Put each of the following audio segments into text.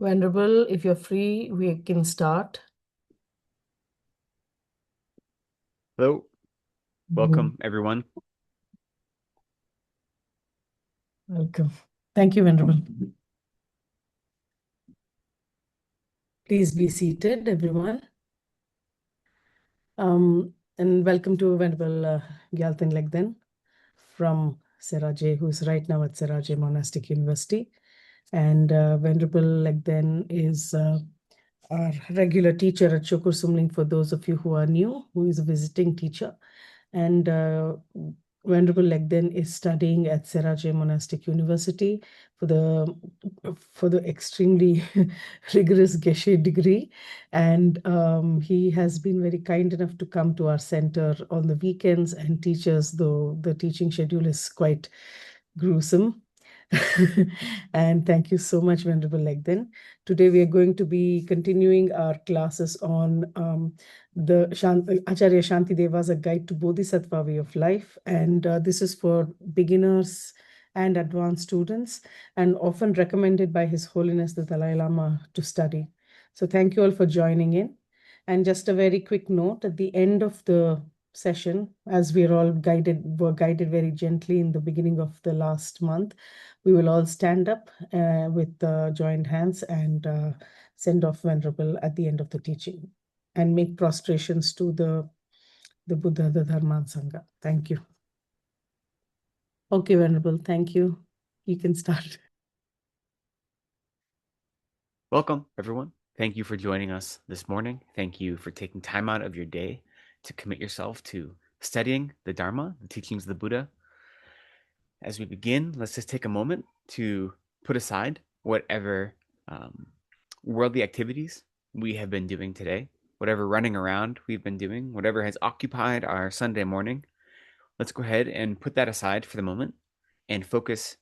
Venerable, if you're free, we can start. Hello, welcome everyone. Welcome. Thank you, Venerable. Please be seated, everyone. And welcome to Venerable Gyalten Lekden from Seraje, who's right now at Seraje Monastic University. And Venerable Lekden is our regular teacher at Choe Khor Sum Ling, for those of you who are new, who is a visiting teacher. And Venerable Lekden is studying at Seraje Monastic University for the extremely rigorous Geshe degree. And he has been very kind enough to come to our center on the weekends and teach us, though the teaching schedule is quite gruesome. And thank you so much, Venerable Legden. Today we are going to be continuing our classes on Acharya Shantideva's A Guide to Bodhisattva Way of Life. And this is for beginners and advanced students, and often recommended by His Holiness the Dalai Lama to study. So thank you all for joining in. And just a very quick note, at the end of the session, as we're all were guided very gently in the beginning of the last month, we will all stand up with joined hands and send off Venerable at the end of the teaching and make prostrations to the Buddha, the Dharma, and Sangha. Thank you. Okay, Venerable, thank you. You can start. Welcome everyone. Thank you for joining us this morning. Thank you for taking time out of your day to commit yourself to studying the Dharma, the teachings of the Buddha. As we begin, let's just take a moment to put aside whatever worldly activities we have been doing today, whatever running around we've been doing, whatever has occupied our Sunday morning. Let's go ahead and put that aside for the moment and focus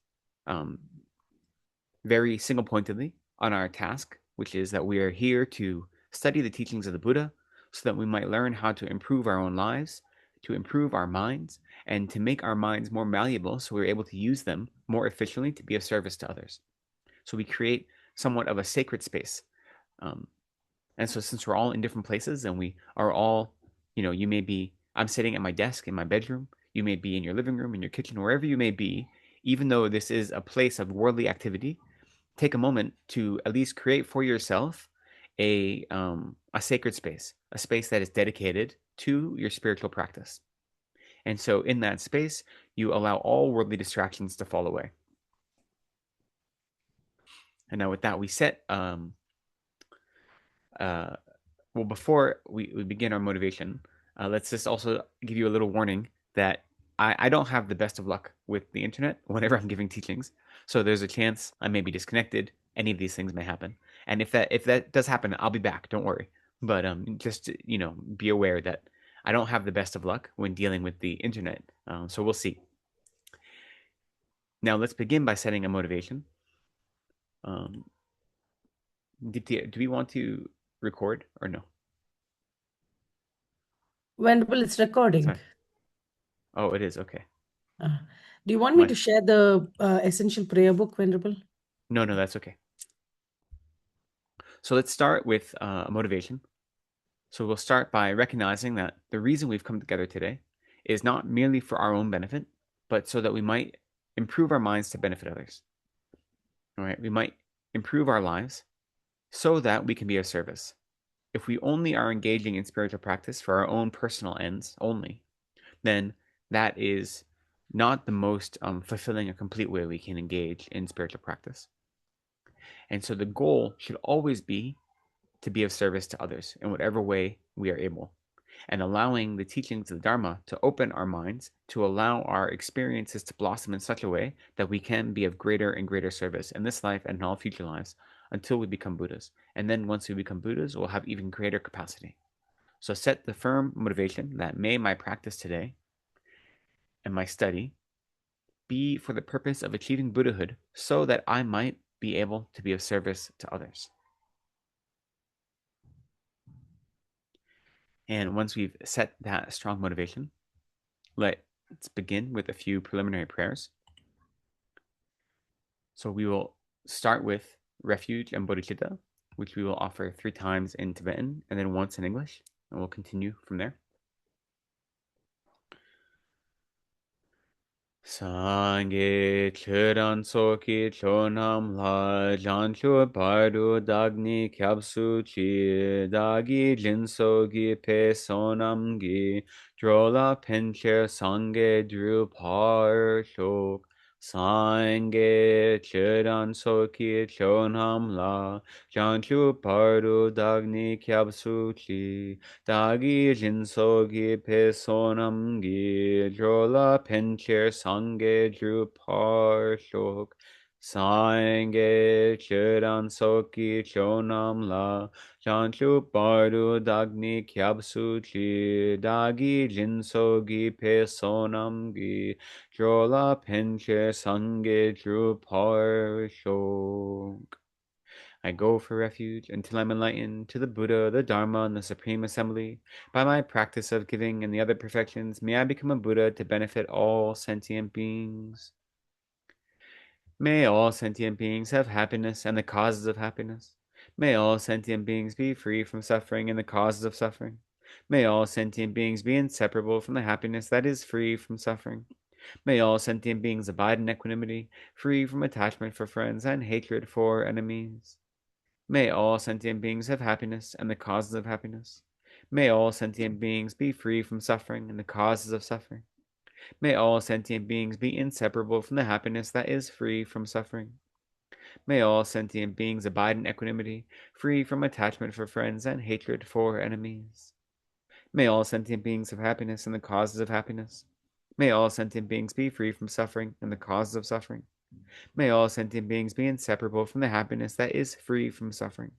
very single-pointedly on our task, which is that we are here to study the teachings of the Buddha so that we might learn how to improve our own lives, to improve our minds, and to make our minds more malleable so we're able to use them more efficiently to be of service to others. So we create somewhat of a sacred space. And so since we're all in different places and we are all, you may be, I'm sitting at my desk in my bedroom, you may be in your living room, in your kitchen, wherever you may be, even though this is a place of worldly activity, take a moment to at least create for yourself a sacred space, a space that is dedicated to your spiritual practice. And so in that space, you allow all worldly distractions to fall away. And now with that, we set, before we begin our motivation, let's just also give you a little warning that I don't have the best of luck with the internet whenever I'm giving teachings. So there's a chance I may be disconnected. Any of these things may happen. And if that does happen, I'll be back. Don't worry. But just be aware that I don't have the best of luck when dealing with the internet. So we'll see. Now let's begin by setting a motivation. Do we want to record or no? Venerable, it's recording. Sorry. Oh, it is. Okay. Do you want me to share the essential prayer book, Venerable? No, that's okay. So let's start with motivation. So we'll start by recognizing that the reason we've come together today is not merely for our own benefit, but so that we might improve our minds to benefit others. All right, we might improve our lives so that we can be of service. If we only are engaging in spiritual practice for our own personal ends only, then that is not the most fulfilling or complete way we can engage in spiritual practice. And so the goal should always be to be of service to others in whatever way we are able, and allowing the teachings of the Dharma to open our minds to allow our experiences to blossom in such a way that we can be of greater and greater service in this life and in all future lives until we become Buddhas. And then once we become Buddhas, we'll have even greater capacity. So set the firm motivation that may my practice today and my study be for the purpose of achieving Buddhahood so that I might be able to be of service to others. And once we've set that strong motivation, let's begin with a few preliminary prayers. So we will start with refuge, and bodhicitta, which we will offer 3 times in Tibetan and then once in English, and we'll continue from there. Sangye cheran soki chonam la janchu pardu dagni kyapsu chi dagi jinsogi pe sonam gi drola pencher sangye dru par shok Sangye cheran soki chonam la janchu pardu dagni kyapsu chi Dagi jinsogi pe sonam gi drola pencher sange dru par shok sange cheran soki chonam la chanchu pardu dagni kyabsu chi dagi jinsogi pe sonam gi drola pencher sange dru par shok. I go for refuge until I'm enlightened to the Buddha, the Dharma, and the Supreme Assembly. By my practice of giving and the other perfections, may I become a Buddha to benefit all sentient beings. May all sentient beings have happiness and the causes of happiness. May all sentient beings be free from suffering and the causes of suffering. May all sentient beings be inseparable from the happiness that is free from suffering. May all sentient beings abide in equanimity, free from attachment for friends and hatred for enemies. May all sentient beings have happiness and the causes of happiness. May all sentient beings be free from suffering and the causes of suffering. May all sentient beings be inseparable from the happiness that is free from suffering. May all sentient beings abide in equanimity, free from attachment for friends and hatred for enemies. May all sentient beings have happiness and the causes of happiness. May all sentient beings be free from suffering and the causes of suffering. May all sentient beings be inseparable from the happiness that is free from suffering.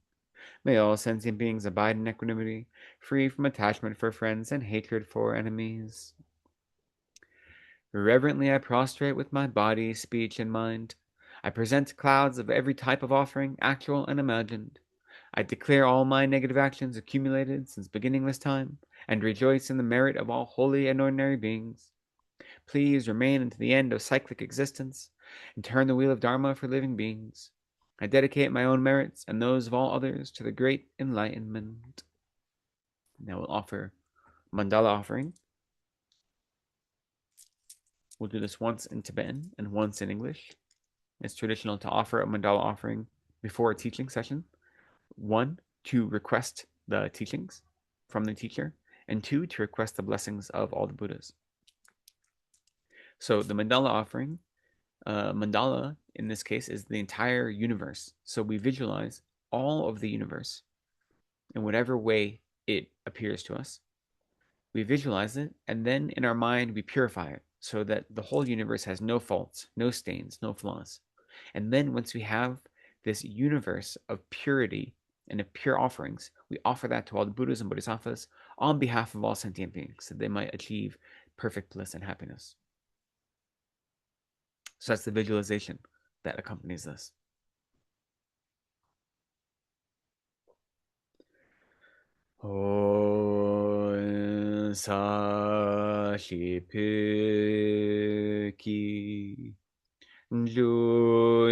May all sentient beings abide in equanimity, free from attachment for friends and hatred for enemies. Reverently I prostrate with my body, speech, and mind. I present clouds of every type of offering, actual and imagined. I declare all my negative actions accumulated since beginning this time, and rejoice in the merit of all holy and ordinary beings. Please remain unto the end of cyclic existence, and turn the wheel of Dharma for living beings. I dedicate my own merits and those of all others to the great enlightenment. Now we'll offer mandala offering. We'll do this once in Tibetan and once in English. It's traditional to offer a mandala offering before a teaching session. 1, to request the teachings from the teacher, and 2, to request the blessings of all the Buddhas. So the mandala offering, mandala in this case is the entire universe. So we visualize all of the universe in whatever way it appears to us. We visualize it, and then in our mind we purify it so that the whole universe has no faults, no stains, no flaws. And then once we have this universe of purity and of pure offerings, we offer that to all the Buddhas and Bodhisattvas on behalf of all sentient beings, so they might achieve perfect bliss and happiness. So that's the visualization that accompanies this. On sa shi pu ki ju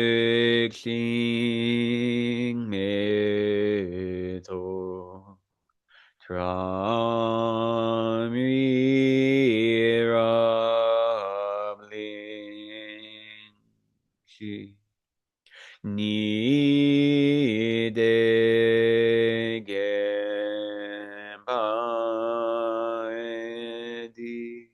xing me to tra mi rab ling shi ni de gen ba di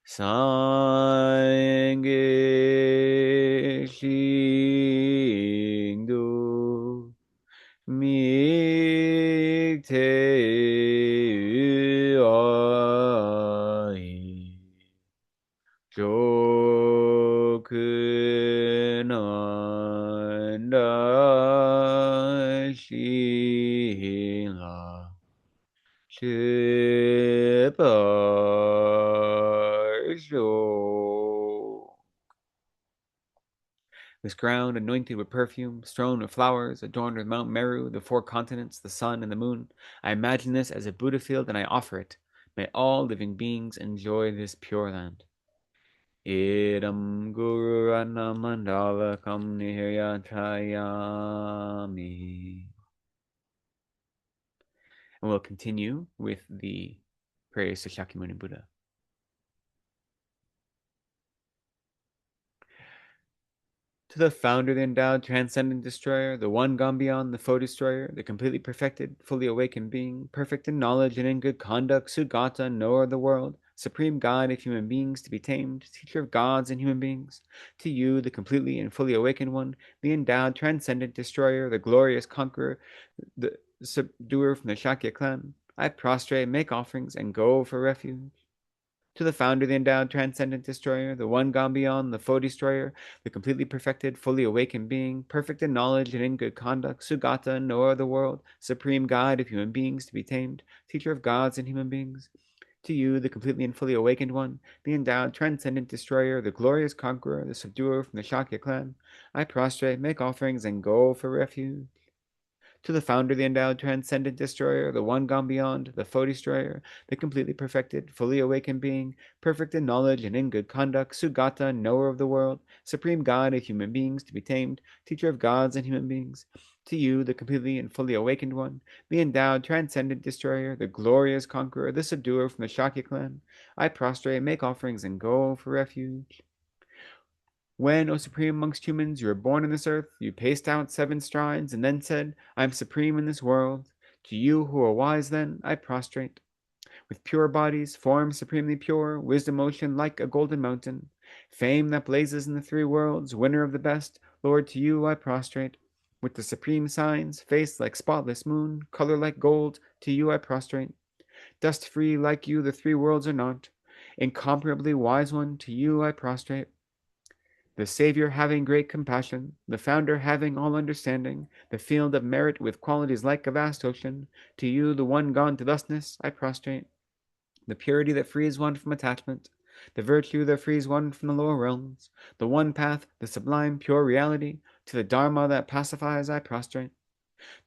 sang ge xing du mi te ai Choe Khor Sum Ling. This ground anointed with perfume, strewn with flowers, adorned with Mount Meru, the 4 continents, the sun, and the moon. I imagine this as a Buddha field and I offer it. May all living beings enjoy this pure land. Idam Guru Ratna Mandalakam Nihayatayami. And we'll continue with the prayers to Shakyamuni Buddha. To the founder, the endowed, transcendent destroyer, the one gone beyond, the foe destroyer, the completely perfected, fully awakened being, perfect in knowledge and in good conduct, Sugata, knower of the world, supreme guide of human beings to be tamed, teacher of gods and human beings, to you, the completely and fully awakened one, the endowed, transcendent destroyer, the glorious conqueror, the subduer from the Shakya clan, I prostrate, make offerings, and go for refuge. To the founder, the endowed, transcendent destroyer, the one gone beyond, the foe destroyer, the completely perfected, fully awakened being, perfect in knowledge and in good conduct, Sugata, knower of the world, supreme guide of human beings to be tamed, teacher of gods and human beings. To you, the completely and fully awakened one, the endowed, transcendent destroyer, the glorious conqueror, the subduer from the Shakya clan, I prostrate, make offerings, and go for refuge. To the founder, the endowed, transcendent destroyer, the one gone beyond, the foe destroyer, the completely perfected, fully awakened being, perfect in knowledge and in good conduct, Sugata, knower of the world, supreme God of human beings to be tamed, teacher of gods and human beings. To you, the completely and fully awakened one, the endowed, transcendent destroyer, the glorious conqueror, the subduer from the Shakya clan, I prostrate, make offerings, and go for refuge. When, O supreme amongst humans, you were born on this earth, you paced out 7 strides, and then said, I am supreme in this world. To you who are wise then, I prostrate. With pure bodies, forms supremely pure, wisdom ocean like a golden mountain, fame that blazes in the 3 worlds, winner of the best, Lord, to you I prostrate. With the supreme signs, face like spotless moon, color like gold, to you I prostrate. Dust free like you the 3 worlds are not. Incomparably wise one, to you I prostrate. The Savior having great compassion, the Founder having all understanding, the field of merit with qualities like a vast ocean, to you, the one gone to thusness, I prostrate. The purity that frees one from attachment, the virtue that frees one from the lower realms, the one path, the sublime pure reality, to the Dharma that pacifies, I prostrate.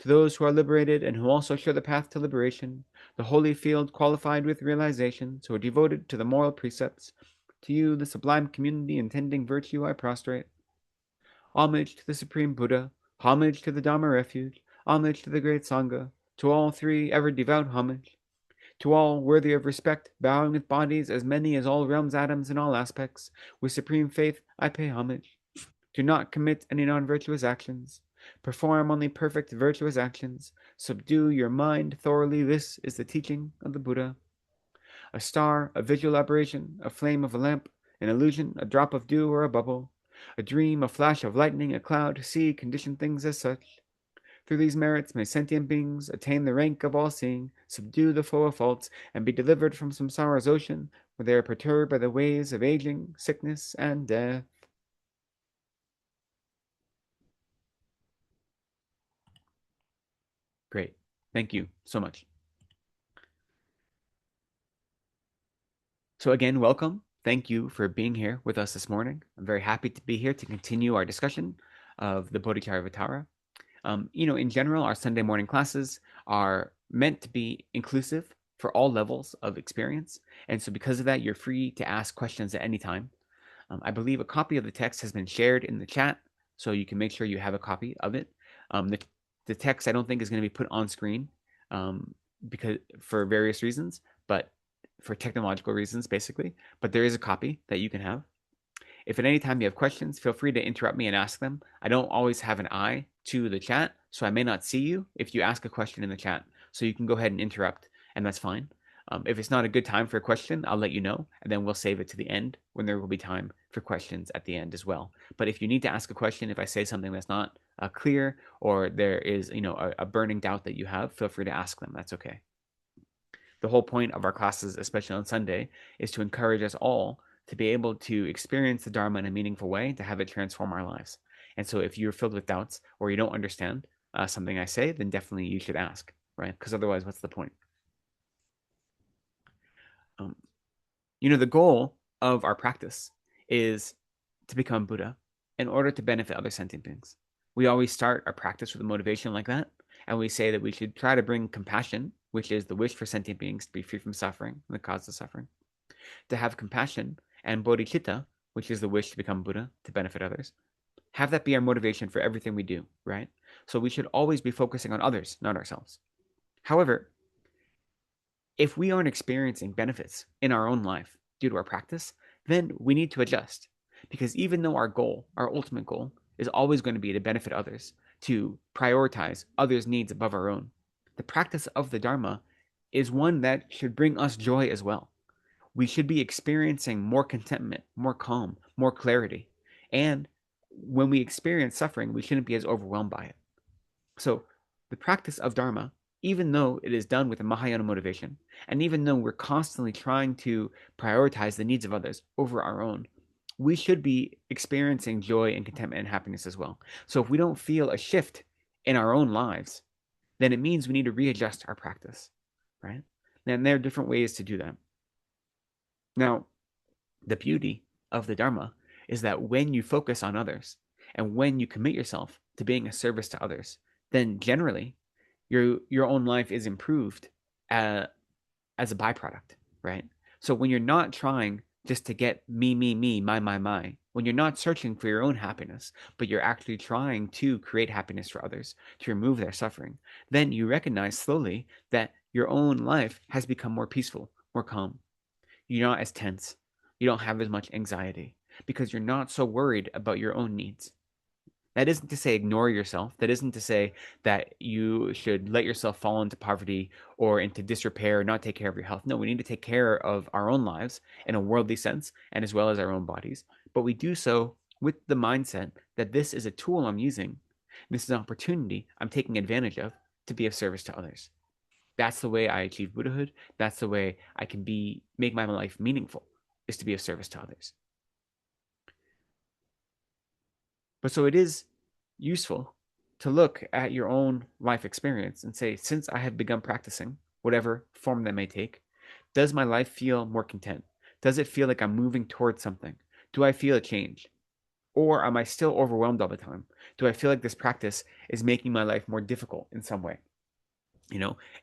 To those who are liberated and who also show the path to liberation, the holy field qualified with realizations, who are devoted to the moral precepts, to you, the sublime community intending virtue, I prostrate. Homage to the Supreme Buddha, homage to the Dharma refuge, homage to the great Sangha, to all 3 ever devout homage. To all worthy of respect, bowing with bodies as many as all realms atoms in all aspects, with supreme faith I pay homage. Do not commit any non-virtuous actions. Perform only perfect virtuous actions. Subdue your mind thoroughly. This is the teaching of the Buddha. A star, a visual aberration, a flame of a lamp, an illusion, a drop of dew or a bubble, a dream, a flash of lightning, a cloud, see, condition things as such. Through these merits may sentient beings attain the rank of all-seeing, subdue the foe of faults, and be delivered from samsara's ocean, where they are perturbed by the waves of aging, sickness, and death. Great. Thank you so much. So again, welcome. Thank you for being here with us this morning. I'm very happy to be here to continue our discussion of the Bodhicharyavatara. In general, our Sunday morning classes are meant to be inclusive for all levels of experience. And so because of that, you're free to ask questions at any time. I believe a copy of the text has been shared in the chat, so you can make sure you have a copy of it. The text I don't think is going to be put on screen because for various reasons, but for technological reasons, basically. But there is a copy that you can have. If at any time you have questions, feel free to interrupt me and ask them. I don't always have an eye to the chat, so I may not see you if you ask a question in the chat. So you can go ahead and interrupt, and that's fine. If it's not a good time for a question, I'll let you know, and then we'll save it to the end when there will be time for questions at the end as well. But if you need to ask a question, if I say something that's not clear or there is a burning doubt that you have, feel free to ask them. That's okay. The whole point of our classes, especially on Sunday, is to encourage us all to be able to experience the Dharma in a meaningful way, to have it transform our lives. And so if you're filled with doubts or you don't understand something I say, then definitely you should ask, right? Because otherwise, what's the point? The goal of our practice is to become Buddha in order to benefit other sentient beings. We always start our practice with a motivation like that, and we say that we should try to bring compassion, which is the wish for sentient beings to be free from suffering and the cause of suffering, to have compassion, and bodhicitta, which is the wish to become Buddha, to benefit others. Have that be our motivation for everything we do, right? So we should always be focusing on others, not ourselves. However, if we aren't experiencing benefits in our own life due to our practice, then we need to adjust. Because even though our goal, our ultimate goal, is always going to be to benefit others, to prioritize others' needs above our own, the practice of the Dharma is one that should bring us joy as well. We should be experiencing more contentment, more calm, more clarity. And when we experience suffering, we shouldn't be as overwhelmed by it. So the practice of Dharma, even though it is done with a Mahayana motivation, and even though we're constantly trying to prioritize the needs of others over our own, we should be experiencing joy and contentment and happiness as well. So if we don't feel a shift in our own lives, then it means we need to readjust our practice, right? And there are different ways to do that. Now, the beauty of the Dharma is that when you focus on others and when you commit yourself to being a service to others, then generally your own life is improved as a byproduct, right? So when you're not trying just to get me, my, when you're not searching for your own happiness, but you're actually trying to create happiness for others, to remove their suffering, then you recognize slowly that your own life has become more peaceful, more calm. You're not as tense. You don't have as much anxiety because you're not so worried about your own needs. That isn't to say ignore yourself. That isn't to say that you should let yourself fall into poverty or into disrepair, not take care of your health. No, we need to take care of our own lives in a worldly sense and as well as our own bodies. But we do so with the mindset that this is a tool I'm using. This is an opportunity I'm taking advantage of to be of service to others. That's the way I achieve Buddhahood. That's the way I can make my life meaningful, is to be of service to others. But so it is useful to look at your own life experience and say, since I have begun practicing, whatever form that may take, does my life feel more content? Does it feel like I'm moving towards something? Do I feel a change? Or am I still overwhelmed all the time? Do I feel like this practice is making my life more difficult in some way?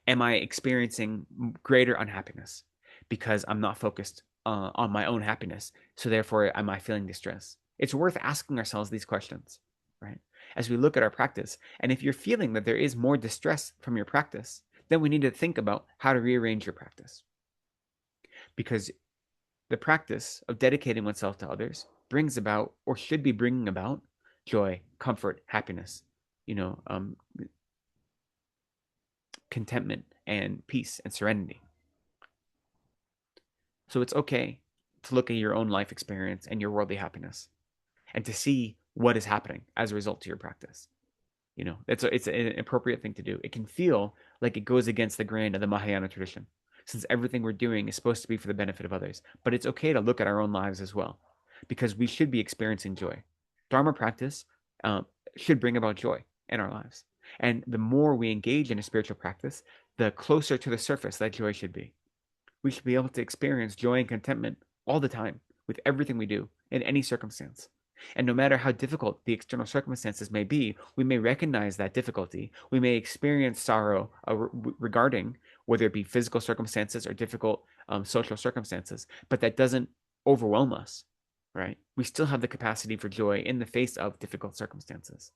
Am I experiencing greater unhappiness because I'm not focused on my own happiness? So therefore, am I feeling distress? It's worth asking ourselves these questions, right? As we look at our practice. And if you're feeling that there is more distress from your practice, then we need to think about how to rearrange your practice. Because the practice of dedicating oneself to others brings about, or should be bringing about, joy, comfort, happiness, contentment and peace and serenity. So it's okay to look at your own life experience and your worldly happiness and to see what is happening as a result to your practice. It's an appropriate thing to do. It can feel like it goes against the grain of the Mahayana tradition, since everything we're doing is supposed to be for the benefit of others. But it's okay to look at our own lives as well, because we should be experiencing joy. Dharma practice should bring about joy in our lives. And the more we engage in a spiritual practice, the closer to the surface that joy should be. We should be able to experience joy and contentment all the time with everything we do in any circumstance. And no matter how difficult the external circumstances may be, we may recognize that difficulty. We may experience sorrow regarding whether it be physical circumstances or difficult social circumstances, but that doesn't overwhelm us, right? We still have the capacity for joy in the face of difficult circumstances.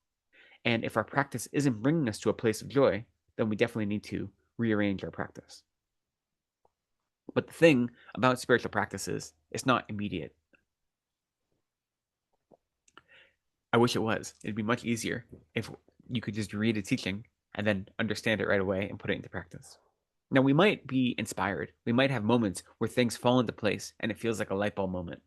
And if our practice isn't bringing us to a place of joy, then we definitely need to rearrange our practice. But the thing about spiritual practice is it's not immediate. I wish it was. It'd be much easier if you could just read a teaching and then understand it right away and put it into practice. Now, we might be inspired. We might have moments where things fall into place and it feels like a light bulb moment.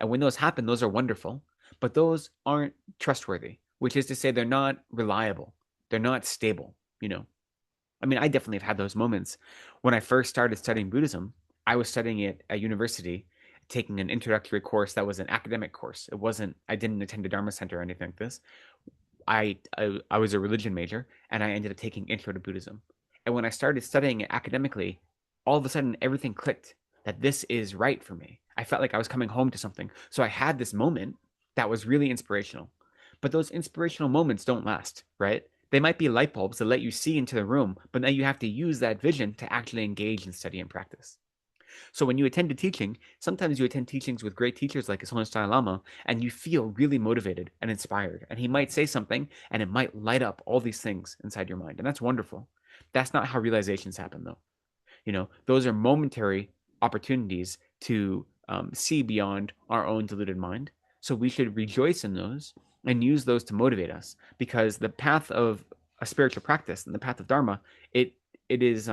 And when those happen, those are wonderful, but those aren't trustworthy, which is to say they're not reliable. They're not stable, I definitely have had those moments. When I first started studying Buddhism, I was studying it at university, taking an introductory course that was an academic course. I didn't attend a Dharma center or anything like this. I was a religion major, and I ended up taking Intro to Buddhism. And when I started studying it academically, all of a sudden everything clicked that this is right for me. I felt like I was coming home to something. So I had this moment that was really inspirational. But those inspirational moments don't last, right? They might be light bulbs that let you see into the room, but then you have to use that vision to actually engage in study and practice. So when you attend a teaching, sometimes you attend teachings with great teachers like His Holiness Dalai Lama, and you feel really motivated and inspired. And he might say something, and it might light up all these things inside your mind. And that's wonderful. That's not how realizations happen, though. Those are momentary opportunities to see beyond our own deluded mind. So we should rejoice in those and use those to motivate us, because the path of a spiritual practice and the path of Dharma, it is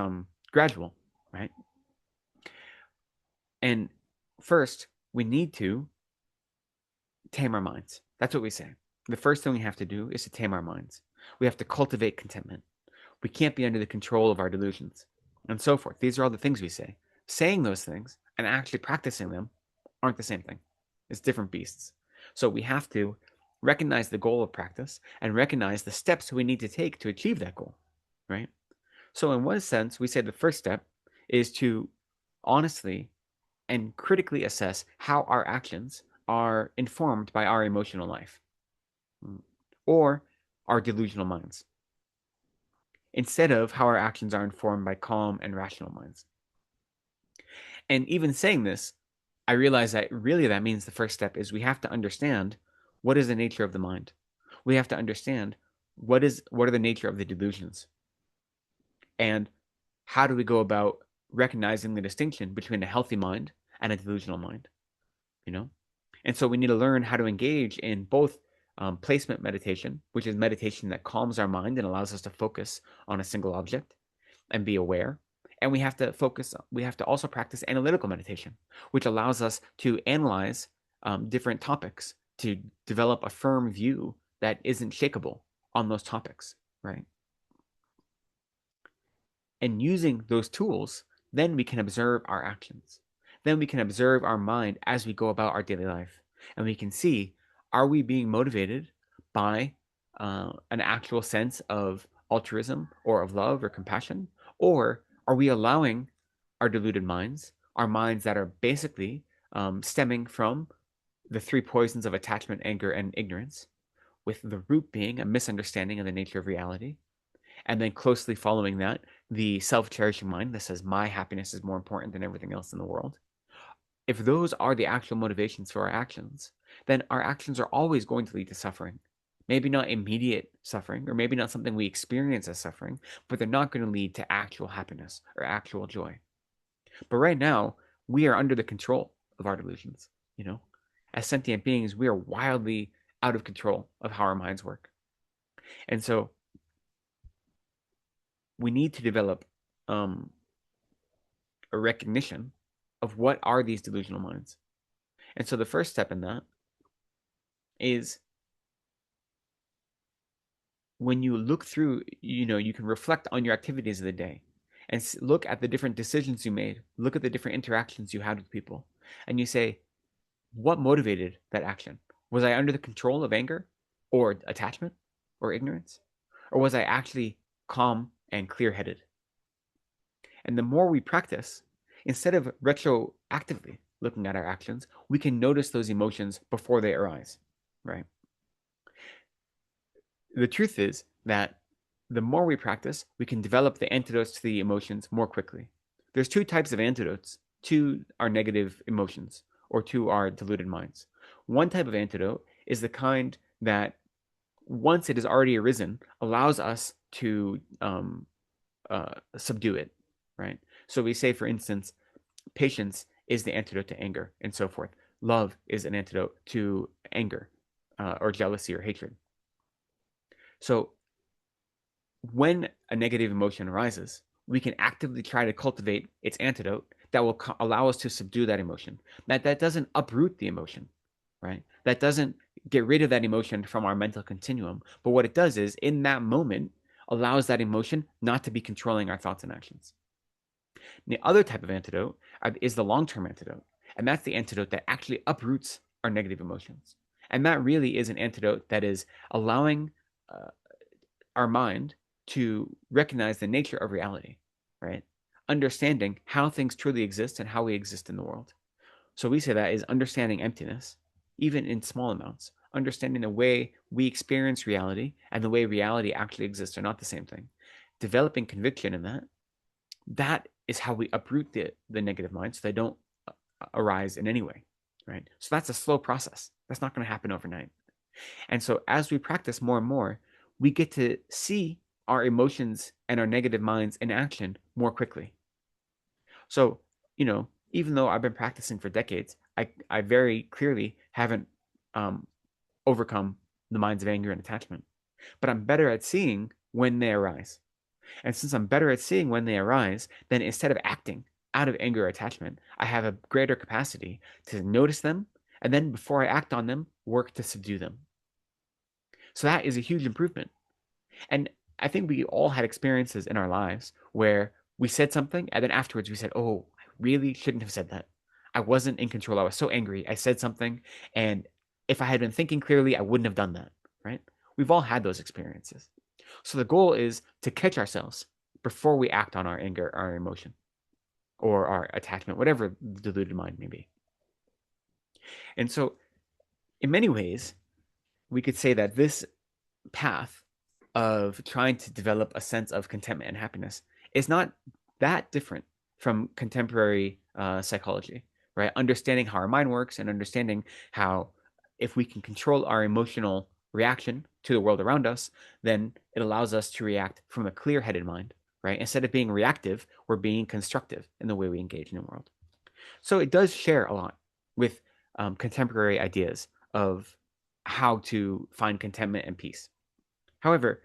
gradual, right? And first, we need to tame our minds. That's what we say. The first thing we have to do is to tame our minds. We have to cultivate contentment. We can't be under the control of our delusions, and so forth. These are all the things we say. Saying those things and actually practicing them aren't the same thing. It's different beasts. So we have to recognize the goal of practice and recognize the steps we need to take to achieve that goal, right? So in one sense, we say the first step is to honestly and critically assess how our actions are informed by our emotional life or our delusional minds, instead of how our actions are informed by calm and rational minds. And even saying this, I realize that really that means the first step is we have to understand what is the nature of the mind. We have to understand what are the nature of the delusions, and how do we go about recognizing the distinction between a healthy mind and a delusional mind, And so we need to learn how to engage in both placement meditation, which is meditation that calms our mind and allows us to focus on a single object and be aware. And we have to also practice analytical meditation, which allows us to analyze different topics to develop a firm view that isn't shakable on those topics, right? And using those tools, then we can observe our actions. Then we can observe our mind as we go about our daily life. And we can see, are we being motivated by an actual sense of altruism or of love or compassion? Or are we allowing our deluded minds, our minds that are basically stemming from the three poisons of attachment, anger, and ignorance, with the root being a misunderstanding of the nature of reality, and then closely following that, the self-cherishing mind that says my happiness is more important than everything else in the world. If those are the actual motivations for our actions, then our actions are always going to lead to suffering. Maybe not immediate suffering, or maybe not something we experience as suffering, but they're not going to lead to actual happiness or actual joy. But right now, we are under the control of our delusions. As sentient beings, we are wildly out of control of how our minds work. And so we need to develop a recognition of what are these delusional minds. And so the first step in that is, when you look through, you can reflect on your activities of the day and look at the different decisions you made, look at the different interactions you had with people, and you say, what motivated that action? Was I under the control of anger or attachment or ignorance? Or was I actually calm and clear-headed? And the more we practice, instead of retroactively looking at our actions, we can notice those emotions before they arise, right? The truth is that the more we practice, we can develop the antidotes to the emotions more quickly. There's two types of antidotes to our negative emotions or to our deluded minds. One type of antidote is the kind that, once it has already arisen, allows us to subdue it, right? So we say, for instance, patience is the antidote to anger, and so forth. Love is an antidote to anger or jealousy or hatred. So when a negative emotion arises, we can actively try to cultivate its antidote that will allow us to subdue that emotion. That doesn't uproot the emotion, right? That doesn't get rid of that emotion from our mental continuum. But what it does is, in that moment, allows that emotion not to be controlling our thoughts and actions. And the other type of antidote is the long-term antidote. And that's the antidote that actually uproots our negative emotions. And that really is an antidote that is allowing our mind to recognize the nature of reality, right? Understanding how things truly exist and how we exist in the world. So we say that is understanding emptiness, even in small amounts. Understanding the way we experience reality and the way reality actually exists are not the same thing. Developing conviction in that is how we uproot the negative mind so they don't arise in any way, right? So that's a slow process. That's not going to happen overnight. And so as we practice more and more, we get to see our emotions and our negative minds in action more quickly. So, even though I've been practicing for decades, I very clearly haven't overcome the minds of anger and attachment. But I'm better at seeing when they arise. And since I'm better at seeing when they arise, then instead of acting out of anger or attachment, I have a greater capacity to notice them, and then before I act on them, work to subdue them. So that is a huge improvement. And I think we all had experiences in our lives where we said something, and then afterwards we said, oh, I really shouldn't have said that. I wasn't in control. I was so angry. I said something, and if I had been thinking clearly, I wouldn't have done that, right? We've all had those experiences. So the goal is to catch ourselves before we act on our anger, our emotion, or our attachment, whatever the deluded mind may be. And so, in many ways, we could say that this path of trying to develop a sense of contentment and happiness is not that different from contemporary psychology, right? Understanding how our mind works and understanding how if we can control our emotional reaction to the world around us, then it allows us to react from a clear-headed mind, right? Instead of being reactive, we're being constructive in the way we engage in the world. So it does share a lot with contemporary ideas of how to find contentment and peace. However,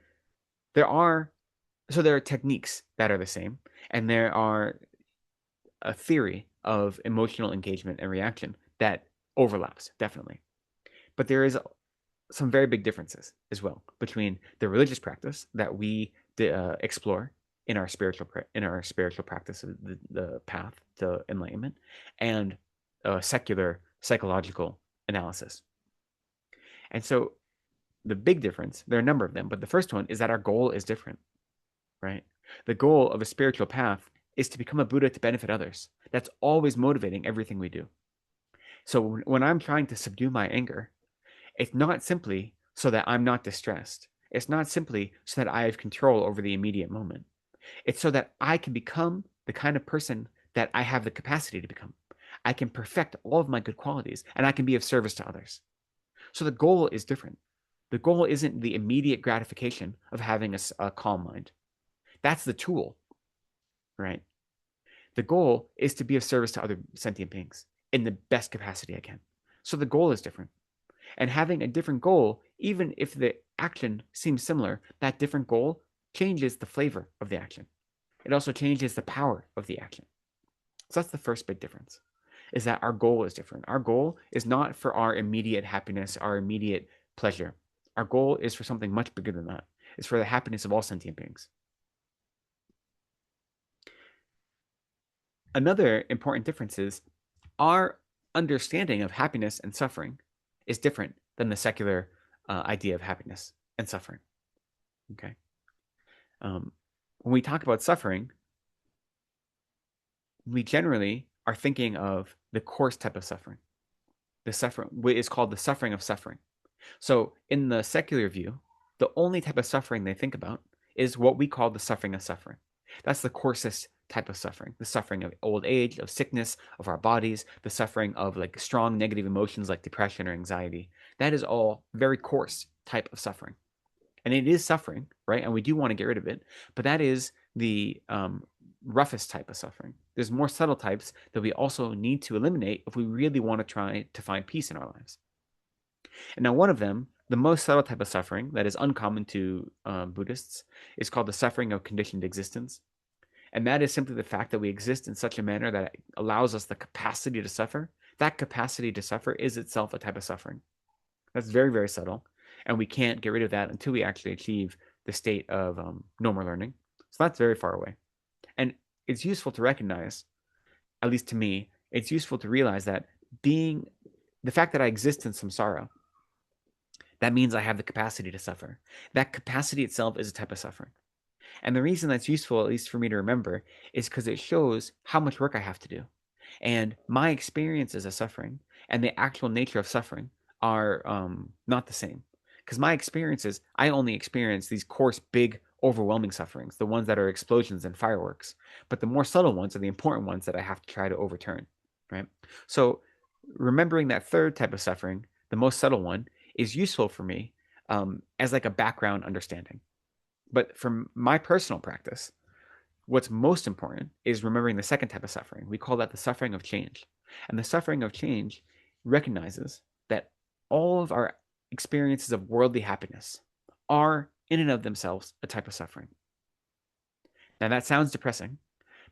there are techniques that are the same, and there are a theory of emotional engagement and reaction that overlaps, definitely. But there is some very big differences as well between the religious practice that we explore in our spiritual practice of the path to enlightenment and secular psychological analysis. And so the big difference, there are a number of them, but the first one is that our goal is different, right? The goal of a spiritual path is to become a Buddha to benefit others. That's always motivating everything we do. So when I'm trying to subdue my anger, it's not simply so that I'm not distressed. It's not simply so that I have control over the immediate moment. It's so that I can become the kind of person that I have the capacity to become. I can perfect all of my good qualities and I can be of service to others. So the goal is different. The goal isn't the immediate gratification of having a calm mind. That's the tool, right? The goal is to be of service to other sentient beings in the best capacity I can. So the goal is different. And having a different goal, even if the action seems similar, that different goal changes the flavor of the action. It also changes the power of the action. So that's the first big difference, is that our goal is different. Our goal is not for our immediate happiness, our immediate pleasure. Our goal is for something much bigger than that. It's for the happiness of all sentient beings. Another important difference is our understanding of happiness and suffering is different than the secular idea of happiness and suffering. Okay. When we talk about suffering, we generally are thinking of the coarse type of suffering. The suffering is called the suffering of suffering. So in the secular view, the only type of suffering they think about is what we call the suffering of suffering. That's the coarsest type of suffering, the suffering of old age, of sickness, of our bodies, the suffering of like strong negative emotions like depression or anxiety. That is all very coarse type of suffering. And it is suffering, right? And we do want to get rid of it, but that is the roughest type of suffering. There's more subtle types that we also need to eliminate if we really want to try to find peace in our lives. And now one of them, the most subtle type of suffering that is uncommon to Buddhists, is called the suffering of conditioned existence. And that is simply the fact that we exist in such a manner that it allows us the capacity to suffer. That capacity to suffer is itself a type of suffering. That's very, very subtle. And we can't get rid of that until we actually achieve the state of normal learning. So that's very far away. And it's useful to recognize, at least to me, it's useful to realize that being the fact that I exist in samsara, that means I have the capacity to suffer. That capacity itself is a type of suffering. And the reason that's useful, at least for me to remember, is because it shows how much work I have to do. And my experiences of suffering and the actual nature of suffering are not the same. Because my experiences, I only experience these coarse, big, overwhelming sufferings, the ones that are explosions and fireworks. But the more subtle ones are the important ones that I have to try to overturn, right? So remembering that third type of suffering, the most subtle one, is useful for me as like a background understanding. But from my personal practice, what's most important is remembering the second type of suffering. We call that the suffering of change. And the suffering of change recognizes that all of our experiences of worldly happiness are, in and of themselves, a type of suffering. Now, that sounds depressing,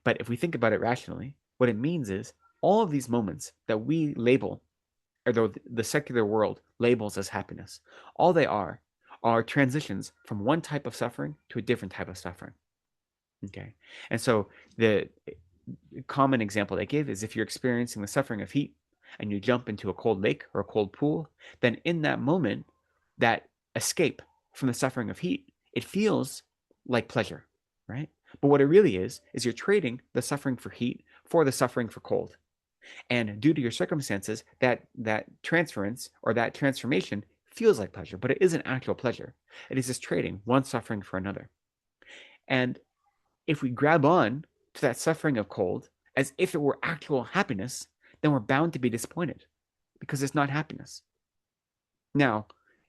but if we think about it rationally, what it means is all of these moments that we label, or the secular world labels as happiness, all they are transitions from one type of suffering to a different type of suffering. Okay. And so the common example they give is if you're experiencing the suffering of heat and you jump into a cold lake or a cold pool, then in that moment, that escape from the suffering of heat, it feels like pleasure, right? But what it really is you're trading the suffering for heat for the suffering for cold. And due to your circumstances, that transference or that transformation feels like pleasure, but it isn't actual pleasure. It is just trading one suffering for another. And if we grab on to that suffering of cold as if it were actual happiness, then we're bound to be disappointed because it's not happiness. Now,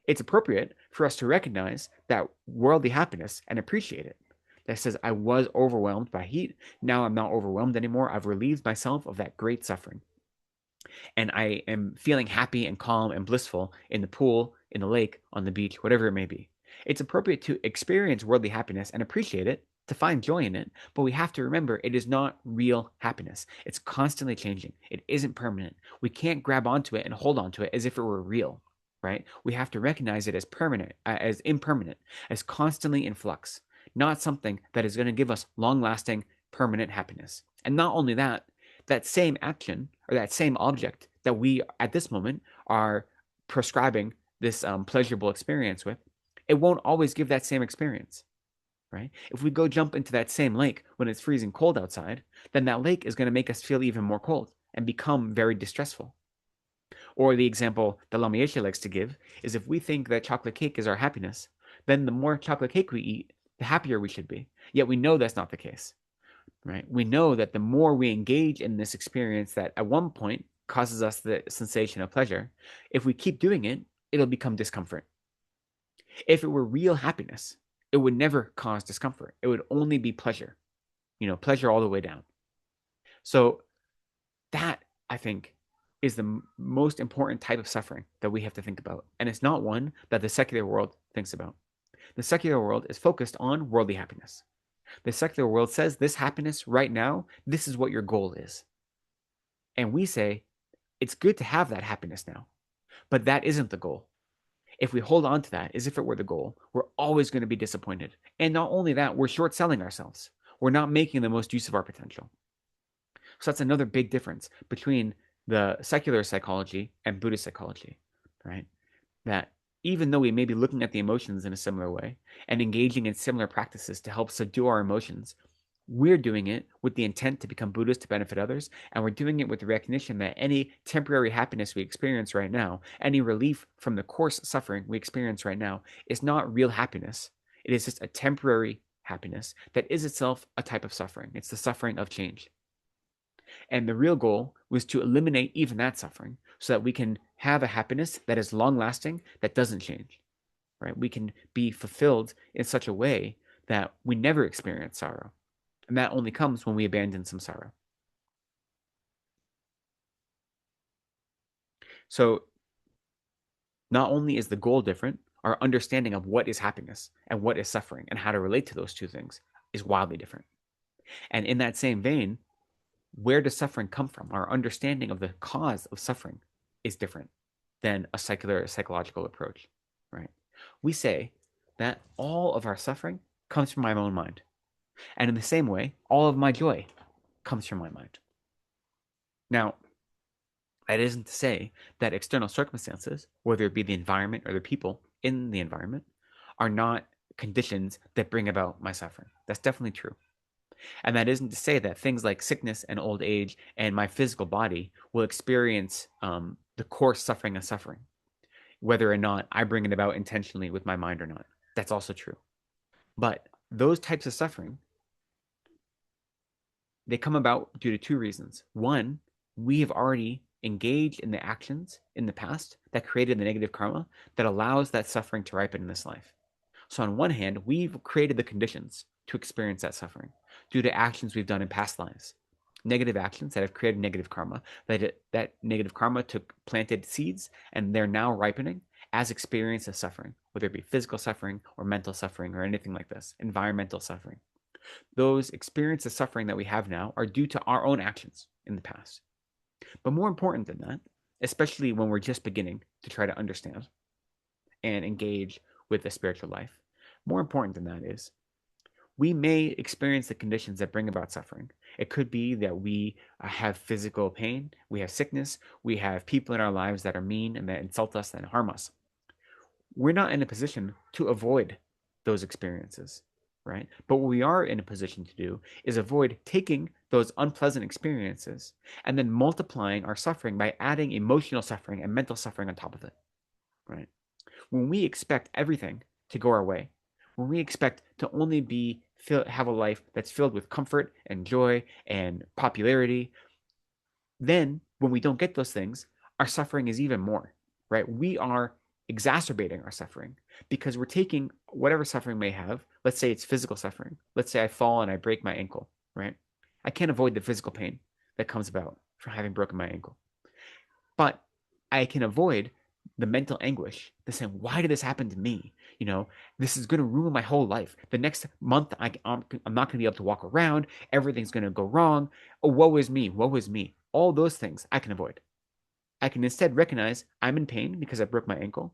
it's appropriate for us to recognize that worldly happiness and appreciate it. That says, I was overwhelmed by heat. Now I'm not overwhelmed anymore. I've relieved myself of that great suffering. And I am feeling happy and calm and blissful in the pool, in the lake, on the beach, whatever it may be. It's appropriate to experience worldly happiness and appreciate it, to find joy in it, but we have to remember it is not real happiness. It's constantly changing. It isn't permanent. We can't grab onto it and hold onto it as if it were real, right? We have to recognize it as permanent, as impermanent, as constantly in flux, not something that is going to give us long-lasting, permanent happiness. And not only that, that same action or that same object that we at this moment are prescribing this pleasurable experience with, it won't always give that same experience, right? If we go jump into that same lake when it's freezing cold outside, then that lake is going to make us feel even more cold and become very distressful. Or the example that Lama Yeshe likes to give is if we think that chocolate cake is our happiness, then the more chocolate cake we eat, the happier we should be. Yet we know that's not the case, right? We know that the more we engage in this experience that at one point causes us the sensation of pleasure, if we keep doing it, it'll become discomfort. If it were real happiness, it would never cause discomfort. It would only be pleasure, pleasure all the way down. So that, I think, is the most important type of suffering that we have to think about. And it's not one that the secular world thinks about. The secular world is focused on worldly happiness. The secular world says this happiness right now, this is what your goal is. And we say, it's good to have that happiness now, but that isn't the goal. If we hold on to that as if it were the goal, we're always going to be disappointed. And not only that, we're short selling ourselves. We're not making the most use of our potential. So that's another big difference between the secular psychology and Buddhist psychology, right? That even though we may be looking at the emotions in a similar way and engaging in similar practices to help subdue our emotions, we're doing it with the intent to become Buddhist to benefit others, and we're doing it with the recognition that any temporary happiness we experience right now, any relief from the coarse suffering we experience right now, is not real happiness. It is just a temporary happiness that is itself a type of suffering. It's the suffering of change. And the real goal was to eliminate even that suffering so that we can have a happiness that is long lasting, that doesn't change, right? We can be fulfilled in such a way that we never experience sorrow. And that only comes when we abandon samsara. So not only is the goal different, our understanding of what is happiness and what is suffering and how to relate to those two things is wildly different. And in that same vein, where does suffering come from? Our understanding of the cause of suffering is different than a secular psychological approach, right? We say that all of our suffering comes from my own mind. And in the same way, all of my joy comes from my mind. Now, that isn't to say that external circumstances, whether it be the environment or the people in the environment, are not conditions that bring about my suffering. That's definitely true. And that isn't to say that things like sickness and old age and my physical body will experience the coarse suffering of suffering, whether or not I bring it about intentionally with my mind or not. That's also true. But those types of suffering, they come about due to two reasons. One, we have already engaged in the actions in the past that created the negative karma that allows that suffering to ripen in this life. So on one hand, we've created the conditions to experience that suffering due to actions we've done in past lives. Negative actions that have created negative karma, that negative karma took planted seeds and they're now ripening as experience of suffering, whether it be physical suffering or mental suffering or anything like this, environmental suffering. Those experiences of suffering that we have now are due to our own actions in the past. But more important than that, especially when we're just beginning to try to understand and engage with the spiritual life, more important than that is we may experience the conditions that bring about suffering. It could be that we have physical pain, we have sickness, we have people in our lives that are mean and that insult us and harm us. We're not in a position to avoid those experiences, right? But what we are in a position to do is avoid taking those unpleasant experiences and then multiplying our suffering by adding emotional suffering and mental suffering on top of it, right? When we expect everything to go our way, when we expect to only have a life that's filled with comfort and joy and popularity, then when we don't get those things, our suffering is even more, right? We are exacerbating our suffering because we're taking whatever suffering may have. Let's say it's physical suffering. Let's say I fall and I break my ankle, right? I can't avoid the physical pain that comes about from having broken my ankle, but I can avoid the mental anguish, the saying, why did this happen to me? This is going to ruin my whole life. The next month, I'm not going to be able to walk around. Everything's going to go wrong. Oh, woe is me. Woe is me. All those things I can avoid. I can instead recognize I'm in pain because I broke my ankle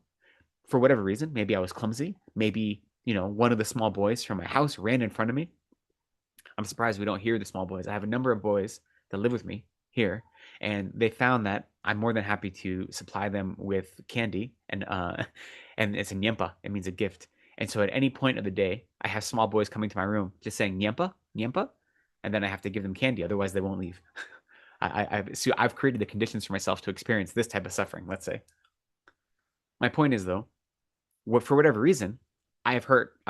for whatever reason. Maybe I was clumsy. Maybe, one of the small boys from my house ran in front of me. I'm surprised we don't hear the small boys. I have a number of boys that live with me here, and they found that I'm more than happy to supply them with candy, and and it's a nyempa. It means a gift. And so at any point of the day, I have small boys coming to my room just saying nyempa, nyempa, and then I have to give them candy, otherwise they won't leave. I've created the conditions for myself to experience this type of suffering. Let's say. My point is though, for whatever reason, I've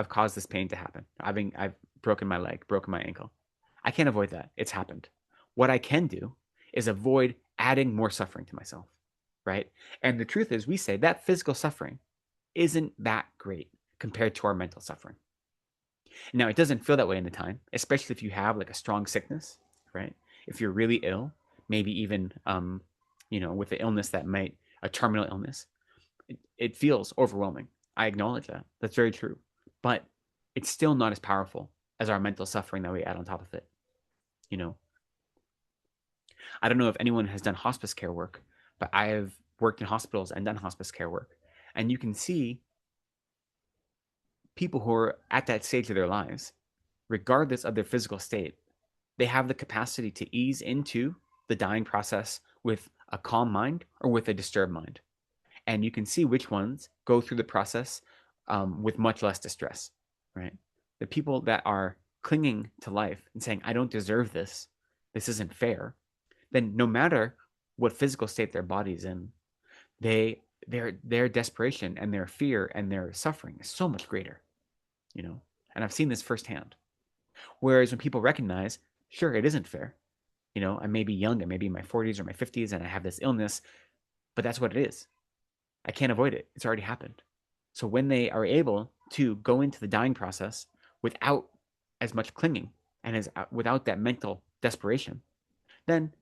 caused this pain to happen. I've broken my leg, broken my ankle. I can't avoid that. It's happened. What I can do is avoid adding more suffering to myself, right? And the truth is, we say that physical suffering isn't that great compared to our mental suffering. Now, it doesn't feel that way in the time, especially if you have like a strong sickness, right? If you're really ill, maybe even, with an illness a terminal illness, it feels overwhelming. I acknowledge that. That's very true. But it's still not as powerful as our mental suffering that we add on top of it. I don't know if anyone has done hospice care work, but I have worked in hospitals and done hospice care work. And you can see people who are at that stage of their lives, regardless of their physical state, they have the capacity to ease into the dying process with a calm mind or with a disturbed mind. And you can see which ones go through the process with much less distress, right? The people that are clinging to life and saying, I don't deserve this, this isn't fair, then no matter what physical state their body's in, their desperation and their fear and their suffering is so much greater, and I've seen this firsthand. Whereas when people recognize, sure, it isn't fair, I may be young, I may be in my 40s or my 50s and I have this illness, but that's what it is. I can't avoid it. It's already happened. So when they are able to go into the dying process without as much clinging and without that mental desperation, then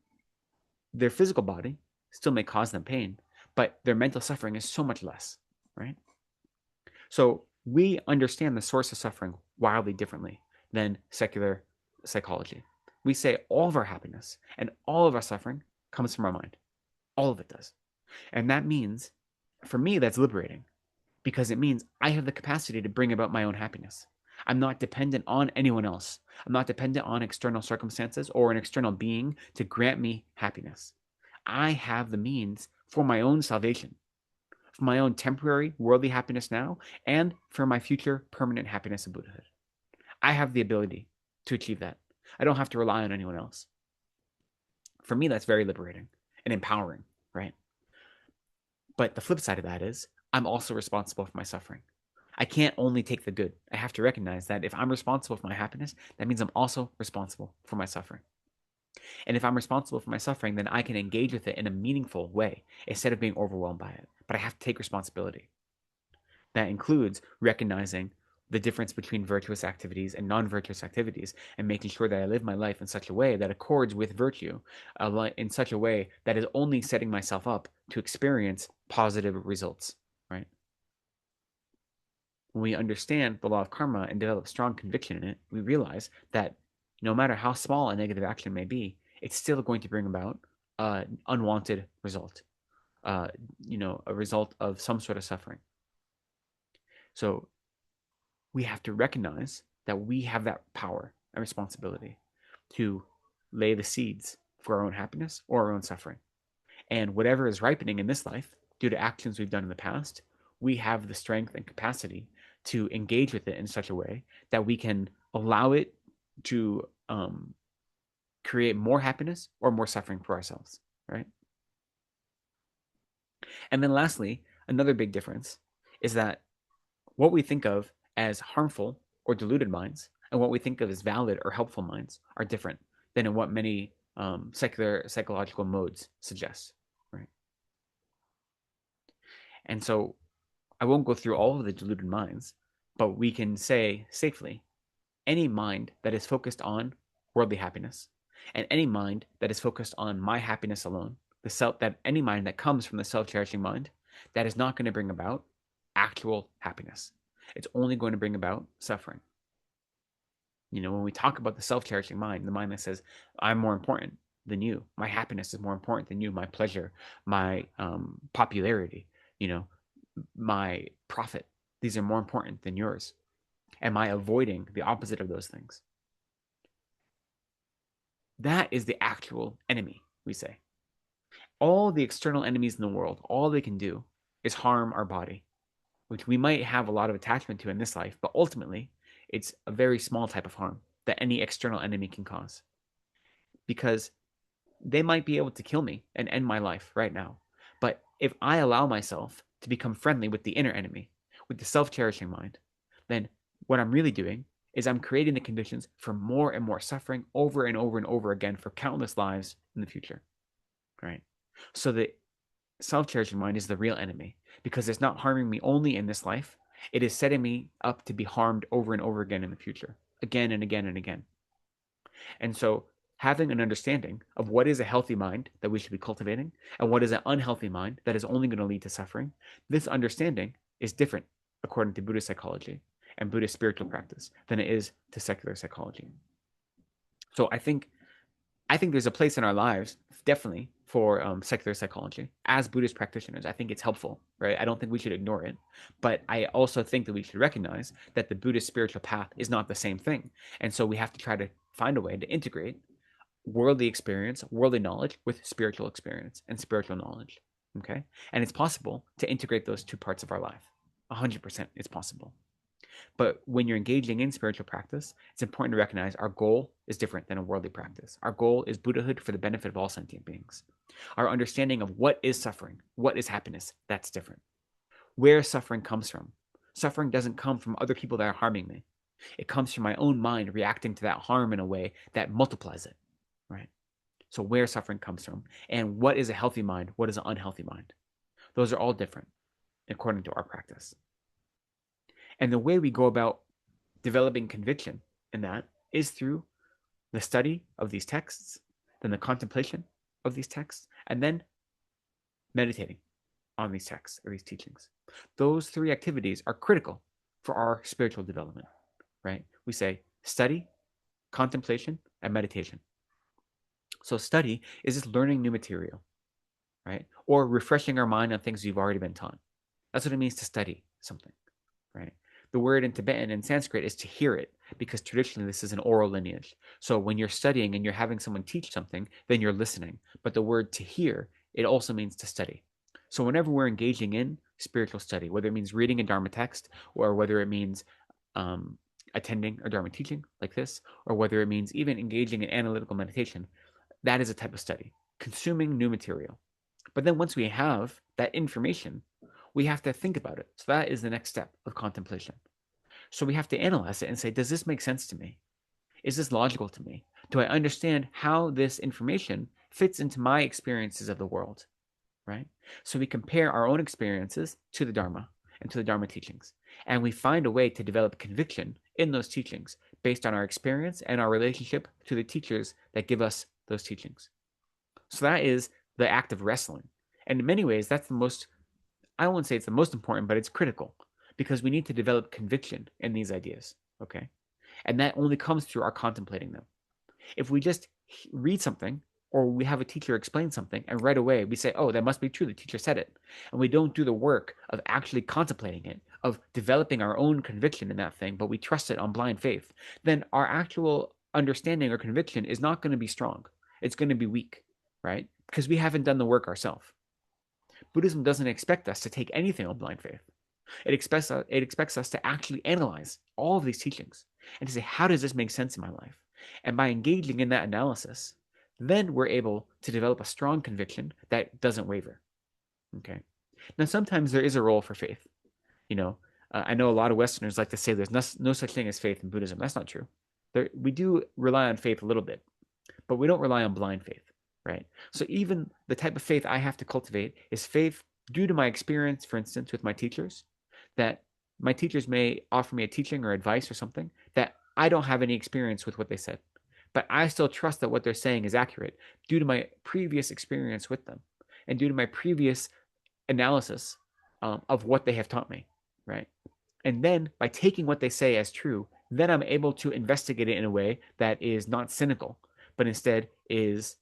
their physical body still may cause them pain, but their mental suffering is so much less, right? So we understand the source of suffering wildly differently than secular psychology. We say all of our happiness and all of our suffering comes from our mind. All of it does. And that means, for me, that's liberating because it means I have the capacity to bring about my own happiness. I'm not dependent on anyone else. I'm not dependent on external circumstances or an external being to grant me happiness. I have the means for my own salvation, for my own temporary worldly happiness now, and for my future permanent happiness in Buddhahood. I have the ability to achieve that. I don't have to rely on anyone else. For me, that's very liberating and empowering, right? But the flip side of that is I'm also responsible for my suffering. I can't only take the good. I have to recognize that if I'm responsible for my happiness, that means I'm also responsible for my suffering. And if I'm responsible for my suffering, then I can engage with it in a meaningful way instead of being overwhelmed by it. But I have to take responsibility. That includes recognizing the difference between virtuous activities and non-virtuous activities, and making sure that I live my life in such a way that accords with virtue, in such a way that is only setting myself up to experience positive results, right? When we understand the law of karma and develop strong conviction in it, we realize that no matter how small a negative action may be, it's still going to bring about an unwanted result, a result of some sort of suffering. So we have to recognize that we have that power and responsibility to lay the seeds for our own happiness or our own suffering. And whatever is ripening in this life due to actions we've done in the past, we have the strength and capacity to engage with it in such a way that we can allow it to create more happiness or more suffering for ourselves, right? And then lastly, another big difference is that what we think of as harmful or deluded minds and what we think of as valid or helpful minds are different than in what many secular psychological modes suggest, right? And so I won't go through all of the deluded minds, but we can say safely any mind that is focused on worldly happiness and any mind that is focused on my happiness alone, any mind that comes from the self-cherishing mind, that is not going to bring about actual happiness. It's only going to bring about suffering. When we talk about the self-cherishing mind, the mind that says, I'm more important than you, my happiness is more important than you, my pleasure, my popularity, my profit, these are more important than yours. Am I avoiding the opposite of those things? That is the actual enemy, we say. All the external enemies in the world, all they can do is harm our body, which we might have a lot of attachment to in this life, but ultimately, it's a very small type of harm that any external enemy can cause. Because they might be able to kill me and end my life right now. But if I allow myself to become friendly with the inner enemy, with the self-cherishing mind, then what I'm really doing is I'm creating the conditions for more and more suffering over and over and over again for countless lives in the future, right? So the self-cherishing mind is the real enemy because it's not harming me only in this life. It is setting me up to be harmed over and over again in the future, again and again and again. And so having an understanding of what is a healthy mind that we should be cultivating and what is an unhealthy mind that is only going to lead to suffering, this understanding is different according to Buddhist psychology and Buddhist spiritual practice than it is to secular psychology. So I think there's a place in our lives, definitely, for secular psychology. As Buddhist practitioners, I think it's helpful, right? I don't think we should ignore it. But I also think that we should recognize that the Buddhist spiritual path is not the same thing. And so we have to try to find a way to integrate worldly experience, worldly knowledge with spiritual experience and spiritual knowledge, okay? And it's possible to integrate those two parts of our life. 100% it's possible. But when you're engaging in spiritual practice, it's important to recognize our goal is different than a worldly practice. Our goal is Buddhahood for the benefit of all sentient beings. Our understanding of what is suffering, what is happiness, that's different. Where suffering comes from. Suffering doesn't come from other people that are harming me. It comes from my own mind reacting to that harm in a way that multiplies it, right? So where suffering comes from and what is a healthy mind, what is an unhealthy mind. Those are all different according to our practice. And the way we go about developing conviction in that is through the study of these texts, then the contemplation of these texts, and then meditating on these texts or these teachings. Those three activities are critical for our spiritual development, right? We say study, contemplation, and meditation. So study is just learning new material, right? Or refreshing our mind on things you've already been taught. That's what it means to study something, right? The word in Tibetan and Sanskrit is to hear it, because traditionally this is an oral lineage. So when you're studying and you're having someone teach something, then you're listening. But the word to hear, it also means to study. So whenever we're engaging in spiritual study, whether it means reading a Dharma text, or whether it means attending a Dharma teaching like this, or whether it means even engaging in analytical meditation, that is a type of study, consuming new material. But then once we have that information, we have to think about it. So that is the next step of contemplation. So we have to analyze it and say, does this make sense to me? Is this logical to me? Do I understand how this information fits into my experiences of the world? Right? So we compare our own experiences to the Dharma and to the Dharma teachings. And we find a way to develop conviction in those teachings based on our experience and our relationship to the teachers that give us those teachings. So that is the act of wrestling. And in many ways, that's the most, I won't say it's the most important, but it's critical because we need to develop conviction in these ideas. Okay. And that only comes through our contemplating them. If we just read something or we have a teacher explain something and right away we say, oh, that must be true, the teacher said it, and we don't do the work of actually contemplating it, of developing our own conviction in that thing, but we trust it on blind faith, then our actual understanding or conviction is not going to be strong. It's going to be weak, right? Because we haven't done the work ourselves. Buddhism doesn't expect us to take anything on blind faith. It expects us to actually analyze all of these teachings and to say, how does this make sense in my life? And by engaging in that analysis, then we're able to develop a strong conviction that doesn't waver. Okay. Now, sometimes there is a role for faith. I know a lot of Westerners like to say there's no such thing as faith in Buddhism. That's not true. We do rely on faith a little bit, but we don't rely on blind faith, right? So even the type of faith I have to cultivate is faith due to my experience, for instance, with my teachers, that my teachers may offer me a teaching or advice or something that I don't have any experience with what they said, but I still trust that what they're saying is accurate due to my previous experience with them and due to my previous analysis of what they have taught me, right? And then by taking what they say as true, then I'm able to investigate it in a way that is not cynical, but instead is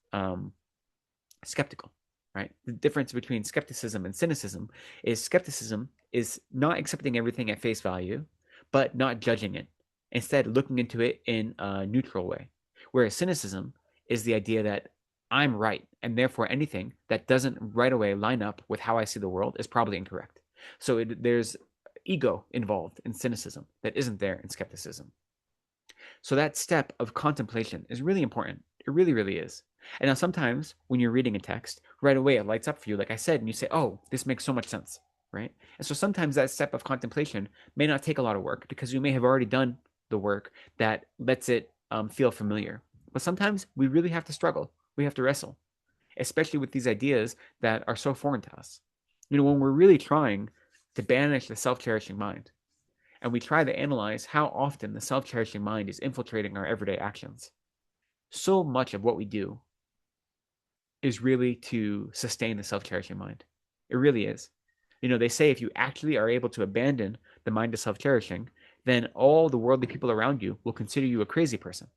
skeptical, right? The difference between skepticism and cynicism is skepticism is not accepting everything at face value, but not judging it. Instead, looking into it in a neutral way. Whereas cynicism is the idea that I'm right, and therefore anything that doesn't right away line up with how I see the world is probably incorrect. So there's ego involved in cynicism that isn't there in skepticism. So that step of contemplation is really important. It really, really is. And now sometimes when you're reading a text, right away it lights up for you, like I said, and you say, oh, this makes so much sense, right? And so sometimes that step of contemplation may not take a lot of work because you may have already done the work that lets it feel familiar. But sometimes we really have to struggle. We have to wrestle, especially with these ideas that are so foreign to us. When we're really trying to banish the self-cherishing mind, and we try to analyze how often the self-cherishing mind is infiltrating our everyday actions, so much of what we do is really to sustain the self-cherishing mind. It really is. They say if you actually are able to abandon the mind of self-cherishing, then all the worldly people around you will consider you a crazy person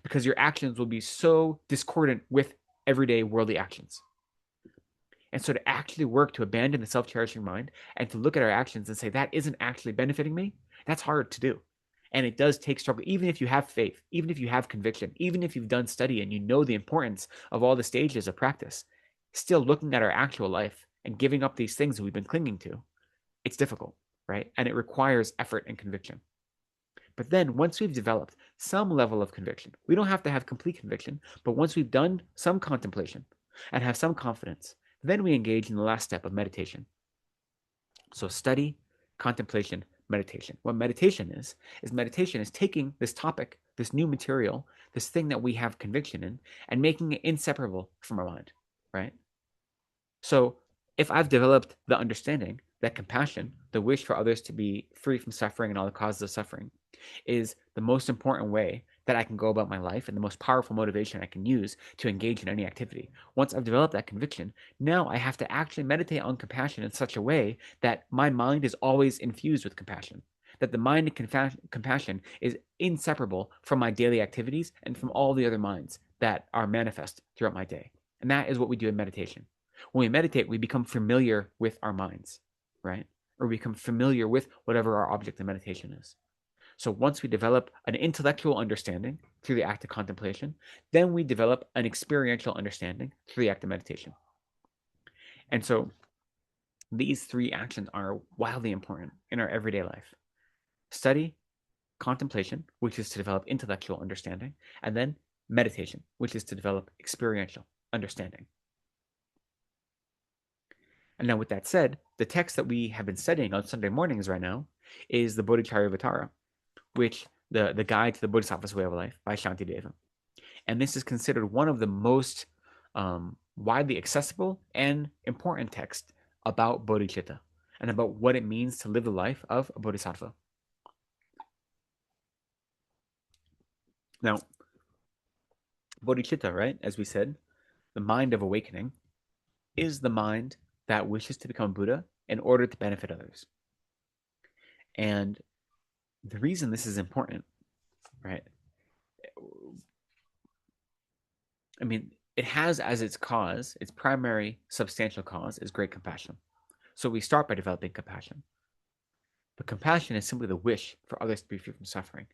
because your actions will be so discordant with everyday worldly actions. And so to actually work to abandon the self-cherishing mind and to look at our actions and say that isn't actually benefiting me, that's hard to do. And it does take struggle, even if you have faith, even if you have conviction, even if you've done study and you know the importance of all the stages of practice, still looking at our actual life and giving up these things that we've been clinging to, it's difficult, right? And it requires effort and conviction. But then once we've developed some level of conviction, we don't have to have complete conviction, but once we've done some contemplation and have some confidence, then we engage in the last step of meditation. So study, contemplation, meditation. What meditation is meditation is taking this topic, this new material, this thing that we have conviction in, and making it inseparable from our mind, right? So if I've developed the understanding that compassion, the wish for others to be free from suffering and all the causes of suffering, is the most important way that I can go about my life and the most powerful motivation I can use to engage in any activity. Once I've developed that conviction, now I have to actually meditate on compassion in such a way that my mind is always infused with compassion, that the mind and compassion is inseparable from my daily activities and from all the other minds that are manifest throughout my day. And that is what we do in meditation. When we meditate, we become familiar with our minds, right? Or we become familiar with whatever our object of meditation is. So once we develop an intellectual understanding through the act of contemplation, then we develop an experiential understanding through the act of meditation. And so these three actions are wildly important in our everyday life. Study, contemplation, which is to develop intellectual understanding, and then meditation, which is to develop experiential understanding. And now with that said, the text that we have been studying on Sunday mornings right now is the Bodhicharyavatara, which the guide to the Bodhisattva's way of life by Shantideva. And this is considered one of the most widely accessible and important texts about bodhicitta and about what it means to live the life of a bodhisattva. Now, bodhicitta, right, as we said, the mind of awakening, is the mind that wishes to become Buddha in order to benefit others. And the reason this is important, right? I mean, it has as its cause, its primary substantial cause is great compassion. So we start by developing compassion. But compassion is simply the wish for others to be free from suffering.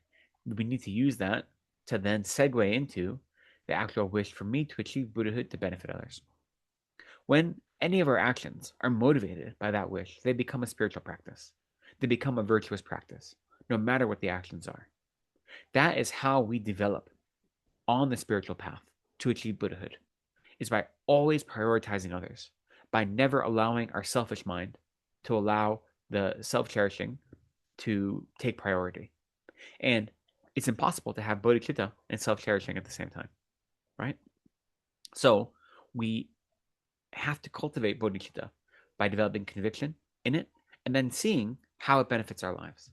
We need to use that to then segue into the actual wish for me to achieve Buddhahood to benefit others. When any of our actions are motivated by that wish, they become a spiritual practice. They become a virtuous practice, no matter what the actions are. That is how we develop on the spiritual path to achieve Buddhahood, is by always prioritizing others, by never allowing our selfish mind to allow the self-cherishing to take priority. And it's impossible to have bodhicitta and self-cherishing at the same time, right? So we have to cultivate bodhicitta by developing conviction in it and then seeing how it benefits our lives.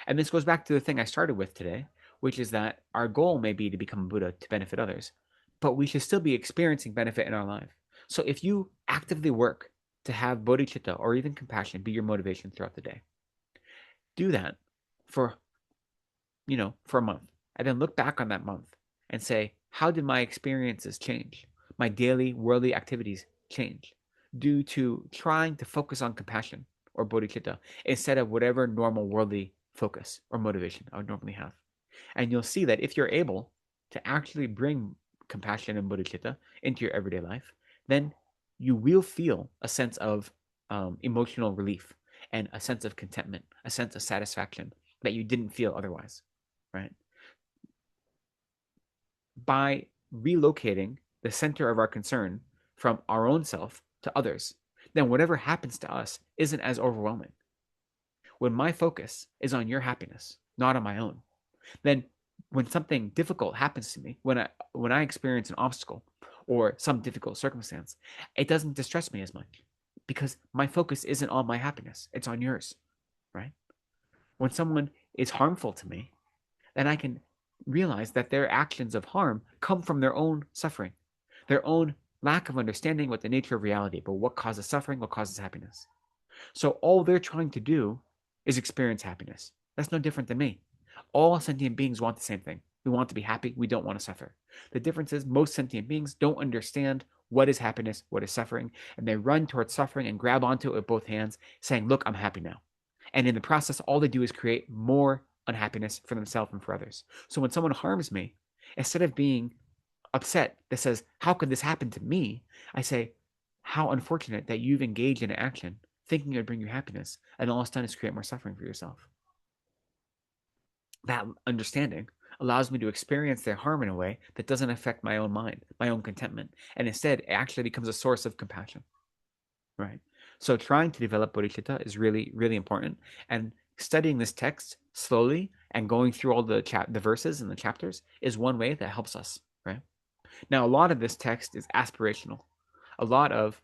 And this goes back to the thing I started with today, which is that our goal may be to become a Buddha to benefit others, but we should still be experiencing benefit in our life. So if you actively work to have bodhicitta or even compassion be your motivation throughout the day, do that for a month, and then look back on that month and say, how did my experiences change? My daily worldly activities change due to trying to focus on compassion or bodhicitta instead of whatever normal worldly focus or motivation I would normally have. And you'll see that if you're able to actually bring compassion and bodhicitta into your everyday life, then you will feel a sense of emotional relief and a sense of contentment, a sense of satisfaction that you didn't feel otherwise, right? By relocating the center of our concern from our own self to others, then whatever happens to us isn't as overwhelming. When my focus is on your happiness, not on my own, then when something difficult happens to me, when I experience an obstacle or some difficult circumstance, it doesn't distress me as much because my focus isn't on my happiness, it's on yours, right? When someone is harmful to me, then I can realize that their actions of harm come from their own suffering, their own lack of understanding what the nature of reality, but what causes suffering, what causes happiness. So all they're trying to do is experience happiness. That's no different than me. All sentient beings want the same thing. We want to be happy. We don't want to suffer. The difference is most sentient beings don't understand what is happiness, what is suffering, and they run towards suffering and grab onto it with both hands, saying, look, I'm happy now. And in the process, all they do is create more unhappiness for themselves and for others. So when someone harms me, instead of being upset that says, how could this happen to me? I say, how unfortunate that you've engaged in an action thinking it would bring you happiness, and all it's done is create more suffering for yourself. That understanding allows me to experience their harm in a way that doesn't affect my own mind, my own contentment, and instead it actually becomes a source of compassion, right? So trying to develop bodhicitta is really, really important, and studying this text slowly and going through all the verses and the chapters is one way that helps us, right? Now, a lot of this text is aspirational. A lot of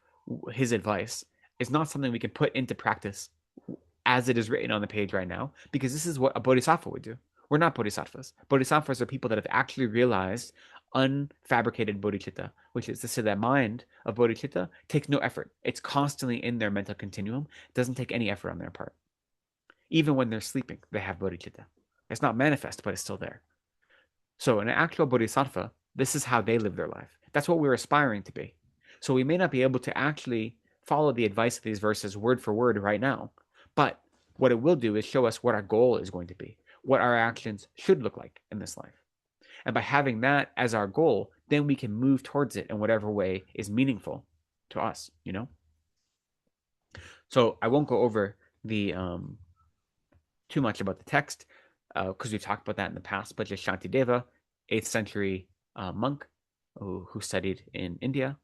his advice is not something we can put into practice as it is written on the page right now, because this is what a bodhisattva would do. We're not bodhisattvas. Bodhisattvas are people that have actually realized unfabricated bodhicitta, which is to say that mind of bodhicitta takes no effort. It's constantly in their mental continuum. It doesn't take any effort on their part. Even when they're sleeping, they have bodhicitta. It's not manifest, but it's still there. So an actual bodhisattva, this is how they live their life. That's what we're aspiring to be. So we may not be able to actually follow the advice of these verses word for word right now, but what it will do is show us what our goal is going to be, what our actions should look like in this life. And by having that as our goal, then we can move towards it in whatever way is meaningful to us, you know? So I won't go over the too much about the text because we talked about that in the past, but just Shantideva, 8th century monk who studied in India,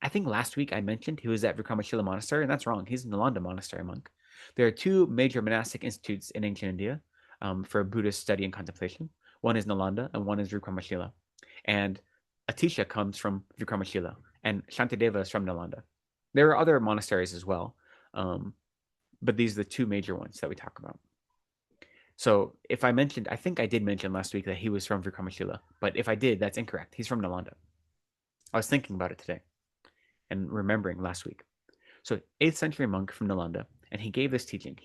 I think last week I mentioned he was at Vikramasila Monastery, and that's wrong. He's a Nalanda Monastery monk. There are two major monastic institutes in ancient India for Buddhist study and contemplation. One is Nalanda, and one is Vikramasila. And Atisha comes from Vikramasila, and Shantideva is from Nalanda. There are other monasteries as well, but these are the two major ones that we talk about. So if I mentioned, I think I did mention last week that he was from Vikramasila, but if I did, that's incorrect. He's from Nalanda. I was thinking about it today and remembering last week. So 8th century monk from Nalanda, and he gave this teaching.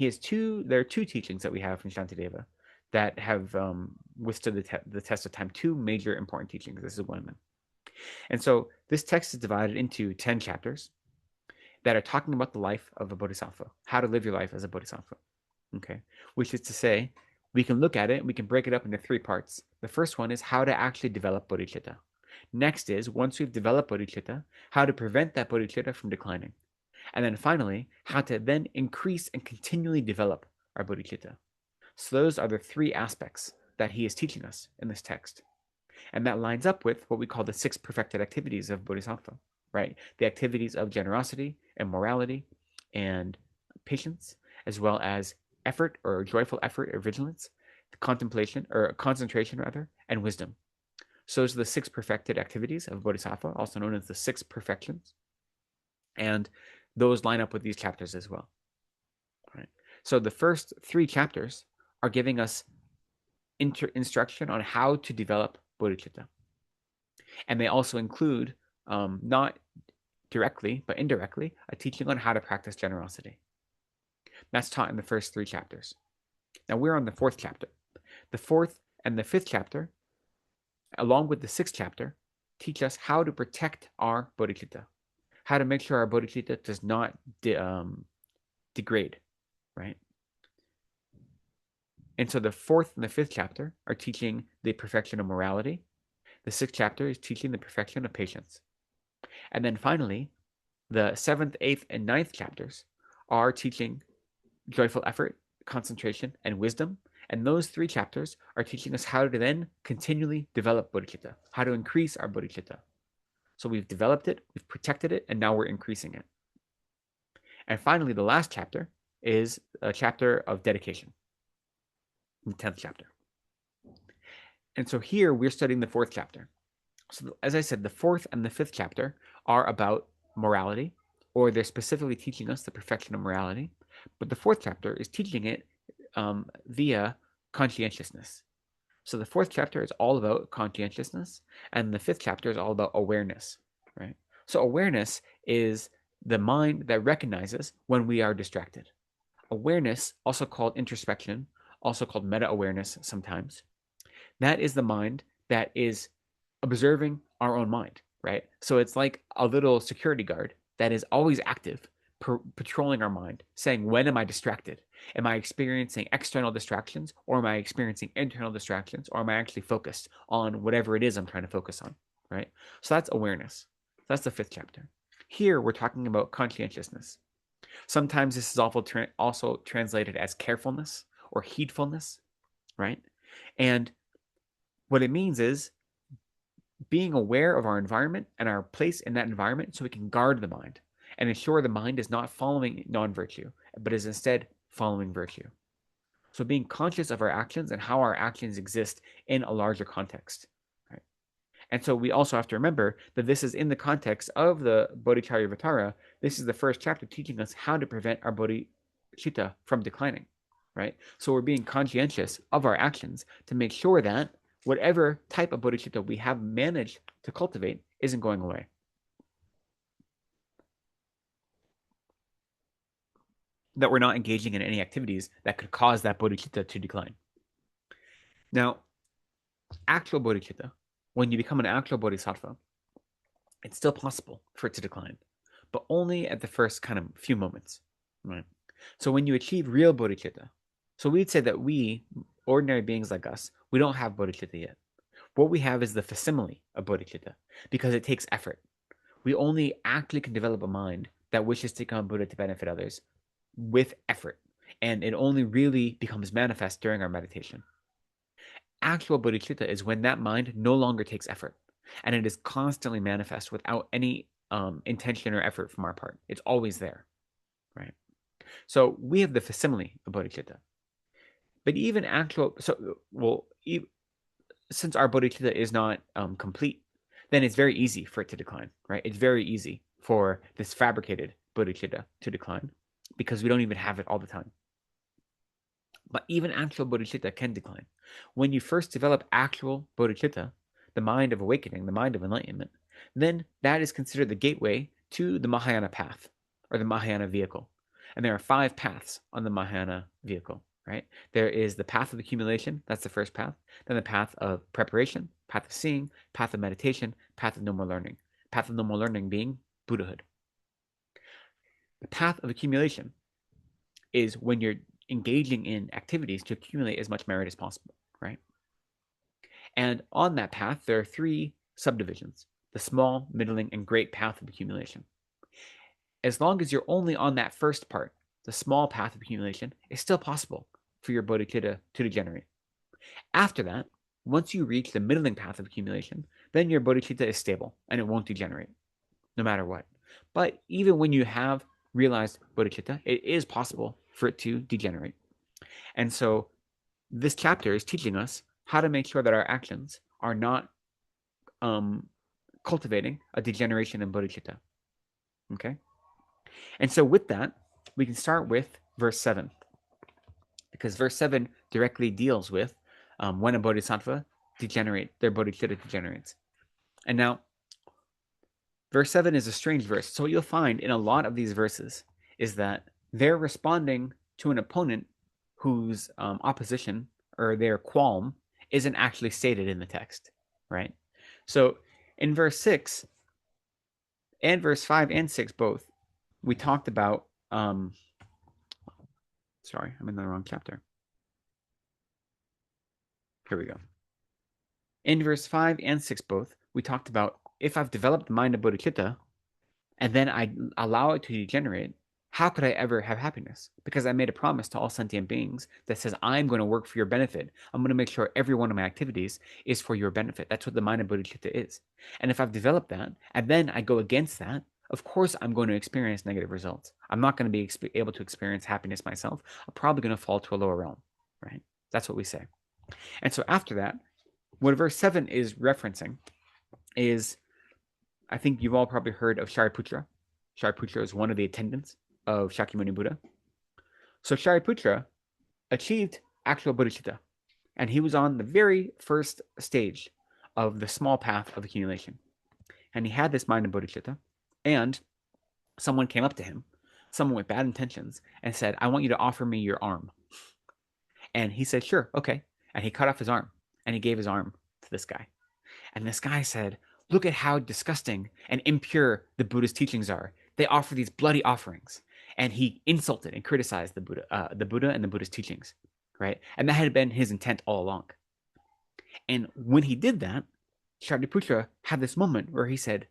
There are two teachings that we have from Shantideva that have withstood the test of time, two major important teachings. This is one of them. And so this text is divided into 10 chapters that are talking about the life of a bodhisattva, how to live your life as a bodhisattva. Okay, which is to say, we can look at it and we can break it up into three parts. The first one is how to actually develop bodhicitta. Next is, once we've developed bodhicitta, how to prevent that bodhicitta from declining. And then finally, how to then increase and continually develop our bodhicitta. So those are the three aspects that he is teaching us in this text. And that lines up with what we call the 6 perfected activities of bodhisattva, right? The activities of generosity and morality and patience, as well as effort or joyful effort or vigilance, contemplation or concentration rather, and wisdom. So those are the 6 perfected activities of bodhisattva, also known as the 6 perfections. And those line up with these chapters as well. Right? So the first 3 chapters are giving us instruction on how to develop bodhicitta. And they also include, not directly, but indirectly, a teaching on how to practice generosity. That's taught in the first 3 chapters. Now we're on the 4th chapter. The 4th and the 5th chapter, along with the 6th chapter, teach us how to protect our bodhicitta, how to make sure our bodhicitta does not degrade, right? And so the 4th and the 5th chapter are teaching the perfection of morality. The 6th chapter is teaching the perfection of patience. And then finally, the 7th, 8th, and 9th chapters are teaching joyful effort, concentration, and wisdom. And those 3 chapters are teaching us how to then continually develop bodhicitta, how to increase our bodhicitta. So we've developed it, we've protected it, and now we're increasing it. And finally, the last chapter is a chapter of dedication, the 10th chapter. And so here we're studying the 4th chapter. So as I said, the 4th and the 5th chapter are about morality, or they're specifically teaching us the perfection of morality. But the 4th chapter is teaching it via conscientiousness. So the 4th chapter is all about conscientiousness, and the 5th chapter is all about awareness, right? So awareness is the mind that recognizes when we are distracted. Awareness, also called introspection, also called meta-awareness sometimes, that is the mind that is observing our own mind, right? So it's like a little security guard that is always active, patrolling our mind, saying, when am I distracted? Am I experiencing external distractions, or am I experiencing internal distractions, or am I actually focused on whatever it is I'm trying to focus on, right? So that's awareness. That's the 5th chapter. Here, we're talking about conscientiousness. Sometimes this is also translated as carefulness or heedfulness, right? And what it means is being aware of our environment and our place in that environment so we can guard the mind and ensure the mind is not following non-virtue, but is instead following virtue. So being conscious of our actions and how our actions exist in a larger context. Right? And so we also have to remember that this is in the context of the Bodhicharyavatara. This is the first chapter teaching us how to prevent our bodhicitta from declining. Right? So we're being conscientious of our actions to make sure that whatever type of bodhicitta we have managed to cultivate isn't going away. That we're not engaging in any activities that could cause that bodhicitta to decline. Now, actual bodhicitta, when you become an actual bodhisattva, it's still possible for it to decline, but only at the first kind of few moments, right? So when you achieve real bodhicitta, so we'd say that we, ordinary beings like us, we don't have bodhicitta yet. What we have is the facsimile of bodhicitta, because it takes effort. We only actually can develop a mind that wishes to become Buddha to benefit others with effort, and it only really becomes manifest during our meditation. Actual bodhicitta is when that mind no longer takes effort, and it is constantly manifest without any intention or effort from our part. It's always there, right? So we have the facsimile of bodhicitta. But even actual, since our bodhicitta is not complete, then it's very easy for it to decline, right? It's very easy for this fabricated bodhicitta to decline because we don't even have it all the time. But even actual bodhicitta can decline. When you first develop actual bodhicitta, the mind of awakening, the mind of enlightenment, then that is considered the gateway to the Mahayana path or the Mahayana vehicle. And there are 5 paths on the Mahayana vehicle, right? There is the path of accumulation, that's the first path. Then the path of preparation, path of seeing, path of meditation, path of no more learning. Path of no more learning being Buddhahood. The path of accumulation is when you're engaging in activities to accumulate as much merit as possible, right? And on that path, there are 3 subdivisions: the small, middling, and great path of accumulation. As long as you're only on that first part, the small path of accumulation, it's still possible for your bodhicitta to degenerate. After that, once you reach the middling path of accumulation, then your bodhicitta is stable and it won't degenerate, no matter what. But even when you have realized bodhicitta, it is possible for it to degenerate. And so this chapter is teaching us how to make sure that our actions are not cultivating a degeneration in bodhicitta. Okay? And so with that, we can start with verse 7. Because verse 7 directly deals with when a bodhisattva their bodhicitta degenerates. And now, verse 7 is a strange verse. So what you'll find in a lot of these verses is that they're responding to an opponent whose opposition or their qualm isn't actually stated in the text, right? So in verse 6 and verse 5 and 6 both, we talked about, sorry, I'm in the wrong chapter. Here we go. In verse 5 and 6 both, we talked about if I've developed the mind of bodhicitta and then I allow it to degenerate, how could I ever have happiness? Because I made a promise to all sentient beings that says, I'm going to work for your benefit. I'm going to make sure every one of my activities is for your benefit. That's what the mind of bodhicitta is. And if I've developed that, and then I go against that, of course I'm going to experience negative results. I'm not going to be able to experience happiness myself. I'm probably going to fall to a lower realm, right? That's what we say. And so after that, what verse 7 is referencing is, I think you've all probably heard of Shariputra. Shariputra is one of the attendants of Shakyamuni Buddha. So Shariputra achieved actual bodhicitta, and he was on the very first stage of the small path of accumulation. And he had this mind of bodhicitta, and someone came up to him, someone with bad intentions, and said, I want you to offer me your arm. And he said, sure, okay. And he cut off his arm, and he gave his arm to this guy. And this guy said, look at how disgusting and impure the Buddhist teachings are. They offer these bloody offerings. And he insulted and criticized the Buddha and the Buddhist teachings, right? And that had been his intent all along. And when he did that, Shariputra had this moment where he said,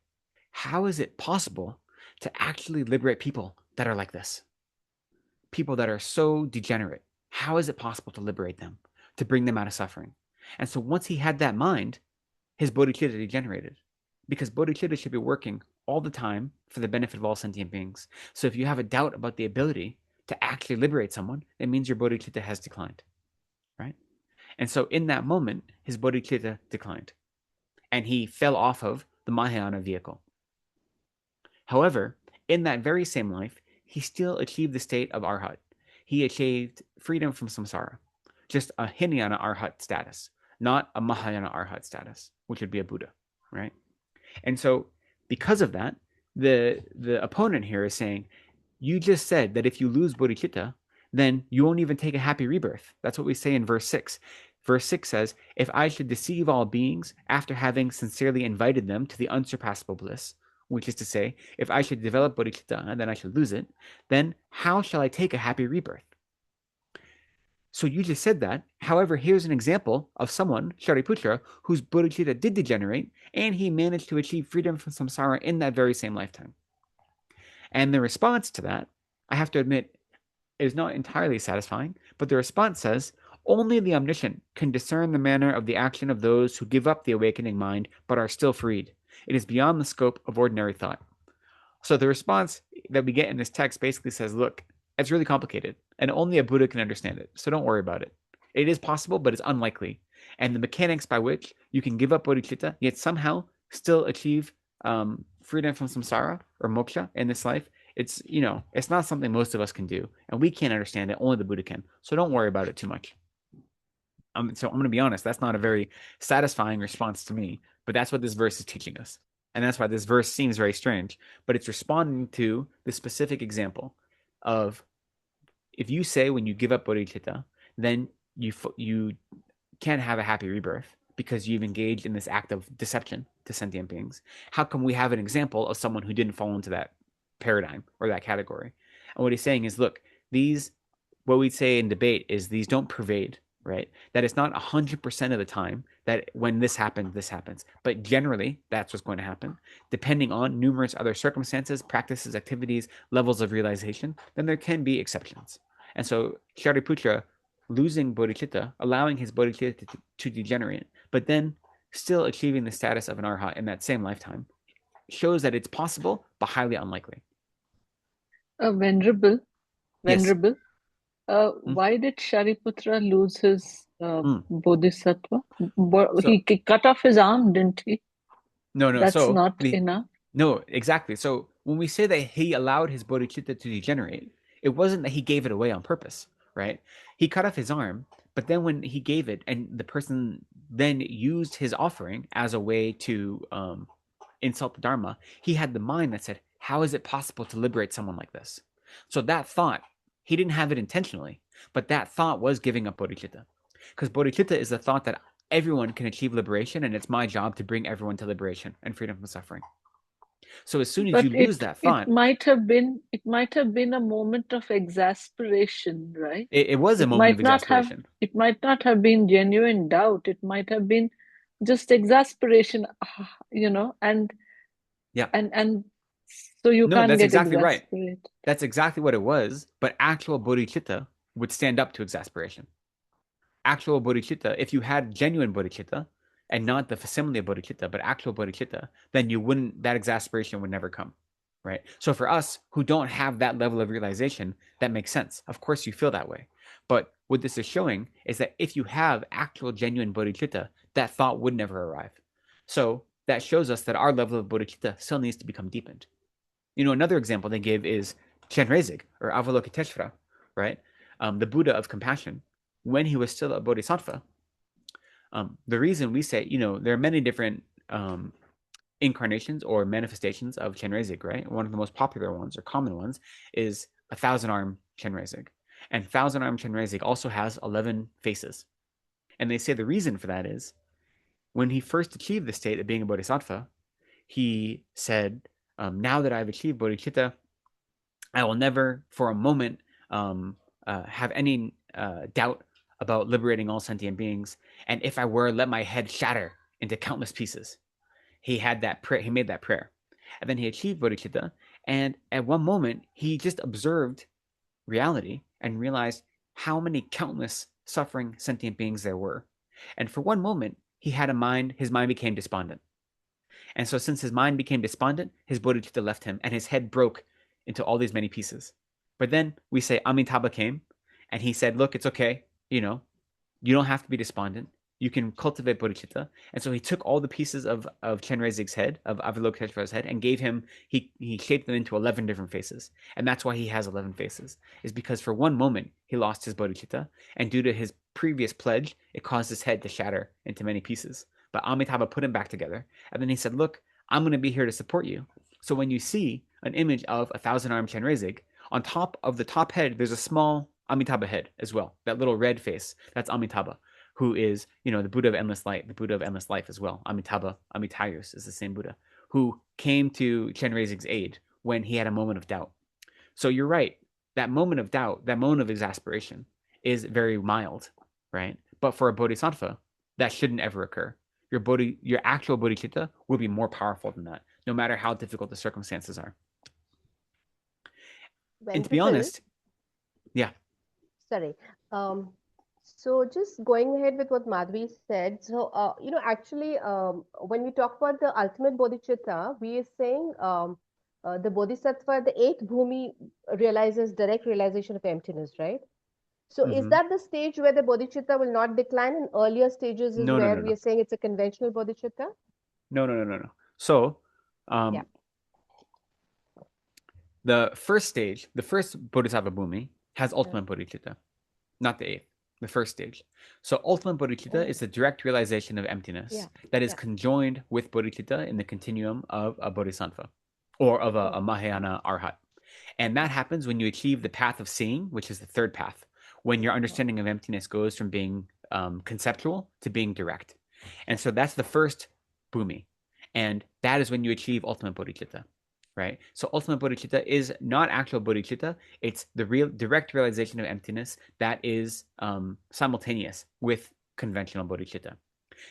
how is it possible to actually liberate people that are like this? People that are so degenerate. How is it possible to liberate them, to bring them out of suffering? And so once he had that mind, his bodhicitta degenerated, because bodhicitta should be working all the time for the benefit of all sentient beings. So if you have a doubt about the ability to actually liberate someone, it means your bodhicitta has declined, right? And so in that moment, his bodhicitta declined, and he fell off of the Mahayana vehicle. However, in that very same life, he still achieved the state of Arhat. He achieved freedom from samsara, just a Hinayana Arhat status, not a Mahayana Arhat status, which would be a Buddha, right? And so because of that, the opponent here is saying, you just said that if you lose bodhicitta, then you won't even take a happy rebirth. That's what we say in verse 6. Verse 6 says, if I should deceive all beings after having sincerely invited them to the unsurpassable bliss, which is to say, if I should develop bodhicitta and then I should lose it, then how shall I take a happy rebirth? So you just said that. However, here's an example of someone, Shariputra, whose bodhicitta did degenerate, and he managed to achieve freedom from samsara in that very same lifetime. And the response to that, I have to admit, is not entirely satisfying, but the response says, only the omniscient can discern the manner of the action of those who give up the awakening mind but are still freed. It is beyond the scope of ordinary thought. So the response that we get in this text basically says, look, it's really complicated and only a Buddha can understand it. So don't worry about it. It is possible, but it's unlikely. And the mechanics by which you can give up bodhicitta, yet somehow still achieve freedom from samsara or moksha in this life, it's, it's not something most of us can do. And we can't understand it. Only the Buddha can. So don't worry about it too much. So I'm going to be honest, that's not a very satisfying response to me, but that's what this verse is teaching us. And that's why this verse seems very strange, but it's responding to the specific example of if you say when you give up bodhicitta, then you can't have a happy rebirth because you've engaged in this act of deception to sentient beings. How come we have an example of someone who didn't fall into that paradigm or that category? And what he's saying is, look, these, what we'd say in debate is these don't pervade, right? That it's not 100% of the time that when this happens, but generally that's what's going to happen. Depending on numerous other circumstances, practices, activities, levels of realization, then there can be exceptions. And so Shariputra losing bodhicitta, allowing his bodhicitta to degenerate, but then still achieving the status of an arhat in that same lifetime, shows that it's possible, but highly unlikely. Venerable, Yes. why did Shariputra lose his bodhisattva? So- He cut off his arm, didn't he? No. That's So not enough. No, exactly. So when we say that he allowed his bodhicitta to degenerate, it wasn't that he gave it away on purpose, right? He cut off his arm, but then when he gave it, and the person then used his offering as a way to insult the Dharma, he had the mind that said, how is it possible to liberate someone like this? So that thought, he didn't have it intentionally, but that thought was giving up bodhicitta. Because bodhicitta is the thought that everyone can achieve liberation, and it's my job to bring everyone to liberation and freedom from suffering. So as soon as But you lose that thought, it might have been a moment of exasperation, right? it was a moment of exasperation. It might not have been genuine doubt. It might have been just exasperation, and Yeah. and so you No, can't that's get exactly right. exasperated. That's exactly what it was. But actual bodhicitta would stand up to exasperation. Actual bodhicitta, if you had genuine bodhicitta and not the facsimile of bodhicitta, but actual bodhicitta, then that exasperation would never come. Right. So for us who don't have that level of realization, that makes sense. Of course, you feel that way. But what this is showing is that if you have actual genuine bodhicitta, that thought would never arrive. So that shows us that our level of bodhicitta still needs to become deepened. Another example they give is Chenrezig or Avalokiteshvara, right? The Buddha of compassion, when he was still a bodhisattva. The reason we say, there are many different incarnations or manifestations of Chenrezig, right? One of the most popular ones or common ones is a 1,000-arm Chenrezig. And 1,000-arm Chenrezig also has 11 faces. And they say the reason for that is when he first achieved the state of being a bodhisattva, he said, now that I've achieved bodhicitta, I will never for a moment have any doubt about liberating all sentient beings. And if I were, let my head shatter into countless pieces. He had that prayer. He made that prayer. And then he achieved bodhicitta. And at one moment, he just observed reality and realized how many countless suffering sentient beings there were. And for one moment, he had his mind became despondent. And so since his mind became despondent, his bodhicitta left him and his head broke into all these many pieces. But then we say Amitabha came and he said, look, it's okay. You don't have to be despondent. You can cultivate bodhicitta. And so he took all the pieces of Chenrezig's head, of Avalokiteshvara's head, and he shaped them into 11 different faces. And that's why he has 11 faces, is because for one moment he lost his bodhicitta, and due to his previous pledge, it caused his head to shatter into many pieces. But Amitabha put him back together. And then he said, look, I'm going to be here to support you. So when you see an image of a 1,000-armed Chenrezig, on top of the top head, there's a small Amitabha head as well. That little red face, that's Amitabha, who is, the Buddha of endless light, the Buddha of endless life as well. Amitabha, Amitayus is the same Buddha, who came to Chenrezig's aid when he had a moment of doubt. So you're right. That moment of doubt, that moment of exasperation is very mild, right? But for a bodhisattva, that shouldn't ever occur. Your actual bodhicitta will be more powerful than that, no matter how difficult the circumstances are. And to be honest, yeah. Sorry. So just going ahead with what Madhvi said. So, actually, when we talk about the ultimate bodhicitta, we are saying the Bodhisattva, the eighth bhumi realizes direct realization of emptiness, right? So is Hmm. that the stage where the bodhicitta will not decline? In earlier stages is No, no, where no, we no, are saying it's a conventional bodhicitta? no, no, no, no, no. So, Yeah. um, the first stage, the first Bodhisattva Bhumi, has Yeah. ultimate bodhicitta, not the eighth, the first stage. So, ultimate bodhicitta Oh, is the direct realization of emptiness yeah. that is Yeah. conjoined with bodhicitta in the continuum of a bodhisattva or of a Oh, Mahayana arhat. And that happens when you achieve the path of seeing, which is the third path, when your oh, understanding of emptiness goes from being conceptual to being direct. And so that's the first bhumi. And that is when you achieve ultimate bodhicitta, right? So ultimate bodhicitta is not actual bodhicitta. It's the real direct realization of emptiness that is simultaneous with conventional bodhicitta.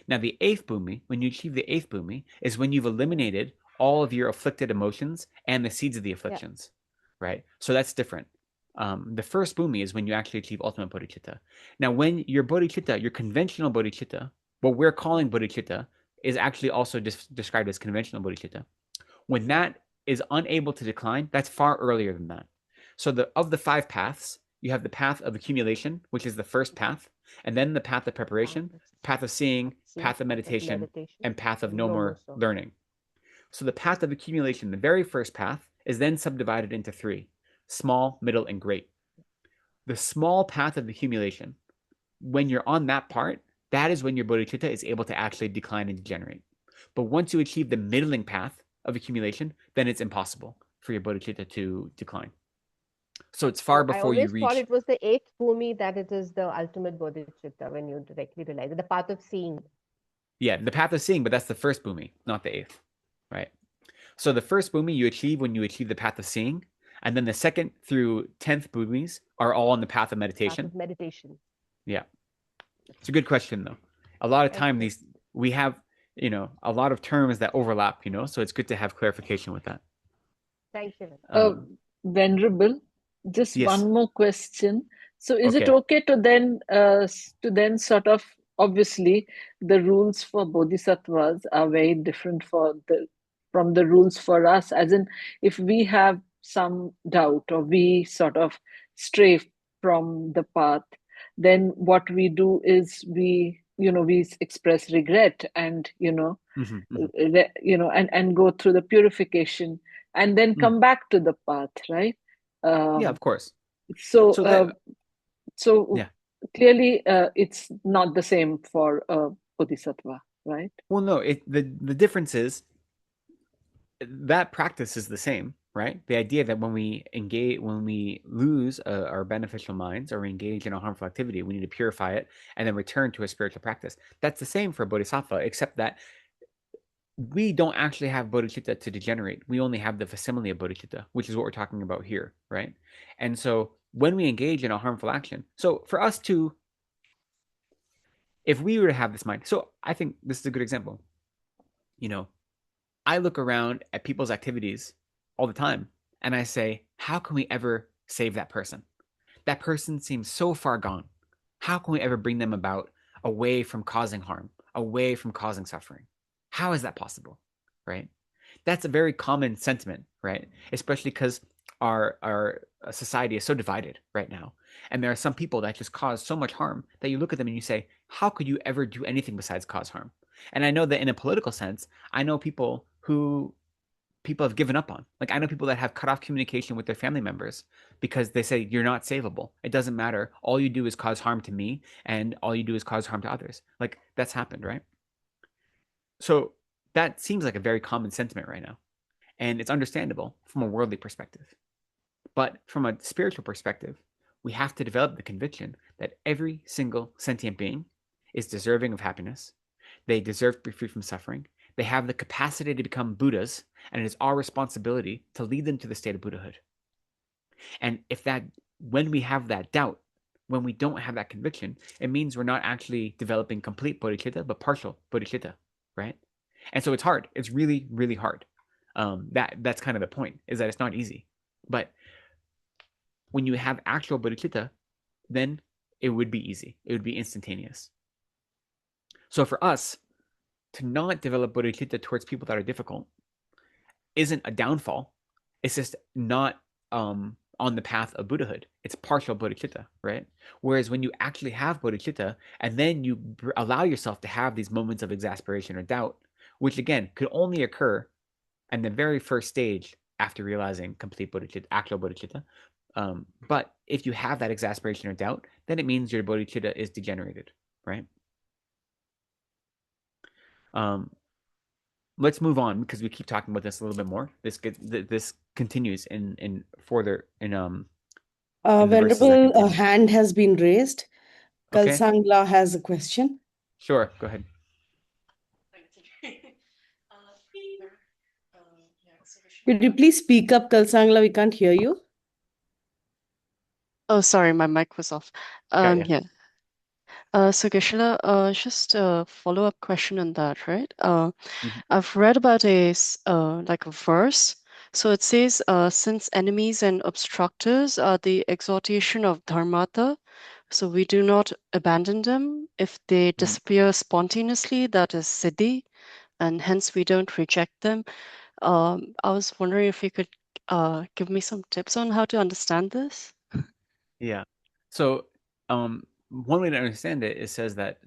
Now, the eighth bhumi, when you achieve the eighth bhumi, is when you've yeah. eliminated all of your afflicted emotions and the seeds of the Yeah. afflictions, right? So that's different. The first bhumi is when you actually achieve ultimate bodhicitta. Now, when your bodhicitta, your conventional bodhicitta, what we're Yeah. calling bodhicitta, is actually also described as conventional bodhicitta. When Yeah. that is unable to decline, that's far earlier than that. So of the five paths, you have the path of accumulation, which is the first path, and then the path of Path preparation, of path of seeing, seeing, path of path of meditation, meditation, and path of and no no more more so. learning. So the path of accumulation, the very first path, is then subdivided into three: small, middle, and great. The small path of accumulation, when you're on that part, that is when your bodhicitta is able to actually decline and degenerate. But once you achieve the middling path of accumulation, then it's impossible for your bodhicitta to decline. So it's far So I before you always thought reach, it was the eighth bhumi that it is the ultimate bodhicitta when you directly realize it, the path of seeing. yeah, the path of seeing, but that's the first bhumi, not the eighth, right? So the first bhumi you achieve when you achieve the path of seeing, and then the second through 10th bhumis are all on the path of Path meditation. of meditation. Yeah, it's a good question though. A lot of Thank time you. we have a lot of terms that overlap, so it's good to have clarification with that. Thank you. Uh, Um, Venerable, just yes. one more question. So, is it Okay. okay to then sort of, obviously the rules for bodhisattvas are very different from the rules for us. As in, if we have some doubt or we sort of stray from the path, then what we do is we express regret and Hmm. Hmm. and go through the purification and then Mm. come back to the path, right? Yeah, um, of course. so So that, so yeah. clearly it's not the same for bodhisattva, right? Well, no, the difference is that practice is the same, right? The idea that when we lose our beneficial minds or we engage in a harmful activity, we need to purify it and then return to a spiritual practice. That's the same for bodhisattva, except that we don't actually have bodhicitta to degenerate. We only have the facsimile of bodhicitta, which is what we're talking about here, right? And so when we engage in a harmful action, so for us to, if we were to have this mind, so I think this is a good example. I look around at people's activities all the time and I say, how can we ever save that person? That person seems so far gone. How can we ever bring them about away from causing harm, away from causing suffering? How is that possible? Right? That's a very common sentiment, right? Especially because our society is so divided right now. And there are some people that just cause so much harm that you look at them and you say, how could you ever do anything besides cause harm? And I know that in a political sense, I know people who people have given up on. Like I know people that have cut off communication with their family members because they say you're not savable. It doesn't matter. All you do is cause harm to me and all you do is cause harm to others. Like that's happened, right? So that seems like a very common sentiment right now. And it's understandable from a worldly perspective. But from a spiritual perspective, we have to develop the conviction that every single sentient being is deserving of happiness. They deserve to be free from suffering. They have the capacity to become Buddhas, and it is our responsibility to lead them to the state of Buddhahood. And when we have that doubt, when we don't have that conviction, it means we're not actually developing complete bodhicitta, but partial bodhicitta, right? And so it's hard. It's really, really hard. That's kind of the point, is that it's not easy. But when you have actual bodhicitta, then it would be easy. It would be instantaneous. So for us, to not develop bodhicitta towards people that are difficult isn't a downfall. It's just not on the path of Buddhahood. It's partial bodhicitta, right? Whereas when you actually have bodhicitta and then you allow yourself to have these moments of exasperation or doubt, which again could only occur in the very first stage after realizing complete bodhicitta, actual bodhicitta. But if you have that exasperation or doubt, then it means your bodhicitta is degenerated, right? Let's move on because we keep talking about this a little bit more. This continues in further in the verses that Venerable, a continue. hand has been raised. Okay, Kalsangla has a question. sure, go ahead. Could you please speak up, Kalsangla? We can't hear you. Oh, sorry, my mic was off. Got you. Yeah. So Geshe-la, just a follow-up question on that, right? Mhm. I've read about like a verse. So it says, since enemies and obstructors are the exaltation of dharmata, so we do not abandon them. If they disappear spontaneously, that is siddhi, and hence we don't reject them. I was wondering if you could give me some tips on how to understand this. Yeah. So, one way to understand it, it says that,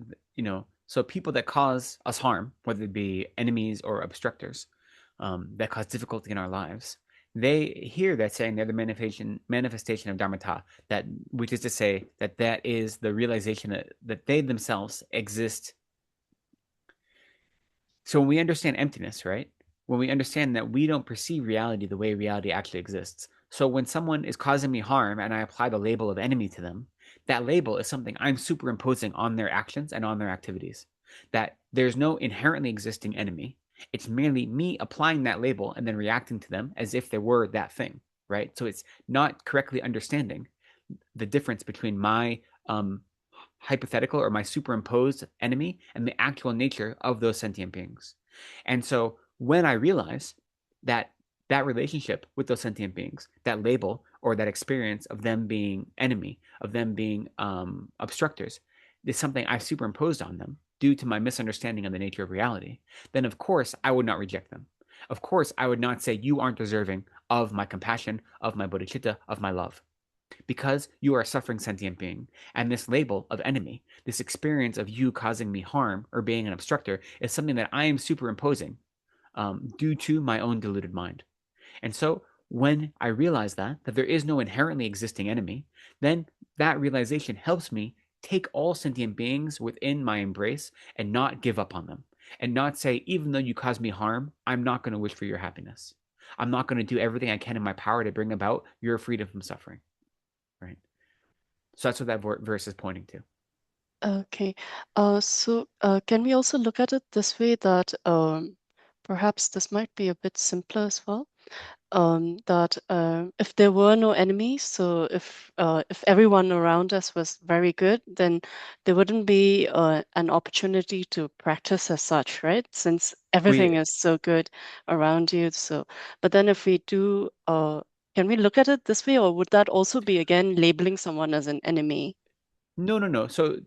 so people that cause us harm, whether it be enemies or obstructors, that cause difficulty in our lives, they hear that saying they're the manifestation of dharmata, that which is to say that that is the realization that they themselves exist. So when we understand emptiness, right? When we understand that we don't perceive reality the way reality actually exists. So when someone is causing me harm and I apply the label of enemy to them, that label is something I'm superimposing on their actions and on their activities. That there's no inherently existing enemy. It's merely me applying that label and then reacting to them as if there were that thing, right? So it's not correctly understanding the difference between my hypothetical or my superimposed enemy and the actual nature of those sentient beings. And so when I realize that that relationship with those sentient beings, that label or that experience of them being enemy, of them being obstructors, is something I've superimposed on them due to my misunderstanding of the nature of reality, then of course I would not reject them. Of course, I would not say you aren't deserving of my compassion, of my bodhicitta, of my love, because you are a suffering sentient being. And this label of enemy, this experience of you causing me harm or being an obstructor, is something that I am superimposing due to my own deluded mind. And so when I realize that there is no inherently existing enemy, then that realization helps me take all sentient beings within my embrace and not give up on them. And not say, even though you cause me harm, I'm not going to wish for your happiness. I'm not going to do everything I can in my power to bring about your freedom from suffering. Right. So that's what that verse is pointing to. Okay. So can we also look at it this way that perhaps this might be a bit simpler as well? That if there were no enemies, so if everyone around us was very good, then there wouldn't be an opportunity to practice as such, right? Since everything We is so good around you. So, but then if we do, can we look at it this way, or would that also be again labeling someone as an enemy? no. So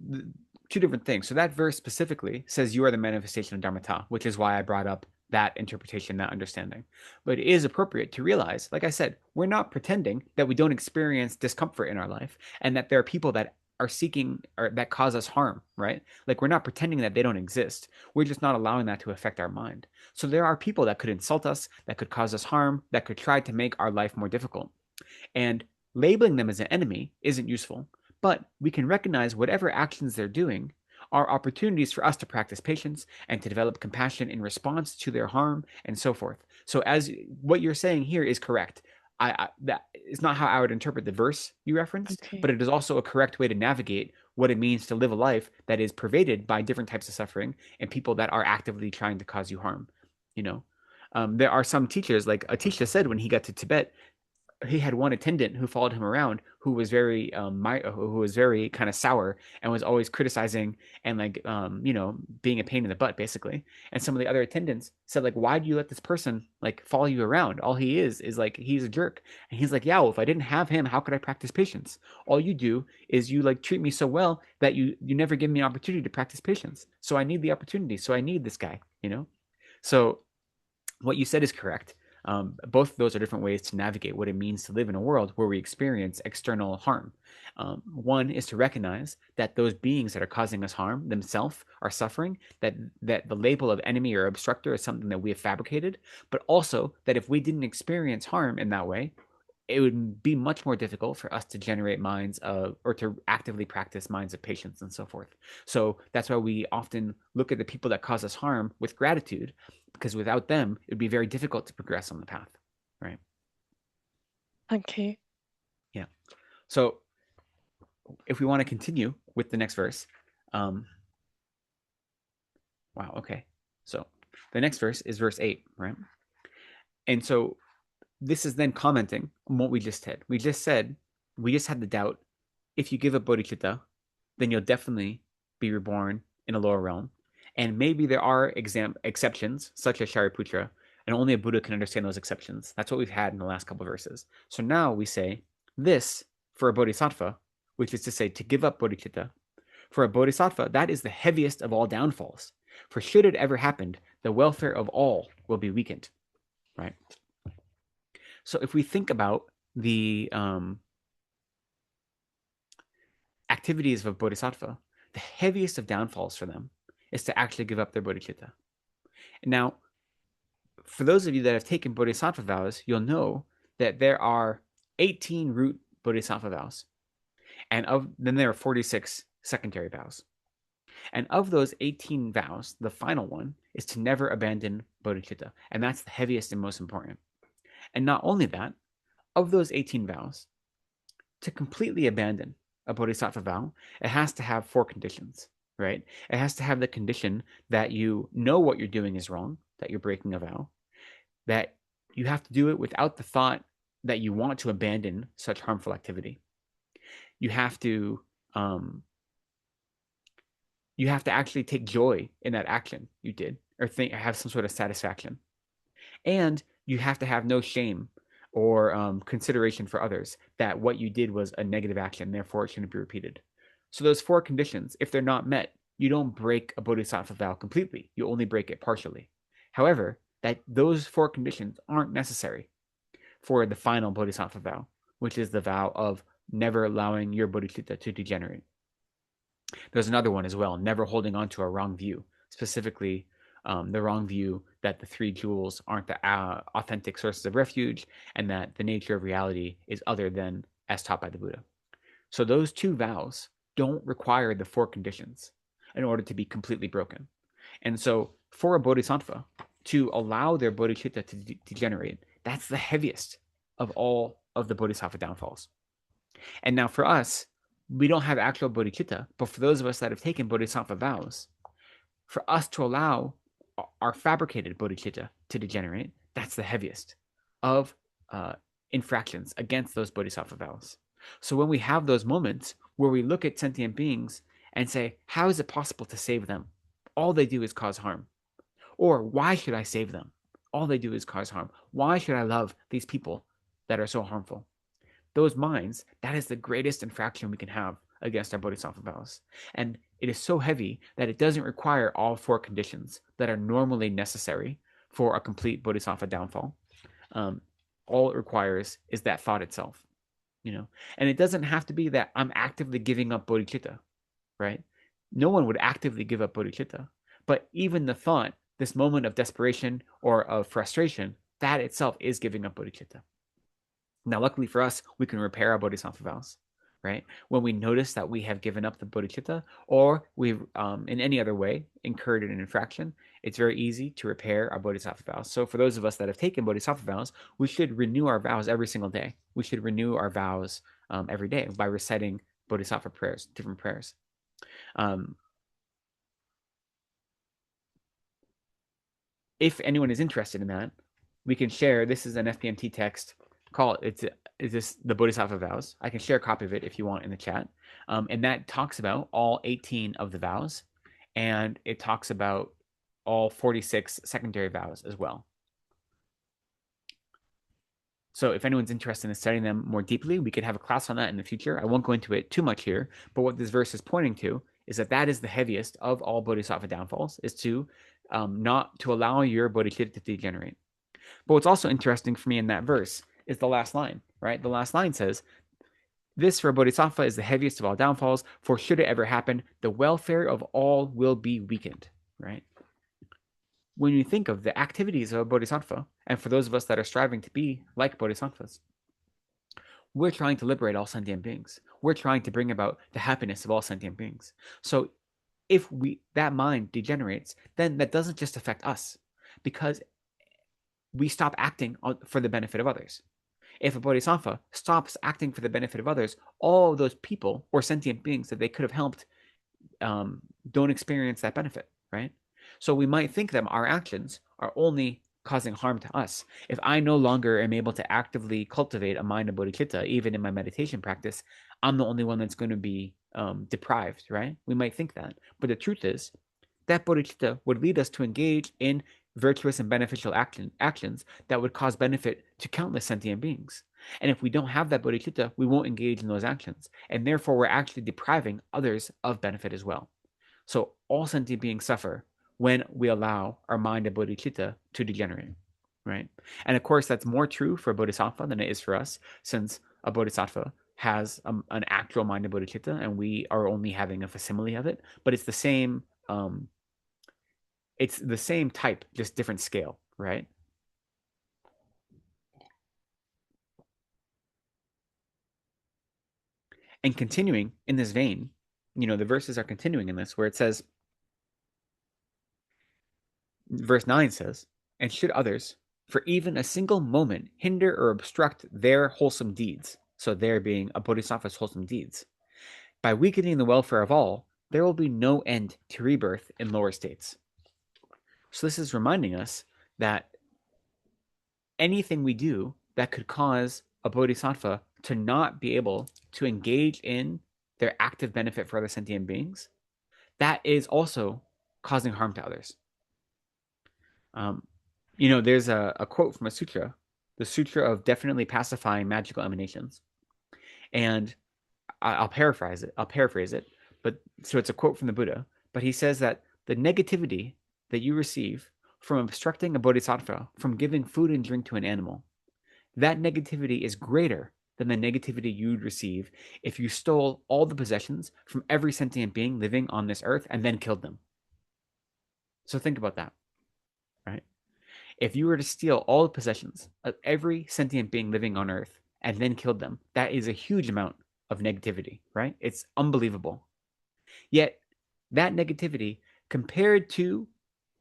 two different things. So that verse specifically says you are the manifestation of dharmata, which is why I brought up that interpretation, that understanding. But it is appropriate to realize, like I said, we're not pretending that we don't experience discomfort in our life and that there are people that are seeking or that cause us harm, right? Like we're not pretending that they don't exist. We're just not allowing that to affect our mind. So there are people that could insult us, that could cause us harm, that could try to make our life more difficult. And labeling them as an enemy isn't useful, but we can recognize whatever actions they're doing are opportunities for us to practice patience and to develop compassion in response to their harm and so forth. So, as what you're saying here is correct. That is not how I would interpret the verse you referenced, but Okay. it is also a correct way to navigate what it means to live a life that is pervaded by different types of suffering and people that are actively trying to cause you harm. You know, there are some teachers, like Atisha said when he got to Tibet, he had one attendant who followed him around who was very who was very kind of sour and was always criticizing and like being a pain in the butt basically. And some of the other attendants said like, why do you let this person like follow you around? All he is like, he's a jerk. And he's like, yeah, well, if I didn't have him, how could I practice patience? All you do is you like treat me so well that you never give me an opportunity to practice patience, so I need the opportunity, so I need this guy. So what you said is correct. Both of those are different ways to navigate what it means to live in a world where we experience external harm. One is to recognize that those beings that are causing us harm themselves are suffering, that the label of enemy or obstructor is something that we have fabricated, but also that if we didn't experience harm in that way, it would be much more difficult for us to generate minds of, or to actively practice minds of patience and so forth. So that's why we often look at the people that cause us harm with gratitude, because without them, it would be very difficult to progress on the path, right? Okay. Yeah. So if we want to continue with the next verse, wow, okay. So the next verse is verse 8, right? And so this is then commenting on what we just said. We just had the doubt, if you give up bodhicitta, then you'll definitely be reborn in a lower realm. And maybe there are exceptions, such as Shariputra, and only a Buddha can understand those exceptions. That's what we've had in the last couple of verses. So now we say this for a bodhisattva, which is to say to give up bodhicitta. For a bodhisattva, that is the heaviest of all downfalls. For should it ever happen, the welfare of all will be weakened, right? So if we think about the activities of a bodhisattva, the heaviest of downfalls for them is to actually give up their bodhicitta. Now, for those of you that have taken bodhisattva vows, you'll know that there are 18 root bodhisattva vows, and then there are 46 secondary vows. And of those 18 vows, the final one is to never abandon bodhicitta, and that's the heaviest and most important. And not only that, of those 18 vows, to completely abandon a bodhisattva vow, it has to have 4 conditions, right? It has to have the condition that you know what you're doing is wrong, that you're breaking a vow, that you have to do it without the thought that you want to abandon such harmful activity. You have to actually take joy in that action you did, or have some sort of satisfaction. And you have to have no shame or consideration for others that what you did was a negative action, therefore it shouldn't be repeated. So those 4 conditions, if they're not met, you don't break a bodhisattva vow completely. You only break it partially. However, that those 4 conditions aren't necessary for the final bodhisattva vow, which is the vow of never allowing your bodhicitta to degenerate. There's another one as well, never holding on to a wrong view, specifically the wrong view that the 3 jewels aren't the authentic sources of refuge, and that the nature of reality is other than as taught by the Buddha. So those 2 vows don't require the 4 conditions in order to be completely broken. And so for a bodhisattva to allow their bodhicitta to degenerate, that's the heaviest of all of the bodhisattva downfalls. And now for us, we don't have actual bodhicitta, but for those of us that have taken bodhisattva vows, for us to allow our fabricated bodhicitta to degenerate, that's the heaviest of infractions against those bodhisattva vows. So when we have those moments where we look at sentient beings and say, how is it possible to save them? All they do is cause harm. Or why should I save them? All they do is cause harm. Why should I love these people that are so harmful? Those minds, that is the greatest infraction we can have against our bodhisattva vows. And it is so heavy that it doesn't require all 4 conditions that are normally necessary for a complete bodhisattva downfall. All it requires is that thought itself, And it doesn't have to be that I'm actively giving up bodhicitta, right? No one would actively give up bodhicitta. But even the thought, this moment of desperation or of frustration, that itself is giving up bodhicitta. Now, luckily for us, we can repair our bodhisattva vows, right? When we notice that we have given up the bodhicitta, or we've, in any other way, incurred an infraction, it's very easy to repair our bodhisattva vows. So for those of us that have taken bodhisattva vows, we should renew our vows every single day. We should renew our vows every day by reciting bodhisattva prayers, different prayers. If anyone is interested in that, we can share. This is an FPMT text. Is this the Bodhisattva vows? I can share a copy of it if you want in the chat. And that talks about all 18 of the vows, and it talks about all 46 secondary vows as well. So if anyone's interested in studying them more deeply, we could have a class on that in the future. I won't go into it too much here, but what this verse is pointing to is that is the heaviest of all bodhisattva downfalls, is to not to allow your bodhicitta to degenerate. But what's also interesting for me in that verse is the last line, right? The last line says, this for a bodhisattva is the heaviest of all downfalls, for should it ever happen, the welfare of all will be weakened, right? When you think of the activities of a bodhisattva, and for those of us that are striving to be like bodhisattvas, we're trying to liberate all sentient beings. We're trying to bring about the happiness of all sentient beings. So if that mind degenerates, then that doesn't just affect us, because we stop acting for the benefit of others. If a bodhisattva stops acting for the benefit of others, all of those people or sentient beings that they could have helped don't experience that benefit, right? So we might think that our actions are only causing harm to us. If I no longer am able to actively cultivate a mind of bodhicitta, even in my meditation practice, I'm the only one that's going to be deprived, right? We might think that. But the truth is that bodhicitta would lead us to engage in virtuous and beneficial actions that would cause benefit to countless sentient beings. And if we don't have that bodhicitta, we won't engage in those actions. And therefore, we're actually depriving others of benefit as well. So all sentient beings suffer when we allow our mind of bodhicitta to degenerate, right? And of course, that's more true for a bodhisattva than it is for us, since a bodhisattva has an actual mind of bodhicitta, and we are only having a facsimile of it. But it's the same. It's the same type, just different scale, right? And continuing in this vein, the verses are continuing in this, where it says, verse 9 says, and should others, for even a single moment, hinder or obstruct their wholesome deeds, so there being a bodhisattva's wholesome deeds, by weakening the welfare of all, there will be no end to rebirth in lower states. So this is reminding us that anything we do that could cause a bodhisattva to not be able to engage in their active benefit for other sentient beings, that is also causing harm to others. There's a quote from a sutra, the Sutra of Definitely Pacifying Magical Emanations. And I'll paraphrase it. But so it's a quote from the Buddha, but he says that the negativity that you receive from obstructing a bodhisattva from giving food and drink to an animal, that negativity is greater than the negativity you'd receive if you stole all the possessions from every sentient being living on this earth and then killed them. So think about that, right? If you were to steal all the possessions of every sentient being living on earth and then killed them, that is a huge amount of negativity, right? It's unbelievable. Yet that negativity, compared to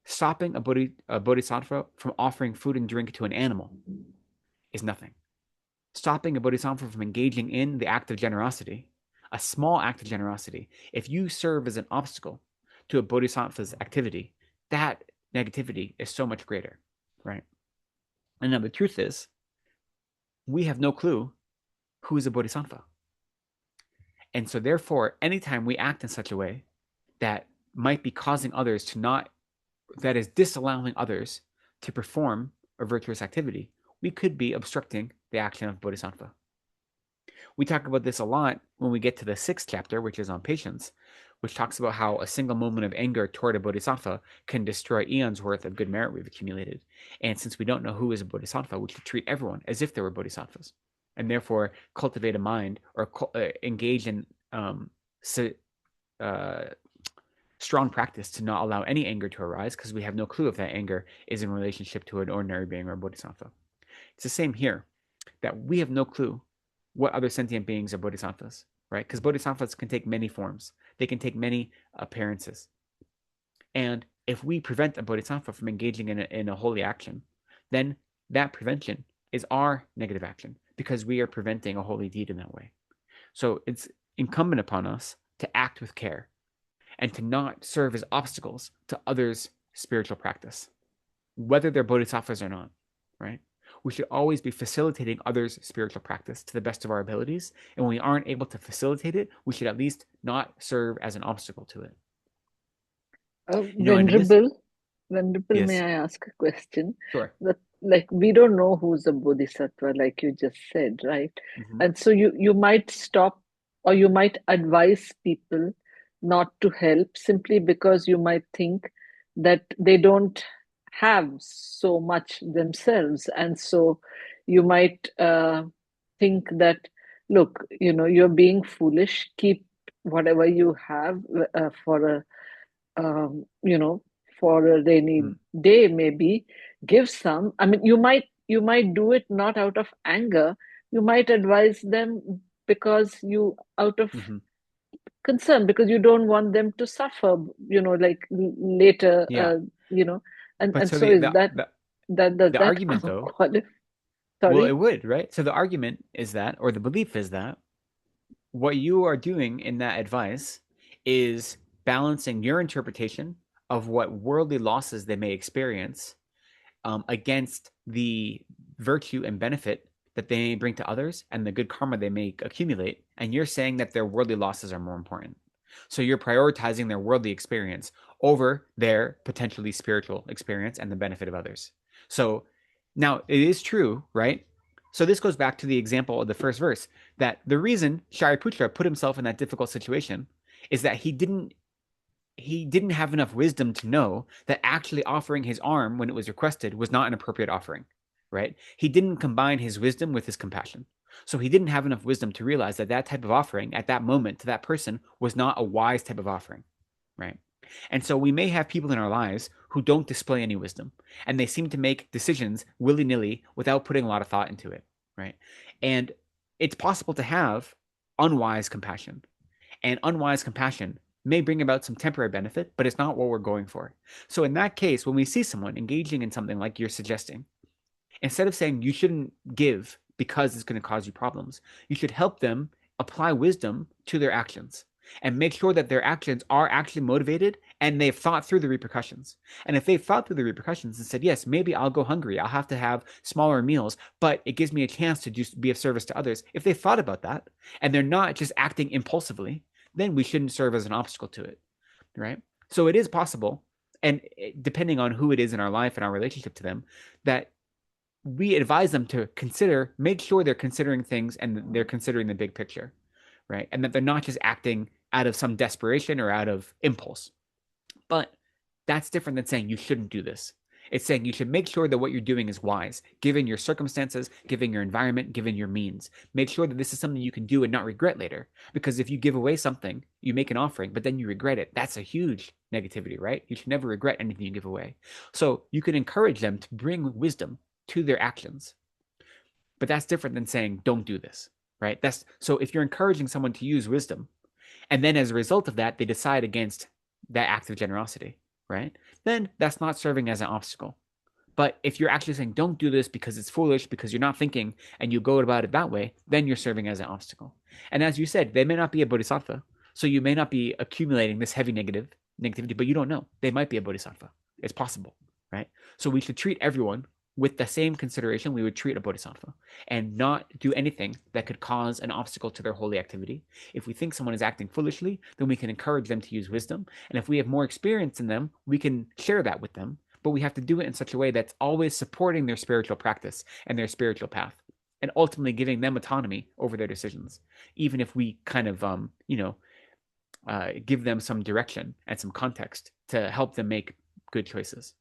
stopping a bodhisattva from offering food and drink to an animal, is nothing. Stopping a bodhisattva from engaging in the act of generosity, a small act of generosity, if you serve as an obstacle to a bodhisattva's activity, that negativity is so much greater, right? And now the truth is, we have no clue who is a bodhisattva. And so therefore, anytime we act in such a way that might be causing others to not, that is disallowing others to perform a virtuous activity, we could be obstructing the action of bodhisattva. We talk about this a lot when we get to the 6th chapter, which is on patience, which talks about how a single moment of anger toward a bodhisattva can destroy eons worth of good merit we've accumulated. And since we don't know who is a bodhisattva, we should treat everyone as if they were bodhisattvas, and therefore cultivate a mind or engage in strong practice to not allow any anger to arise, because we have no clue if that anger is in relationship to an ordinary being or a bodhisattva. It's the same here, that we have no clue what other sentient beings are bodhisattvas, right? Because bodhisattvas can take many forms. They can take many appearances. And if we prevent a bodhisattva from engaging in a holy action, then that prevention is our negative action, because we are preventing a holy deed in that way. So it's incumbent upon us to act with care and to not serve as obstacles to others' spiritual practice, whether they're bodhisattvas or not, right? We should always be facilitating others' spiritual practice to the best of our abilities. And when we aren't able to facilitate it, we should at least not serve as an obstacle to it. Venerable, Yes. May I ask a question? Sure. Like, we don't know who's a bodhisattva, like you just said, right? Mm-hmm. And so you might stop, or you might advise people not to help simply because you might think that they don't have so much themselves. And so you might think that, look, you're being foolish, keep whatever you have for um, you know, for a rainy day, maybe give some. I mean, you might do it not out of anger. You might advise them because you out of concern, because you don't want them to suffer, like later, Yeah. and But so so is that does the that argument though, qualify? well, it Sorry. would, right? So the argument is that, or the belief is that, what you are doing in that advice is balancing your interpretation of what worldly losses they may experience against the virtue and benefit that they may bring to others and the good karma they may accumulate. And you're saying that their worldly losses are more important. So you're prioritizing their worldly experience over their potentially spiritual experience and the benefit of others. So now it is true, right? So this goes back to the example of the first verse, that the reason Shariputra put himself in that difficult situation is that he didn't have enough wisdom to know that actually offering his arm when it was requested was not an appropriate offering, right? He didn't combine his wisdom with his compassion. So he didn't have enough wisdom to realize that that type of offering at that moment to that person was not a wise type of offering, right? And so we may have people in our lives who don't display any wisdom, and they seem to make decisions willy-nilly without putting a lot of thought into it, right? And it's possible to have unwise compassion. And unwise compassion may bring about some temporary benefit, but it's not what we're going for. So in that case, when we see someone engaging in something like you're suggesting, instead of saying you shouldn't give because it's going to cause you problems, you should help them apply wisdom to their actions and make sure that their actions are actually motivated and they've thought through the repercussions. And if they've thought through the repercussions and said, yes, maybe I'll go hungry, I'll have to have smaller meals, but it gives me a chance to just be of service to others. If they've thought about that and they're not just acting impulsively, then we shouldn't serve as an obstacle to it, right? So it is possible, and depending on who it is in our life and our relationship to them, that we advise them to make sure they're considering things and they're considering the big picture, right? And that they're not just acting out of some desperation or out of impulse. But that's different than saying you shouldn't do this. It's saying you should make sure that what you're doing is wise, given your circumstances, given your environment, given your means. Make sure that this is something you can do and not regret later. Because if you give away something, you make an offering, but then you regret it, that's a huge negativity, right? You should never regret anything you give away. So you can encourage them to bring wisdom to their actions. But that's different than saying, don't do this, right? So if you're encouraging someone to use wisdom, and then as a result of that, they decide against that act of generosity, right? Then that's not serving as an obstacle. But if you're actually saying, don't do this because it's foolish, because you're not thinking, and you go about it that way, then you're serving as an obstacle. And as you said, they may not be a bodhisattva. So you may not be accumulating this heavy negativity, but you don't know. They might be a bodhisattva. It's possible, right? So we should treat everyone with the same consideration we would treat a bodhisattva, and not do anything that could cause an obstacle to their holy activity. If we think someone is acting foolishly, then we can encourage them to use wisdom. And if we have more experience in them, we can share that with them. But we have to do it in such a way that's always supporting their spiritual practice and their spiritual path, and ultimately giving them autonomy over their decisions, even if we kind of, give them some direction and some context to help them make good choices.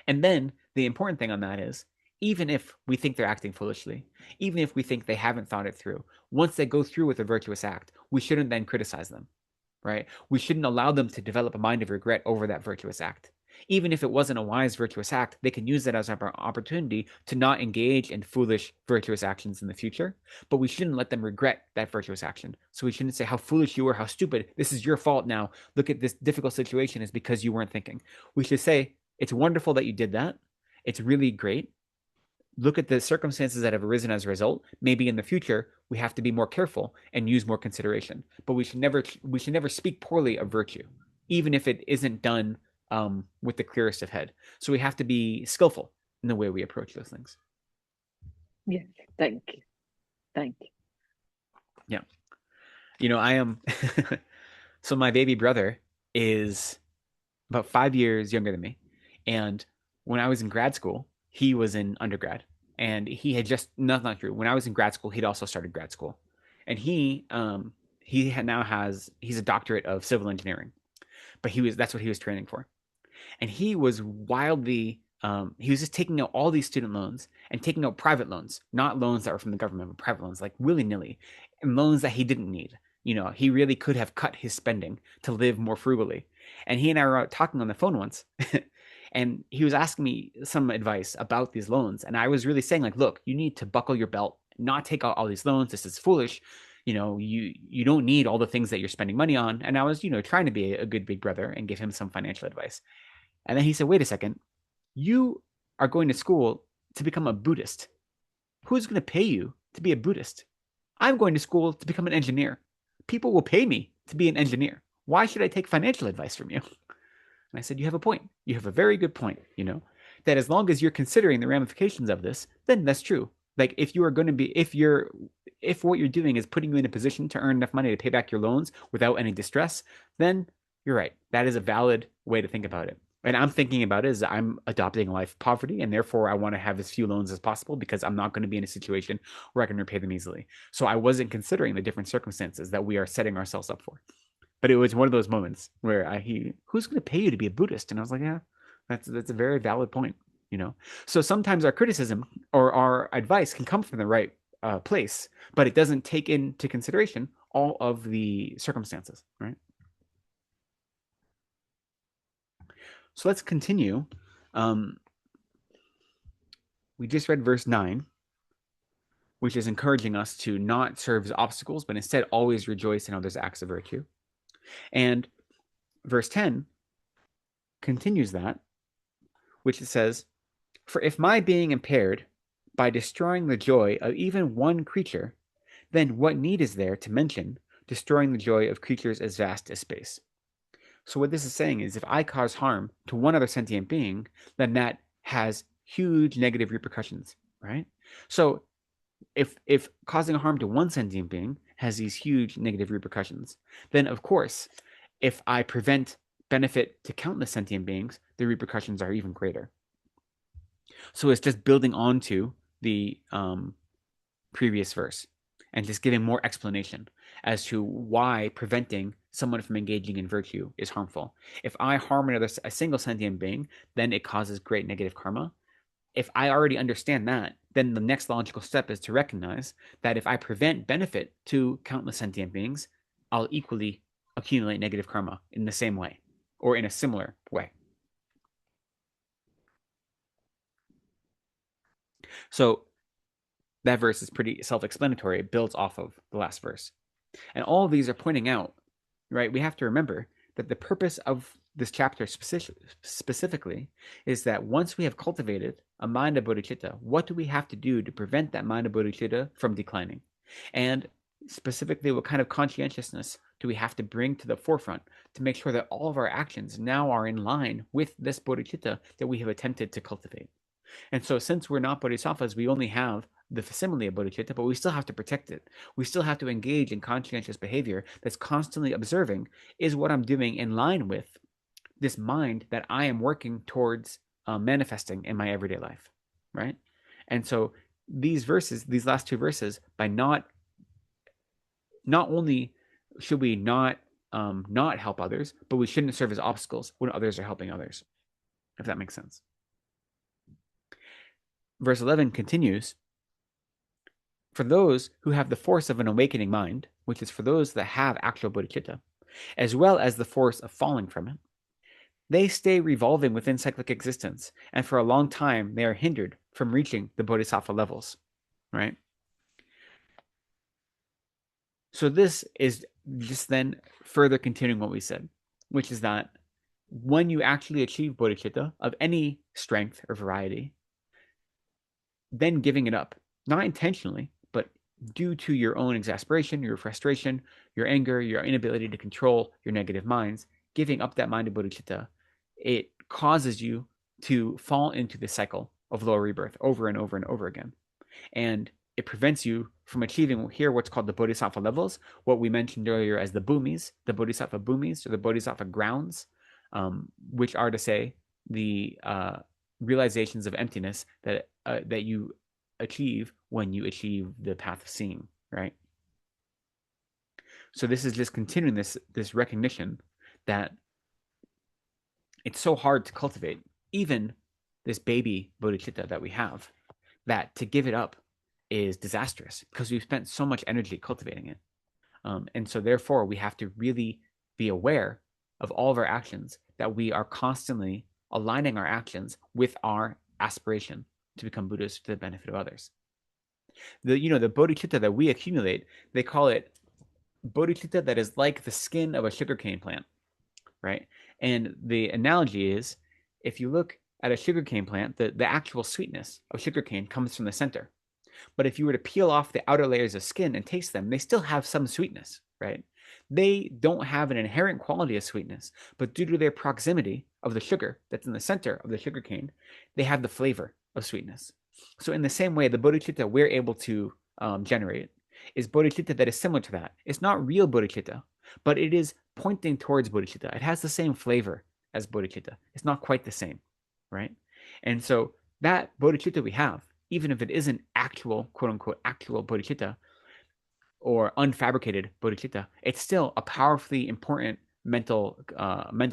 And then the important thing on that is, even if we think they're acting foolishly, even if we think they haven't thought it through, once they go through with a virtuous act, we shouldn't then criticize them, right? We shouldn't allow them to develop a mind of regret over that virtuous act. Even if it wasn't a wise virtuous act, they can use that as an opportunity to not engage in foolish virtuous actions in the future. But we shouldn't let them regret that virtuous action. So we shouldn't say how foolish you were, how stupid, this is your fault now. Look at this difficult situation is because you weren't thinking. We should say, it's wonderful that you did that. It's really great. Look at the circumstances that have arisen as a result. Maybe in the future we have to be more careful and use more consideration. But we should never speak poorly of virtue, even if it isn't done with the clearest of head. So we have to be skillful in the way we approach those things. Yes, thank you. Yeah, I am. So my baby brother is about 5 years younger than me. And when I was in grad school, he was in undergrad, and he had just, that's not true. When I was in grad school, he'd also started grad school, and he's a doctorate of civil engineering, but that's what he was training for. and he was wildly he was just taking out all these student loans and taking out private loans, not loans that were from the government, but private loans, like willy-nilly, and loans that he didn't need. You know, he really could have cut his spending to live more frugally. And he and I were out talking on the phone once, and he was asking me some advice about these loans, and I was really saying, like, look, you need to buckle your belt, not take out all these loans. This is foolish. You know, you don't need all the things that you're spending money on. And I was, you know, trying to be a good big brother and give him some financial advice. And then he said, wait a second, you are going to school to become a Buddhist. Who's going to pay you to be a Buddhist? I'm going to school to become an engineer. People will pay me to be an engineer. Why should I take financial advice from you? And I said, you have a point. You have a very good point, you know, that as long as you're considering the ramifications of this, then that's true. Like if you are going to be, if what you're doing is putting you in a position to earn enough money to pay back your loans without any distress, then you're right. That is a valid way to think about it. And I'm thinking about it as I'm adopting a life of poverty, and therefore I want to have as few loans as possible because I'm not going to be in a situation where I can repay them easily. So I wasn't considering the different circumstances that we are setting ourselves up for. But it was one of those moments where who's going to pay you to be a Buddhist? And I was like, yeah, that's a very valid point, you know? So sometimes our criticism or our advice can come from the right place, but it doesn't take into consideration all of the circumstances, right? So let's continue. We just read verse 9, which is encouraging us to not serve as obstacles, but instead always rejoice in others' acts of virtue. And verse 10 continues that, which it says, for if my being impaired by destroying the joy of even one creature, then what need is there to mention destroying the joy of creatures as vast as space? So what this is saying is if I cause harm to one other sentient being, then that has huge negative repercussions, right? So if causing harm to one sentient being has these huge negative repercussions, then of course, if I prevent benefit to countless sentient beings, the repercussions are even greater. So it's just building onto the previous verse and just giving more explanation as to why preventing someone from engaging in virtue is harmful. If I harm a single sentient being, then it causes great negative karma. If I already understand that, then the next logical step is to recognize that if I prevent benefit to countless sentient beings, I'll equally accumulate negative karma in the same way or in a similar way. So that verse is pretty self-explanatory. It builds off of the last verse. And all of these are pointing out, right? We have to remember that the purpose of this chapter specifically is that once we have cultivated a mind of bodhicitta, what do we have to do to prevent that mind of bodhicitta from declining? And specifically, what kind of conscientiousness do we have to bring to the forefront to make sure that all of our actions now are in line with this bodhicitta that we have attempted to cultivate? And so since we're not bodhisattvas, we only have the facsimile of bodhicitta, but we still have to protect it. We still have to engage in conscientious behavior that's constantly observing, is what I'm doing in line with this mind that I am working towards manifesting in my everyday life, right? And so these verses, these last two verses, by not only should we not help others, but we shouldn't serve as obstacles when others are helping others, if that makes sense. Verse 11 continues, for those who have the force of an awakening mind, which is for those that have actual bodhicitta, as well as the force of falling from it, they stay revolving within cyclic existence, and for a long time they are hindered from reaching the bodhisattva levels, right? So this is just then further continuing what we said, which is that when you actually achieve bodhicitta of any strength or variety, then giving it up, not intentionally, but due to your own exasperation, your frustration, your anger, your inability to control your negative minds, giving up that mind of bodhicitta, it causes you to fall into the cycle of lower rebirth over and over and over again. And it prevents you from achieving here what's called the bodhisattva levels, what we mentioned earlier as the bhumis, the bodhisattva bhumis, or the bodhisattva grounds, which are to say the realizations of emptiness that you achieve when you achieve the path of seeing, right? So this is just continuing this recognition that it's so hard to cultivate, even this baby bodhicitta that we have, that to give it up is disastrous because we've spent so much energy cultivating it. And so therefore we have to really be aware of all of our actions, that we are constantly aligning our actions with our aspiration to become Buddhas for the benefit of others. The bodhicitta that we accumulate, they call it bodhicitta that is like the skin of a sugarcane plant, right? And the analogy is, if you look at a sugarcane plant, the actual sweetness of sugarcane comes from the center. But if you were to peel off the outer layers of skin and taste them, they still have some sweetness, right? They don't have an inherent quality of sweetness, but due to their proximity of the sugar that's in the center of the sugarcane, they have the flavor of sweetness. So in the same way, the bodhicitta we're able to generate is bodhicitta that is similar to that. It's not real bodhicitta, but it is pointing towards bodhicitta. It has the same flavor as bodhicitta. It's not quite the same, right? And so that bodhicitta we have, even if it isn't actual, quote unquote, actual bodhicitta or unfabricated bodhicitta, it's still a powerfully important mental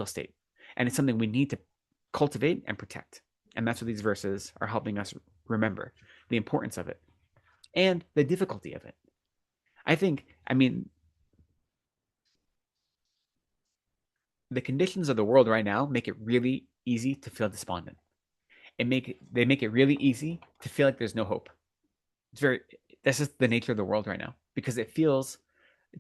state. And it's something we need to cultivate and protect. And that's what these verses are helping us remember, the importance of it and the difficulty of it. I mean, the conditions of the world right now make it really easy to feel despondent. They make it really easy to feel like there's no hope. That's just the nature of the world right now, because it feels,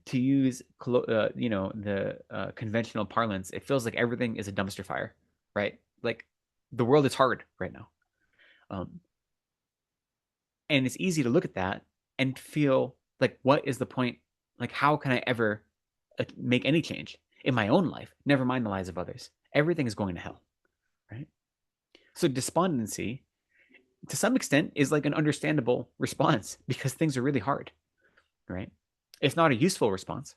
to use the conventional parlance, it feels like everything is a dumpster fire, right? Like the world is hard right now, and it's easy to look at that and feel like, what is the point? Like, how can I ever make any change in my own life? Never mind the lives of others. Everything is going to hell, right? So despondency, to some extent, is like an understandable response because things are really hard, right? It's not a useful response.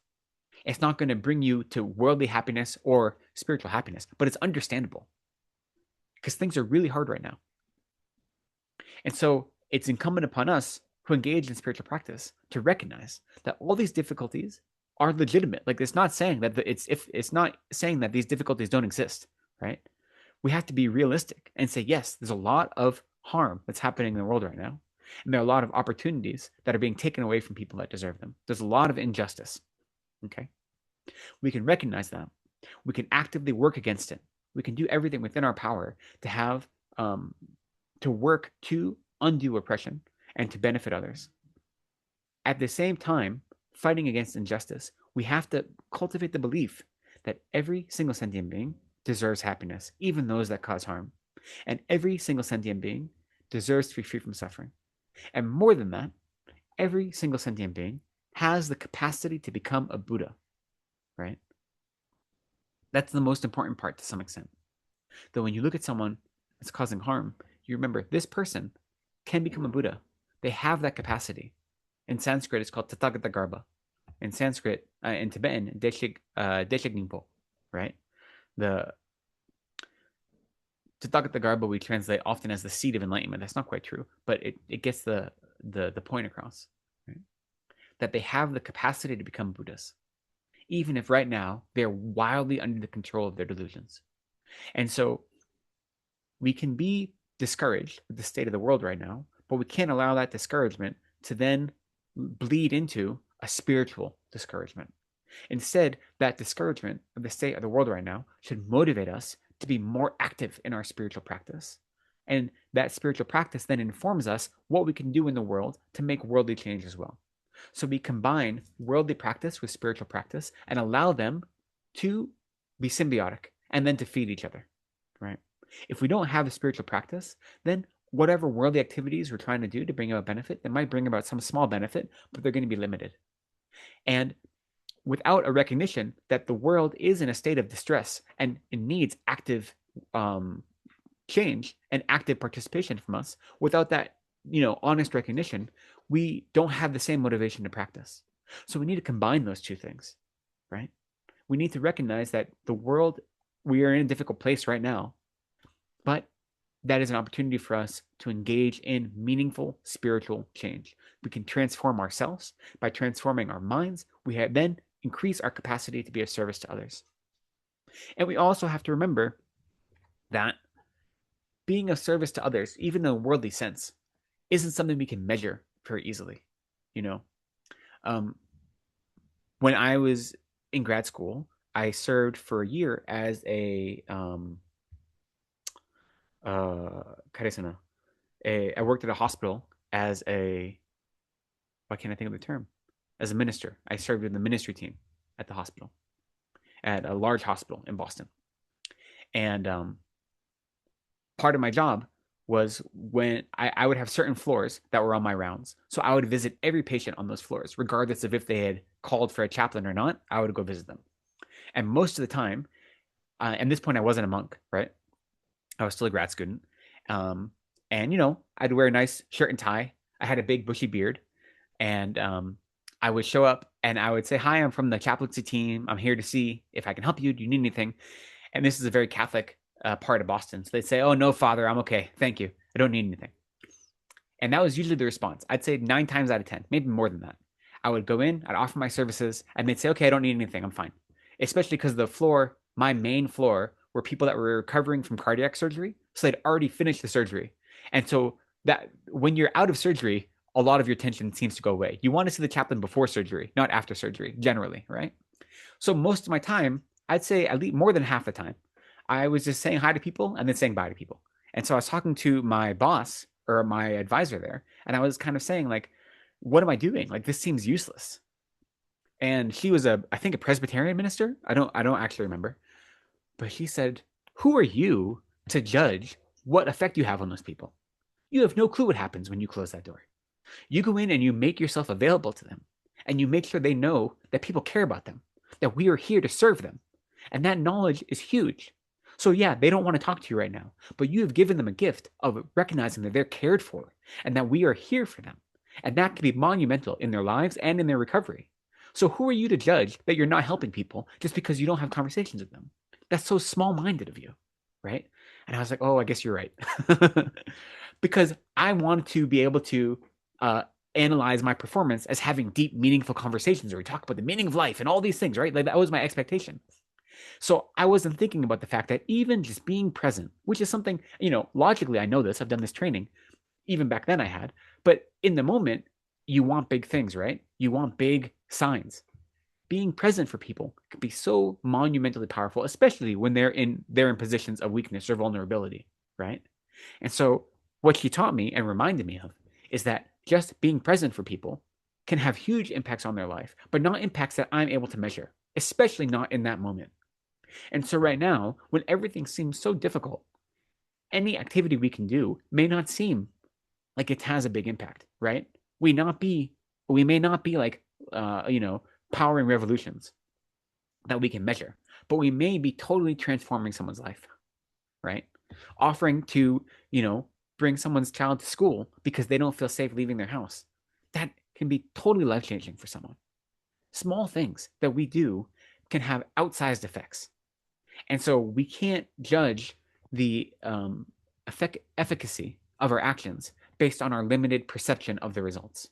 It's not going to bring you to worldly happiness or spiritual happiness, but it's understandable because things are really hard right now. And so it's incumbent upon us who engage in spiritual practice to recognize that all these difficulties are legitimate. Like, it's not saying that it's not saying that these difficulties don't exist, right? We have to be realistic and say, yes, there's a lot of harm that's happening in the world right now. And there are a lot of opportunities that are being taken away from people that deserve them. There's a lot of injustice. Okay. We can recognize that. We can actively work against it. We can do everything within our power to have, to work to undo oppression and to benefit others. At the same time, fighting against injustice, we have to cultivate the belief that every single sentient being deserves happiness, even those that cause harm. And every single sentient being deserves to be free from suffering. And more than that, every single sentient being has the capacity to become a Buddha, right? That's the most important part to some extent. Though when you look at someone that's causing harm, you remember this person can become a Buddha. They have that capacity. In Sanskrit, it's called Tathagata Garbha. In Sanskrit, in Tibetan, Deshig Ningpo, right? The Tathagata Garbha we translate often as the seed of enlightenment. That's not quite true, but it gets the point across, right? That they have the capacity to become Buddhas, even if right now they're wildly under the control of their delusions. And so we can be discouraged with the state of the world right now, but we can't allow that discouragement to then bleed into a spiritual discouragement. Instead, that discouragement of the state of the world right now should motivate us to be more active in our spiritual practice. And that spiritual practice then informs us what we can do in the world to make worldly change as well. So we combine worldly practice with spiritual practice and allow them to be symbiotic and then to feed each other, right? If we don't have a spiritual practice, then whatever worldly activities we're trying to do to bring about benefit, they might bring about some small benefit, but they're going to be limited. And without a recognition that the world is in a state of distress and it needs active change and active participation from us, without that, honest recognition, we don't have the same motivation to practice. So we need to combine those two things, right? We need to recognize that the world, we are in a difficult place right now, but that is an opportunity for us to engage in meaningful spiritual change. We can transform ourselves. By transforming our minds, we then increase our capacity to be of service to others. And we also have to remember that being of service to others, even in a worldly sense, isn't something we can measure very easily. You know, when I was in grad school, I served for a year as a I worked at a hospital as a, why can't I think of the term? As a minister. I served in the ministry team at the hospital, at a large hospital in Boston. And part of my job was when I would have certain floors that were on my rounds. So I would visit every patient on those floors, regardless of if they had called for a chaplain or not. I would go visit them. And most of the time, at this point, I wasn't a monk, right? I was still a grad student. And, you know, I'd wear a nice shirt and tie. I had a big bushy beard. And I would show up and I would say, hi, I'm from the chaplaincy team. I'm here to see if I can help you. Do you need anything? And this is a very Catholic part of Boston. So they'd say, oh, no, Father, I'm okay. Thank you. I don't need anything. And that was usually the response. I'd say 9 times out of 10, maybe more than that. I would go in, I'd offer my services, and they'd say, okay, I don't need anything. I'm fine. Especially because the floor, my main floor, were people that were recovering from cardiac surgery. So they'd already finished the surgery. And so that when you're out of surgery, a lot of your tension seems to go away. You want to see the chaplain before surgery, not after surgery, generally, right? So most of my time, I'd say at least more than half the time, I was just saying hi to people and then saying bye to people. And so I was talking to my boss or my advisor there, and I was kind of saying, like, what am I doing? Like, this seems useless. And she was I think a Presbyterian minister. I don't actually remember. But she said, who are you to judge what effect you have on those people? You have no clue what happens when you close that door. You go in and you make yourself available to them, and you make sure they know that people care about them, that we are here to serve them. And that knowledge is huge. So yeah, they don't want to talk to you right now, but you have given them a gift of recognizing that they're cared for and that we are here for them. And that can be monumental in their lives and in their recovery. So who are you to judge that you're not helping people just because you don't have conversations with them? That's so small-minded of you, right? And I was like, oh, I guess you're right. Because I wanted to be able to analyze my performance as having deep, meaningful conversations where we talk about the meaning of life and all these things, right? Like that was my expectation. So I wasn't thinking about the fact that even just being present, which is something, you know, logically I know this, I've done this training, even back then I had, but in the moment, you want big things, right? You want big signs. Being present for people can be so monumentally powerful, especially when they're in positions of weakness or vulnerability, right? And so what she taught me and reminded me of is that just being present for people can have huge impacts on their life, but not impacts that I'm able to measure, especially not in that moment. And so right now, when everything seems so difficult, any activity we can do may not seem like it has a big impact, right? We may not be like, powering revolutions that we can measure, but we may be totally transforming someone's life, right? Offering to, bring someone's child to school because they don't feel safe leaving their house. That can be totally life-changing for someone. Small things that we do can have outsized effects. And so we can't judge the efficacy of our actions based on our limited perception of the results.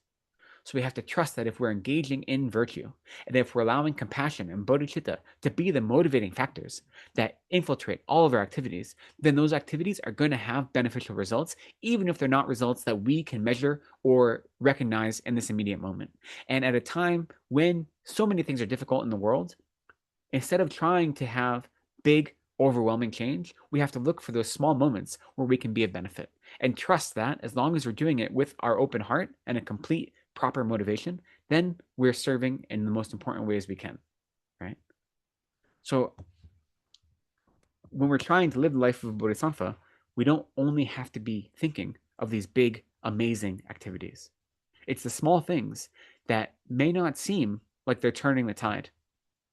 So we have to trust that if we're engaging in virtue, and if we're allowing compassion and bodhicitta to be the motivating factors that infiltrate all of our activities, then those activities are going to have beneficial results, even if they're not results that we can measure or recognize in this immediate moment. And at a time when so many things are difficult in the world, instead of trying to have big, overwhelming change, we have to look for those small moments where we can be of benefit and trust that as long as we're doing it with our open heart and a complete proper motivation, then we're serving in the most important ways we can, right? So when we're trying to live the life of a bodhisattva, we don't only have to be thinking of these big, amazing activities. It's the small things that may not seem like they're turning the tide,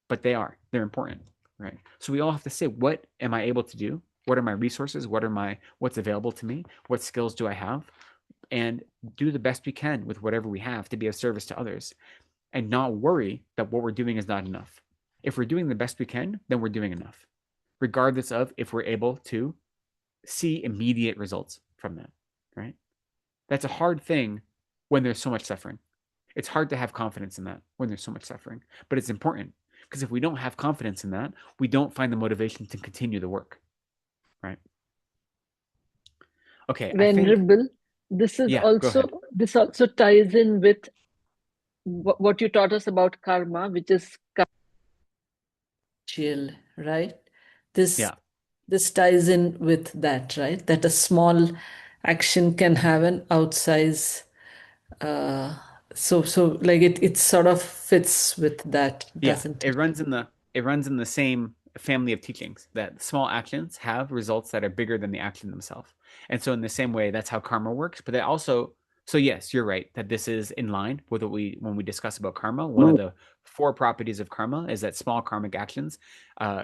but they are. They're important, right? So we all have to say, what am I able to do? What are my resources? What's available to me? What skills do I have? And do the best we can with whatever we have to be of service to others and not worry that what we're doing is not enough. If we're doing the best we can, then we're doing enough, regardless of if we're able to see immediate results from that, right? That's a hard thing when there's so much suffering. It's hard to have confidence in that when there's so much suffering, but it's important because if we don't have confidence in that, we don't find the motivation to continue the work, right? Okay, I think, Venerable, this is yeah, go ahead. this also ties in with what you taught us about karma, which is chill, right? This Yeah. this ties in with that, right? That a small action can have an outsize. So like it sort of fits with that, Yeah, doesn't it it? runs in the same family of teachings that small actions have results that are bigger than the action themselves. And so in the same way, that's how karma works. But it also, so yes, you're right that this is in line with what when we discuss about karma. One of the four properties of karma is that small karmic actions,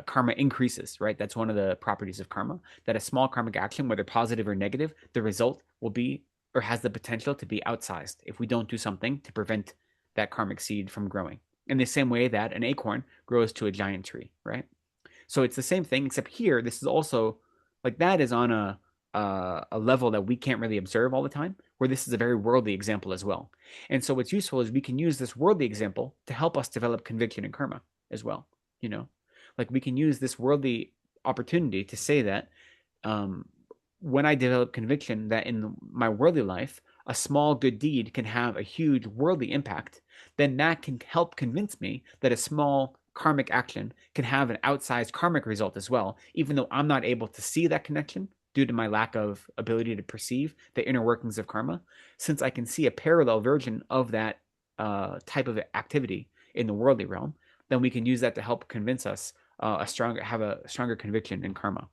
karma increases, right? That's one of the properties of karma, that a small karmic action, whether positive or negative, the result will be or has the potential to be outsized if we don't do something to prevent that karmic seed from growing, in the same way that an acorn grows to a giant tree, right? So it's the same thing, except here, this is also like that is on a level that we can't really observe all the time, where this is a very worldly example as well. And so what's useful is we can use this worldly example to help us develop conviction and karma as well. You know, like we can use this worldly opportunity to say that um, when I develop conviction that in my worldly life, a small good deed can have a huge worldly impact, then that can help convince me that a small karmic action can have an outsized karmic result as well, even though I'm not able to see that connection due to my lack of ability to perceive the inner workings of karma. Since I can see a parallel version of that type of activity in the worldly realm, then we can use that to help convince us have a stronger conviction in karma.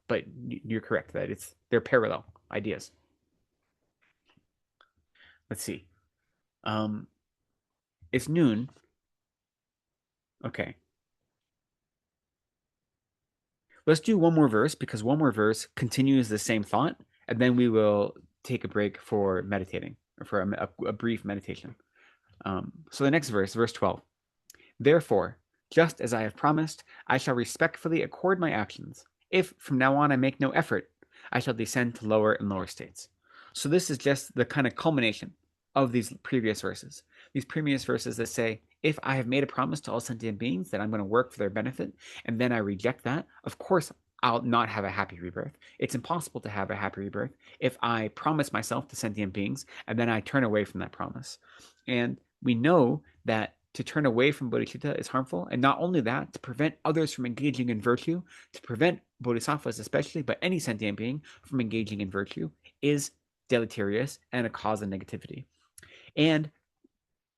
But you're correct that they're parallel ideas. Let's see. It's noon. Okay. Let's do one more verse, because one more verse continues the same thought, and then we will take a break for meditating, or for a brief meditation. So the next verse, verse 12. Therefore, just as I have promised, I shall respectfully accord my actions. If from now on I make no effort, I shall descend to lower and lower states. So this is just the kind of culmination of these previous verses. These previous verses that say, if I have made a promise to all sentient beings that I'm going to work for their benefit, and then I reject that, of course I'll not have a happy rebirth. It's impossible to have a happy rebirth if I promise myself to sentient beings and then I turn away from that promise. And we know that to turn away from bodhicitta is harmful, and not only that, to prevent others from engaging in virtue, to prevent bodhisattvas especially, but any sentient being from engaging in virtue, is deleterious and a cause of negativity. And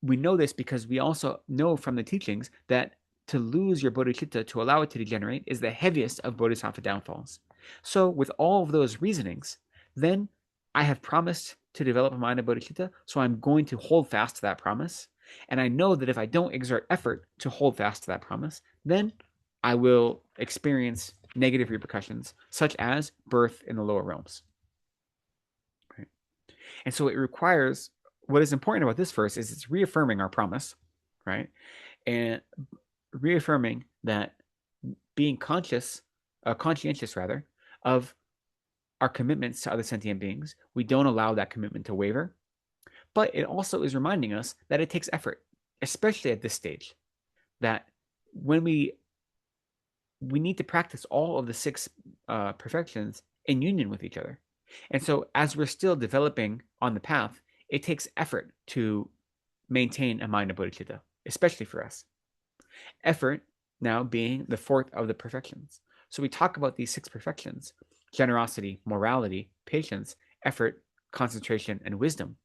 we know this because we also know from the teachings that to lose your bodhicitta, to allow it to degenerate, is the heaviest of bodhisattva downfalls. So with all of those reasonings, then I have promised to develop a mind of bodhicitta, so I'm going to hold fast to that promise. And I know that if I don't exert effort to hold fast to that promise, then I will experience negative repercussions, such as birth in the lower realms. Right? And so it requires, what is important about this verse is it's reaffirming our promise, right? And reaffirming that being conscientious rather, of our commitments to other sentient beings, we don't allow that commitment to waver. But it also is reminding us that it takes effort, especially at this stage, that when we need to practice all of the six perfections in union with each other. And so as we're still developing on the path, it takes effort to maintain a mind of bodhicitta, especially for us. Effort now being the fourth of the perfections. So we talk about these six perfections: generosity, morality, patience, effort, concentration, and wisdom.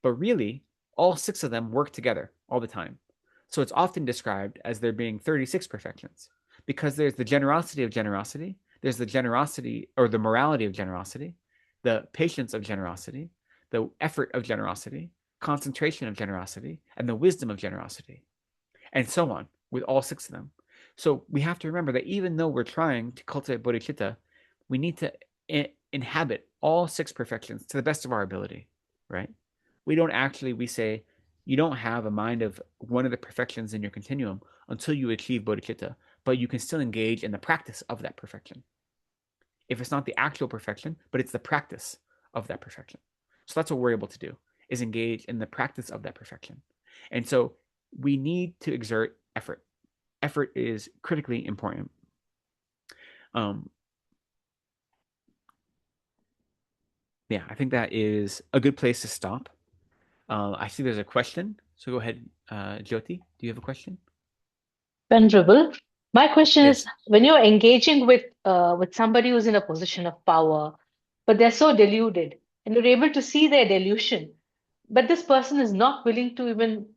But really, all six of them work together all the time. So it's often described as there being 36 perfections, because there's the generosity of generosity, there's the generosity or the morality of generosity, the patience of generosity, the effort of generosity, concentration of generosity, and the wisdom of generosity, and so on with all six of them. So we have to remember that even though we're trying to cultivate bodhicitta, we need to inhabit all six perfections to the best of our ability, right? We say, you don't have a mind of one of the perfections in your continuum until you achieve bodhicitta, but you can still engage in the practice of that perfection. If it's not the actual perfection, but it's the practice of that perfection. So that's what we're able to do, is engage in the practice of that perfection. And so we need to exert effort. Effort is critically important. Yeah, I think that is a good place to stop. I see there's a question. So go ahead, Jyoti. Do you have a question? Venerable, my question is, Yes. when you're engaging with somebody who's in a position of power, but they're so deluded, and you're able to see their delusion, but this person is not willing to even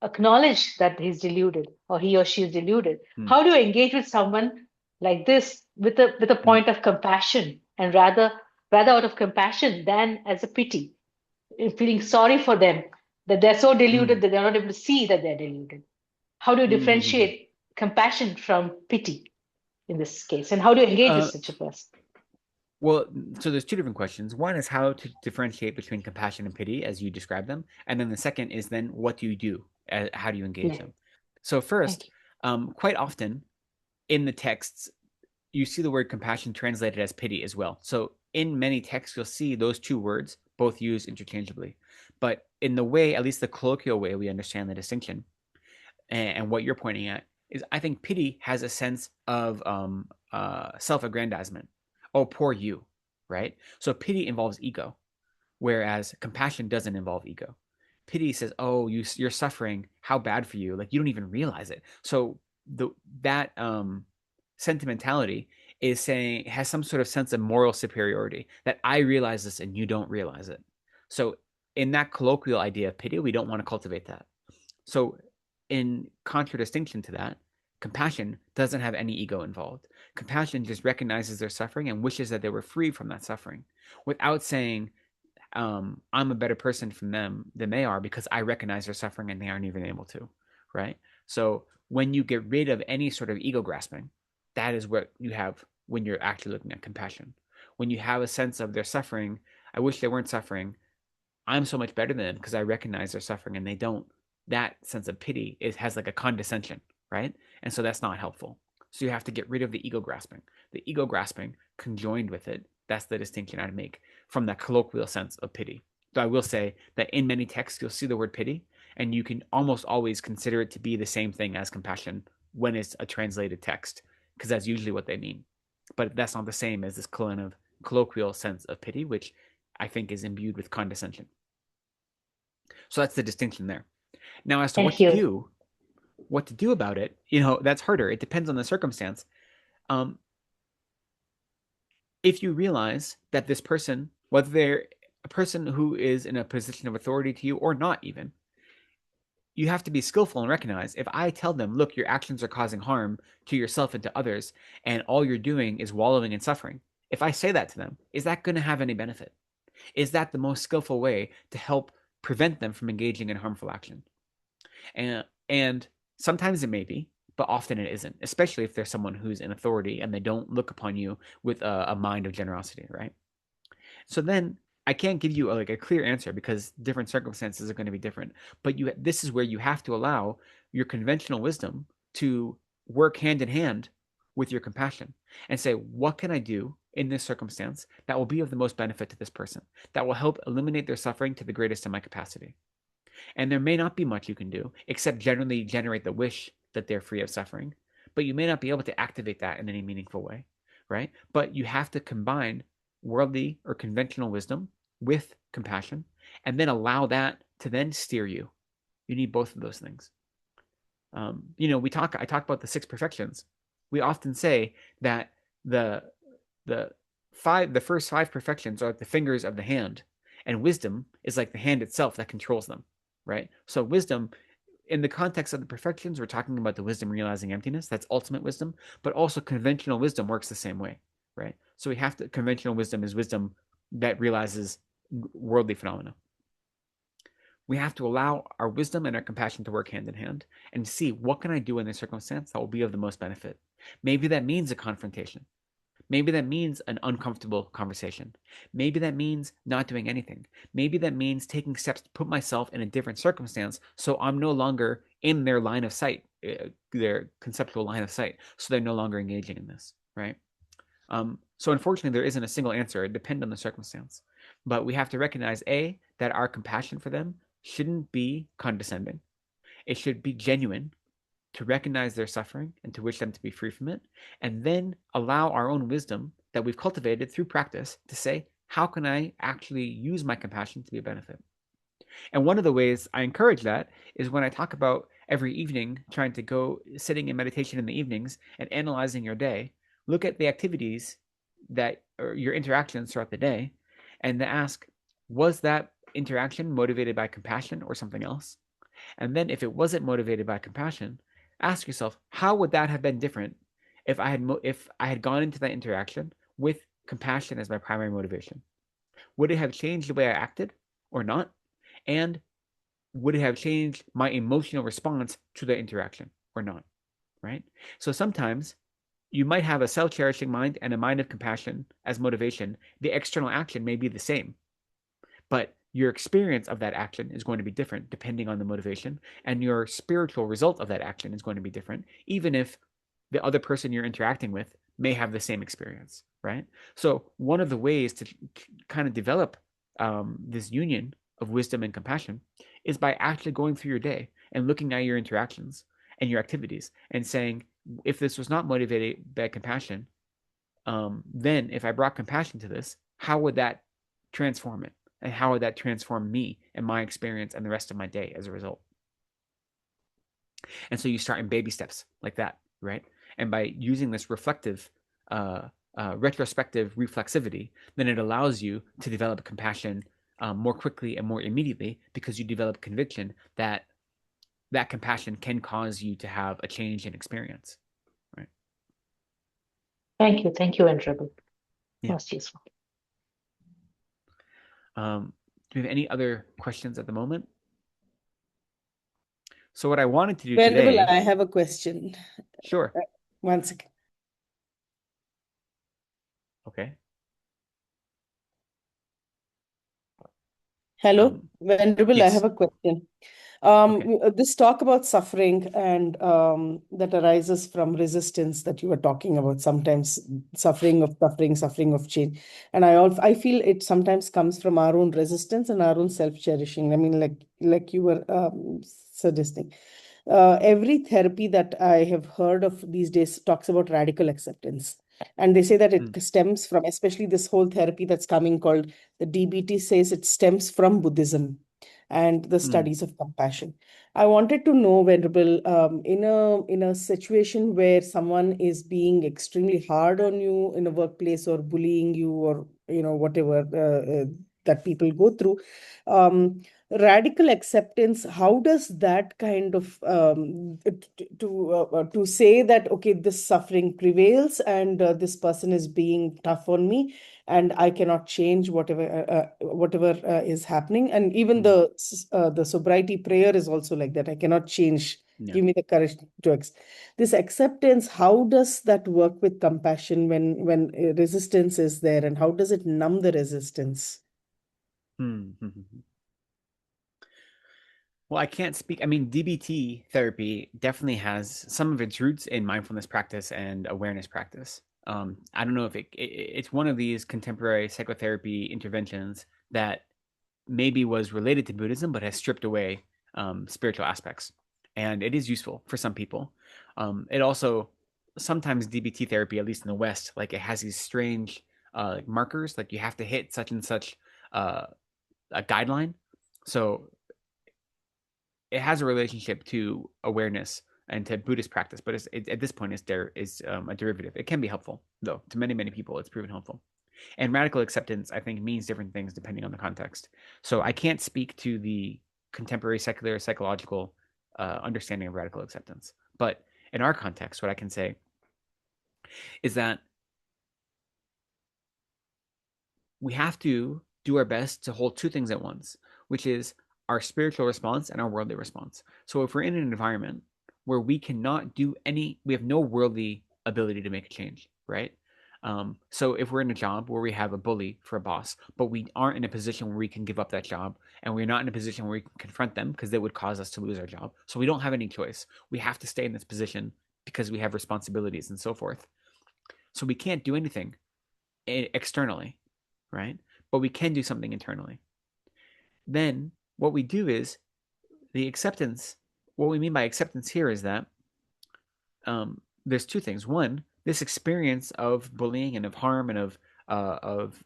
acknowledge that he's deluded or he or she is deluded. Hmm. How do you engage with someone like this with a point of compassion, and rather out of compassion than as a pity, feeling sorry for them that they're so deluded that they're not able to see that they're deluded? How do you differentiate compassion from pity in this case? And how do you engage with such a person? Well, so there's two different questions. One is how to differentiate between compassion and pity as you describe them. And then the second is then what do you do? How do you engage them? So first, quite often in the texts, you see the word compassion translated as pity as well. So in many texts, you'll see those two words both used interchangeably. But in the way, at least the colloquial way we understand the distinction, and what you're pointing at, is I think pity has a sense of self-aggrandizement. Oh, poor you, right? So pity involves ego, whereas compassion doesn't involve ego. Pity says, oh, you're suffering, how bad for you, like you don't even realize it. So that sentimentality is saying, has some sort of sense of moral superiority, that I realize this and you don't realize it. So in that colloquial idea of pity, we don't want to cultivate that. So in contradistinction to that, compassion doesn't have any ego involved. Compassion just recognizes their suffering and wishes that they were free from that suffering without saying, I'm a better person from them than they are because I recognize their suffering and they aren't even able to, right? So when you get rid of any sort of ego grasping, that is what you have when you're actually looking at compassion. When you have a sense of their suffering, I wish they weren't suffering, I'm so much better than them because I recognize their suffering and they don't. That sense of pity has like a condescension, right? And so that's not helpful. So you have to get rid of the ego grasping. The ego grasping conjoined with it, that's the distinction I'd make from that colloquial sense of pity. So I will say that in many texts, you'll see the word pity, and you can almost always consider it to be the same thing as compassion when it's a translated text, because that's usually what they mean. But that's not the same as this kind of colloquial sense of pity, which I think is imbued with condescension. So that's the distinction there. Now, as to what to do about it, that's harder. It depends on the circumstance. If you realize that this person, whether they're a person who is in a position of authority to you or not even, you have to be skillful and recognize, if I tell them, look, your actions are causing harm to yourself and to others, and all you're doing is wallowing in suffering. If I say that to them, is that going to have any benefit? Is that the most skillful way to help prevent them from engaging in harmful action? And sometimes it may be, but often it isn't, especially if there's someone who's in authority and they don't look upon you with a mind of generosity, right? So then I can't give you a clear answer because different circumstances are going to be different. But this is where you have to allow your conventional wisdom to work hand in hand with your compassion and say, what can I do in this circumstance that will be of the most benefit to this person, that will help eliminate their suffering to the greatest of my capacity? And there may not be much you can do except generally generate the wish that they're free of suffering, but you may not be able to activate that in any meaningful way, right? But you have to combine worldly or conventional wisdom with compassion and then allow that to then steer you. You need both of those things. I talk about the 6 perfections. We often say that the first 5 perfections are like the fingers of the hand, and wisdom is like the hand itself that controls them, right? So wisdom, in the context of the perfections, we're talking about the wisdom realizing emptiness. That's ultimate wisdom, but also conventional wisdom works the same way, right? So conventional wisdom is wisdom that realizes worldly phenomena. We have to allow our wisdom and our compassion to work hand in hand and see, what can I do in this circumstance that will be of the most benefit? Maybe that means a confrontation. Maybe that means an uncomfortable conversation. Maybe that means not doing anything. Maybe that means taking steps to put myself in a different circumstance so I'm no longer in their line of sight, their conceptual line of sight, so they're no longer engaging in this, right? So unfortunately, there isn't a single answer. It depends on the circumstance. But we have to recognize, A, that our compassion for them shouldn't be condescending. It should be genuine, to recognize their suffering and to wish them to be free from it, and then allow our own wisdom that we've cultivated through practice to say, how can I actually use my compassion to be a benefit? And one of the ways I encourage that is when I talk about every evening trying to go sitting in meditation in the evenings and analyzing your day, look at the activities that or your interactions throughout the day and then ask, was that interaction motivated by compassion or something else? And then if it wasn't motivated by compassion, ask yourself, how would that have been different if I had gone into that interaction with compassion as my primary motivation? Would it have changed the way I acted or not? And would it have changed my emotional response to the interaction or not? Right? So sometimes you might have a self-cherishing mind and a mind of compassion as motivation. The external action may be the same, but your experience of that action is going to be different depending on the motivation, and your spiritual result of that action is going to be different, even if the other person you're interacting with may have the same experience, right? So one of the ways to kind of develop this union of wisdom and compassion is by actually going through your day and looking at your interactions and your activities and saying, if this was not motivated by compassion, then if I brought compassion to this, how would that transform it? And how would that transform me and my experience and the rest of my day as a result? And so you start in baby steps like that, right? And by using this reflective, retrospective reflexivity, then it allows you to develop compassion more quickly and more immediately, because you develop conviction that that compassion can cause you to have a change in experience, right? Thank you, Venerable. Yeah. Most useful. Do we have any other questions at the moment? So what I wanted to do Venerable, today, I have a question. sure, One second. okay. Hello, Venerable, I Yes, have a question. okay. This talk about suffering and that arises from resistance that you were talking about, sometimes suffering of change. And I feel it sometimes comes from our own resistance and our own self-cherishing. I mean, like you were suggesting. Every therapy that I have heard of these days talks about radical acceptance. And they say that it stems from, especially this whole therapy that's coming called the DBT, says it stems from Buddhism and the studies of compassion. I wanted to know, Venerable, in a situation where someone is being extremely hard on you in a workplace or bullying you, or whatever that people go through, radical acceptance, how does that kind of to say that, okay, this suffering prevails and this person is being tough on me and I cannot change whatever is happening. And even the sobriety prayer is also like that. I cannot change. Yeah. Give me the courage to this acceptance. How does that work with compassion when resistance is there, and how does it numb the resistance? Well, I can't speak. I mean, DBT therapy definitely has some of its roots in mindfulness practice and awareness practice. I don't know if it's one of these contemporary psychotherapy interventions that maybe was related to Buddhism, but has stripped away spiritual aspects. And it is useful for some people. It also, sometimes DBT therapy, at least in the West, like it has these strange markers, like you have to hit such and such a guideline. So it has a relationship to awareness and to Buddhist practice, but at this point, there is a derivative. It can be helpful, though. To many, many people, it's proven helpful. And radical acceptance, I think, means different things depending on the context. So I can't speak to the contemporary secular psychological understanding of radical acceptance. But in our context, what I can say is that we have to do our best to hold two things at once, which is our spiritual response and our worldly response. So if we're in an environment where we cannot do we have no worldly ability to make a change, right? So if we're in a job where we have a bully for a boss, but we aren't in a position where we can give up that job, and we're not in a position where we can confront them because they would cause us to lose our job. So we don't have any choice. We have to stay in this position because we have responsibilities and so forth. So we can't do anything externally, right? But we can do something internally. Then what we do is the acceptance. What we mean by acceptance here is that there's two things. One, this experience of bullying and of harm and of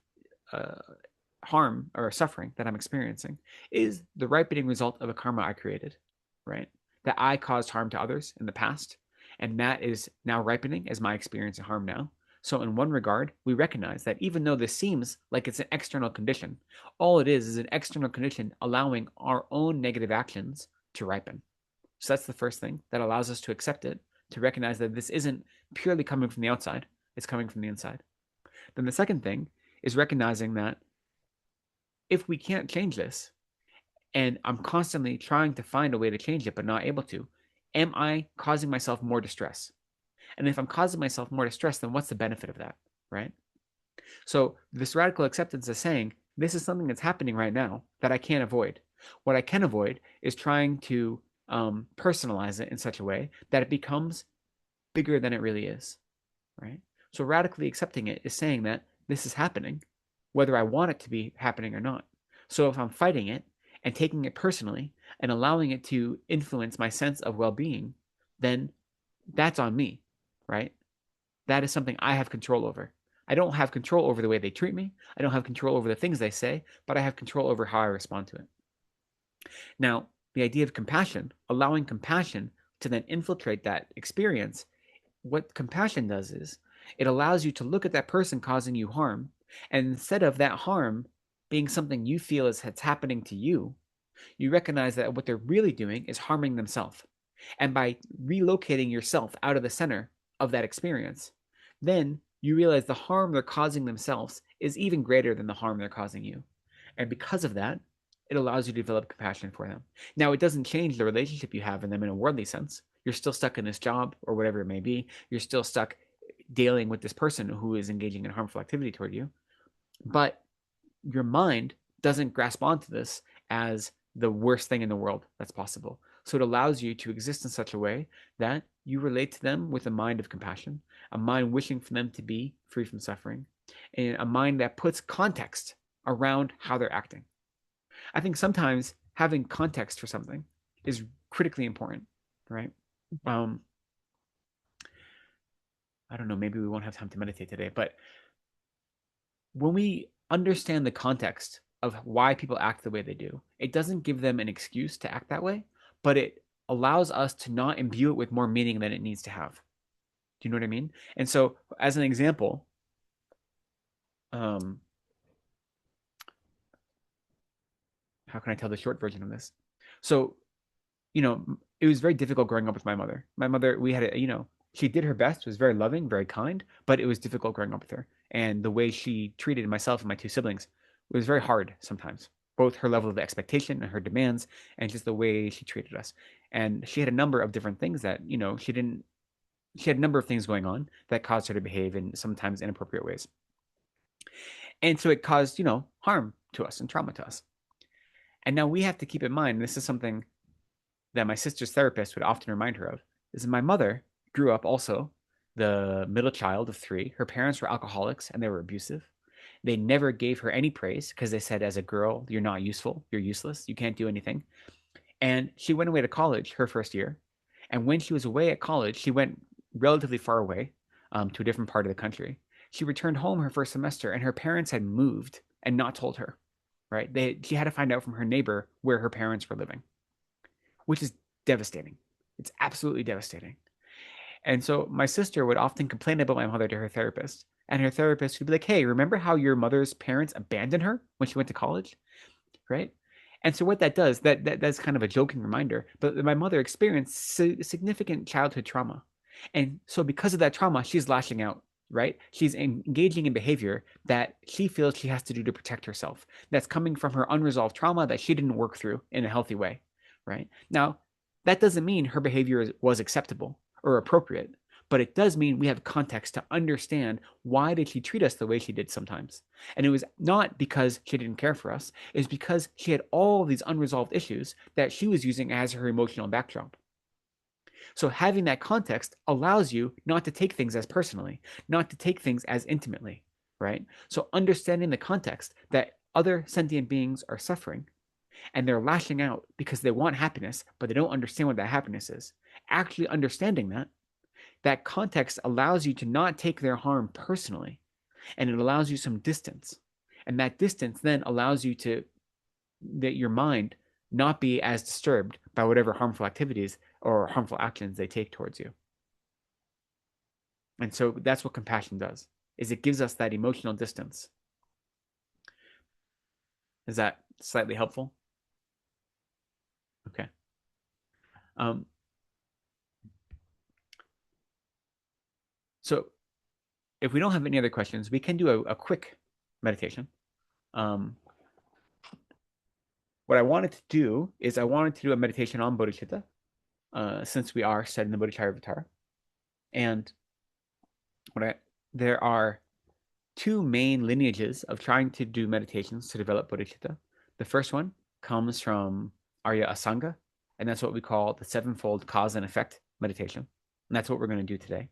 harm or suffering that I'm experiencing is the ripening result of a karma I created, right? That I caused harm to others in the past, and that is now ripening as my experience of harm now. So in one regard, we recognize that even though this seems like it's an external condition, all it is an external condition allowing our own negative actions to ripen. So that's the first thing that allows us to accept it, to recognize that this isn't purely coming from the outside, it's coming from the inside. Then the second thing is recognizing that if we can't change this, and I'm constantly trying to find a way to change it but not able to, am I causing myself more distress? And if I'm causing myself more distress, then what's the benefit of that, right? So this radical acceptance is saying, this is something that's happening right now that I can't avoid. What I can avoid is trying to personalize it in such a way that it becomes bigger than it really is, right? So radically accepting it is saying that this is happening, whether I want it to be happening or not. So if I'm fighting it and taking it personally and allowing it to influence my sense of well-being, then that's on me, right? That is something I have control over. I don't have control over the way they treat me. I don't have control over the things they say, but I have control over how I respond to it. Now, the idea of compassion, allowing compassion to then infiltrate that experience, what compassion does is it allows you to look at that person causing you harm, and instead of that harm being something you feel is that's happening to you, you recognize that what they're really doing is harming themselves. And by relocating yourself out of the center of that experience, then you realize the harm they're causing themselves is even greater than the harm they're causing you. And because of that, it allows you to develop compassion for them. Now, it doesn't change the relationship you have in them in a worldly sense. You're still stuck in this job or whatever it may be. You're still stuck dealing with this person who is engaging in harmful activity toward you. But your mind doesn't grasp onto this as the worst thing in the world that's possible. So it allows you to exist in such a way that you relate to them with a mind of compassion, a mind wishing for them to be free from suffering, and a mind that puts context around how they're acting. I think sometimes having context for something is critically important, right? I don't know, maybe we won't have time to meditate today, but when we understand the context of why people act the way they do, it doesn't give them an excuse to act that way, but it allows us to not imbue it with more meaning than it needs to have. Do you know what I mean? And so, as an example, how can I tell the short version of this? So, it was very difficult growing up with my mother. My mother, we had she did her best, was very loving, very kind, but it was difficult growing up with her. And the way she treated myself and my two siblings was very hard sometimes, both her level of expectation and her demands, and just the way she treated us. And she had a number of different things that, she had a number of things going on that caused her to behave in sometimes inappropriate ways. And so it caused, harm to us and trauma to us. And now we have to keep in mind, this is something that my sister's therapist would often remind her of, is that my mother grew up also the middle child of three. Her parents were alcoholics and they were abusive. They never gave her any praise because they said, as a girl, you're not useful, you're useless, you can't do anything. And she went away to college her first year. And when she was away at college, she went relatively far away to a different part of the country. She returned home her first semester and her parents had moved and not told her, right? She had to find out from her neighbor where her parents were living, which is devastating. It's absolutely devastating. And so my sister would often complain about my mother to her therapist. And her therapist would be like, hey, remember how your mother's parents abandoned her when she went to college? Right? And so what that does, that's kind of a joking reminder, but my mother experienced significant childhood trauma. And so because of that trauma, she's lashing out, right? She's engaging in behavior that she feels she has to do to protect herself. That's coming from her unresolved trauma that she didn't work through in a healthy way, right? Now, that doesn't mean her behavior was acceptable or appropriate, but it does mean we have context to understand why did she treat us the way she did sometimes. And it was not because she didn't care for us, it was because she had all these unresolved issues that she was using as her emotional backdrop. So having that context allows you not to take things as personally, not to take things as intimately, right? So understanding the context that other sentient beings are suffering and they're lashing out because they want happiness, but they don't understand what that happiness is. Actually understanding that context allows you to not take their harm personally, and it allows you some distance. And that distance then allows you to, that your mind not be as disturbed by whatever harmful activities or harmful actions they take towards you. And so that's what compassion does, is it gives us that emotional distance. Is that slightly helpful? Okay. So if we don't have any other questions, we can do a quick meditation. What I wanted to do is I wanted to do a meditation on bodhicitta, since we are studying the Bodhicharyavatara. And there are two main lineages of trying to do meditations to develop bodhicitta. The first one comes from Arya Asanga, and that's what we call the sevenfold cause and effect meditation. And that's what we're going to do today,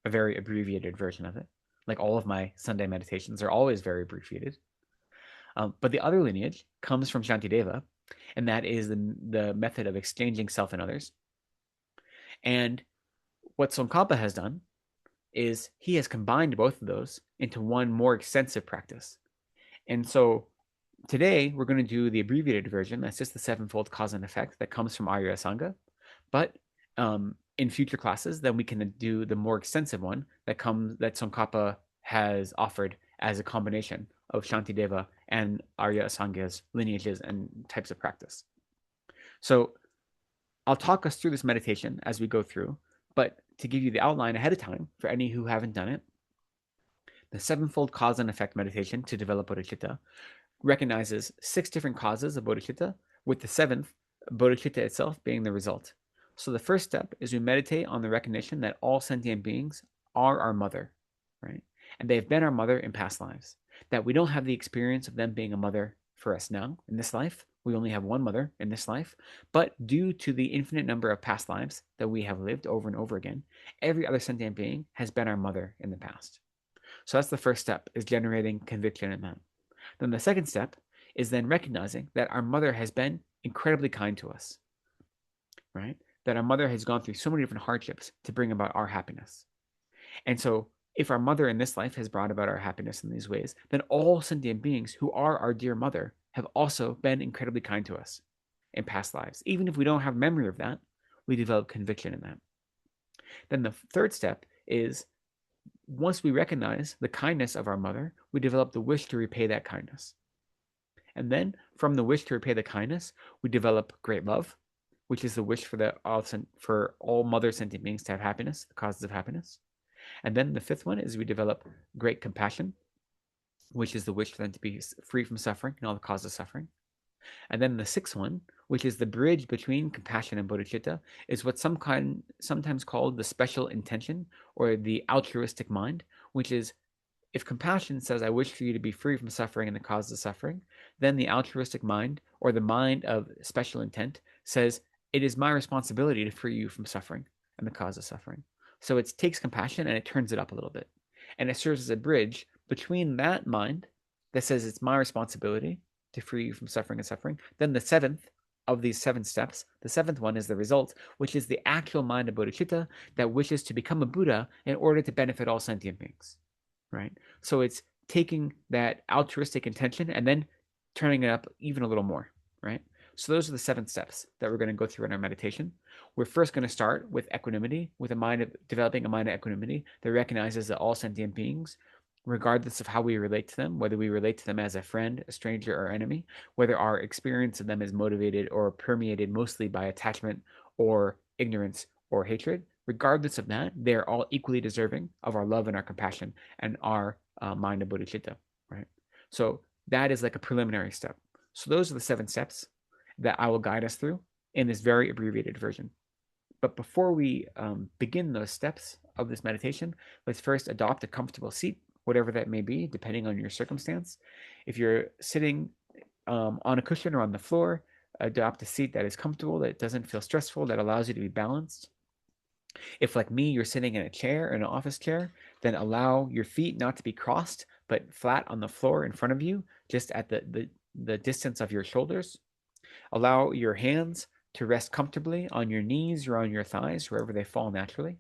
a very abbreviated version of it. Like all of my Sunday meditations are always very abbreviated. But the other lineage comes from Shantideva, and that is the method of exchanging self and others. And what Tsongkhapa has done is he has combined both of those into one more extensive practice. And so today we're going to do the abbreviated version. That's just the sevenfold cause and effect that comes from Arya Asanga. But in future classes, then we can do the more extensive one that Tsongkhapa has offered as a combination of Shantideva and Arya Asanga's lineages and types of practice. So I'll talk us through this meditation as we go through, but to give you the outline ahead of time for any who haven't done it, the sevenfold cause and effect meditation to develop bodhicitta recognizes 6 different causes of bodhicitta, with the 7th, bodhicitta itself, being the result. So the first step is we meditate on the recognition that all sentient beings are our mother, right? And they've been our mother in past lives. That we don't have the experience of them being a mother for us now in this life. We only have one mother in this life. But due to the infinite number of past lives that we have lived over and over again, every other sentient being has been our mother in the past. So that's the first step, is generating conviction in that. Then the second step is then recognizing that our mother has been incredibly kind to us, right? That our mother has gone through so many different hardships to bring about our happiness. And so if our mother in this life has brought about our happiness in these ways, then all sentient beings who are our dear mother have also been incredibly kind to us in past lives. Even if we don't have memory of that, we develop conviction in that. Then the third step is, once we recognize the kindness of our mother, we develop the wish to repay that kindness. And then from the wish to repay the kindness, we develop great love, which is the wish for all mother sentient beings to have happiness, the causes of happiness. And then the 5th one is we develop great compassion, which is the wish for them to be free from suffering and all the causes of suffering. And then the 6th one, which is the bridge between compassion and bodhicitta, is what's sometimes called the special intention or the altruistic mind, which is, if compassion says, I wish for you to be free from suffering and the causes of suffering, then the altruistic mind, or the mind of special intent, says, it is my responsibility to free you from suffering and the cause of suffering. So it takes compassion and it turns it up a little bit. And it serves as a bridge between that mind that says it's my responsibility to free you from suffering and suffering. Then the 7th of these 7 steps, the 7th one is the result, which is the actual mind of bodhicitta that wishes to become a Buddha in order to benefit all sentient beings, right? So it's taking that altruistic intention and then turning it up even a little more, right? So those are the 7 steps that we're going to go through in our meditation. We're first going to start with equanimity, with developing a mind of equanimity that recognizes that all sentient beings, regardless of how we relate to them, whether we relate to them as a friend, a stranger, or enemy, whether our experience of them is motivated or permeated mostly by attachment or ignorance or hatred, regardless of that, they're all equally deserving of our love and our compassion and our mind of bodhicitta, right? So that is like a preliminary step. So those are the 7 steps that I will guide us through in this very abbreviated version. But before we begin those steps of this meditation, let's first adopt a comfortable seat, whatever that may be, depending on your circumstance. If you're sitting on a cushion or on the floor, adopt a seat that is comfortable, that doesn't feel stressful, that allows you to be balanced. If, like me, you're sitting in a chair, in an office chair, then allow your feet not to be crossed, but flat on the floor in front of you, just at the distance of your shoulders. Allow your hands to rest comfortably on your knees or on your thighs, wherever they fall naturally.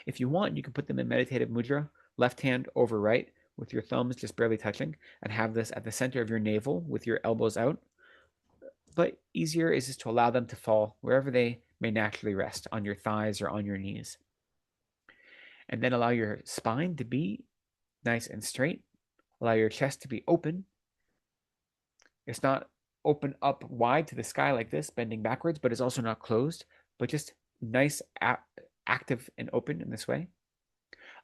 If you want, you can put them in meditative mudra, left hand over right, with your thumbs just barely touching, and have this at the center of your navel with your elbows out. But easier is just to allow them to fall wherever they may naturally rest, on your thighs or on your knees. And then allow your spine to be nice and straight. Allow your chest to be open. It's not open up wide to the sky like this, bending backwards, but it's also not closed, but just nice, active and open in this way.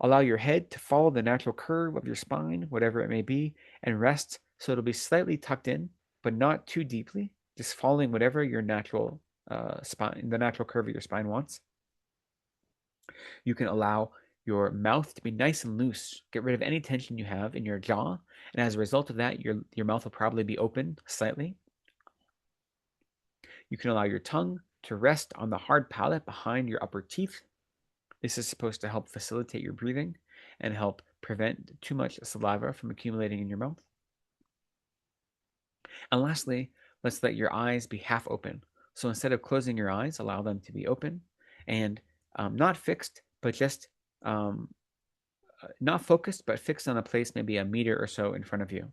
Allow your head to follow the natural curve of your spine, whatever it may be, and rest so it'll be slightly tucked in, but not too deeply, just following whatever your natural spine, the natural curve of your spine wants. You can allow your mouth to be nice and loose. Get rid of any tension you have in your jaw, and as a result of that, your mouth will probably be open slightly. You can allow your tongue to rest on the hard palate behind your upper teeth. This is supposed to help facilitate your breathing and help prevent too much saliva from accumulating in your mouth. And lastly, let's let your eyes be half open. So instead of closing your eyes, allow them to be open and not fixed, but just not focused, but fixed on a place maybe a meter or so in front of you.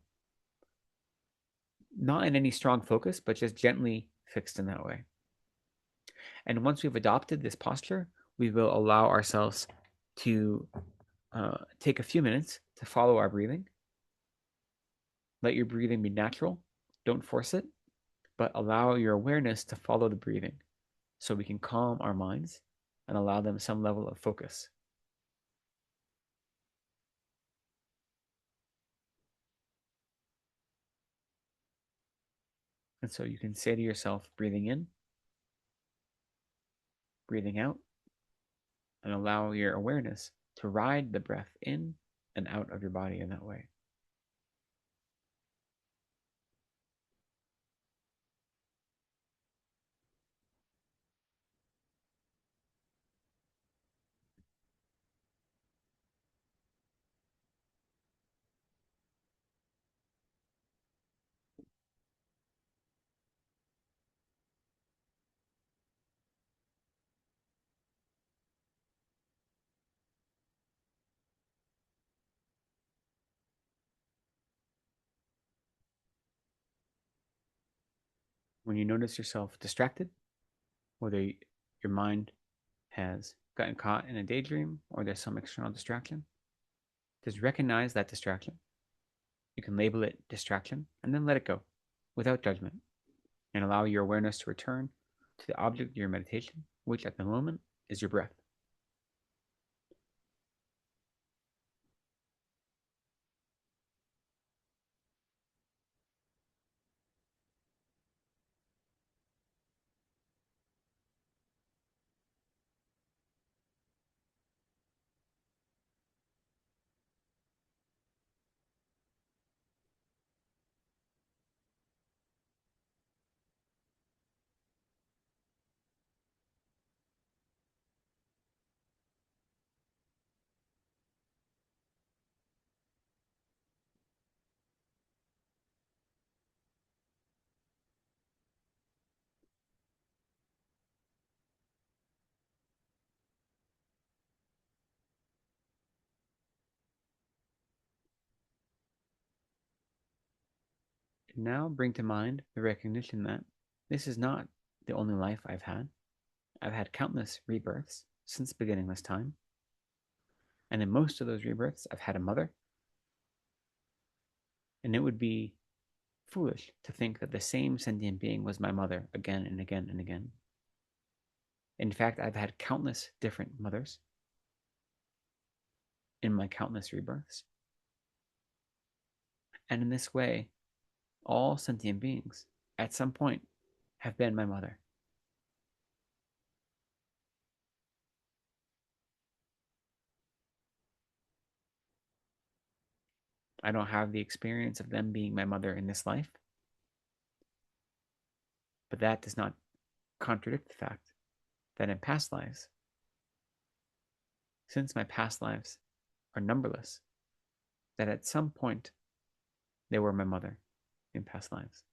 Not in any strong focus, but just gently fixed in that way. And once we've adopted this posture, we will allow ourselves to take a few minutes to follow our breathing. Let your breathing be natural. Don't force it, but allow your awareness to follow the breathing so we can calm our minds and allow them some level of focus. And so you can say to yourself, breathing in, breathing out, and allow your awareness to ride the breath in and out of your body in that way. When you notice yourself distracted, whether your mind has gotten caught in a daydream or there's some external distraction, just recognize that distraction. You can label it distraction and then let it go without judgment and allow your awareness to return to the object of your meditation, which at the moment is your breath. Now bring to mind the recognition that this is not the only life I've had. I've had countless rebirths since beginning this time. And in most of those rebirths, I've had a mother. And it would be foolish to think that the same sentient being was my mother again and again and again. In fact, I've had countless different mothers in my countless rebirths. And in this way, all sentient beings at some point have been my mother. I don't have the experience of them being my mother in this life, but that does not contradict the fact that in past lives, since my past lives are numberless, that at some point they were my mother in past lives.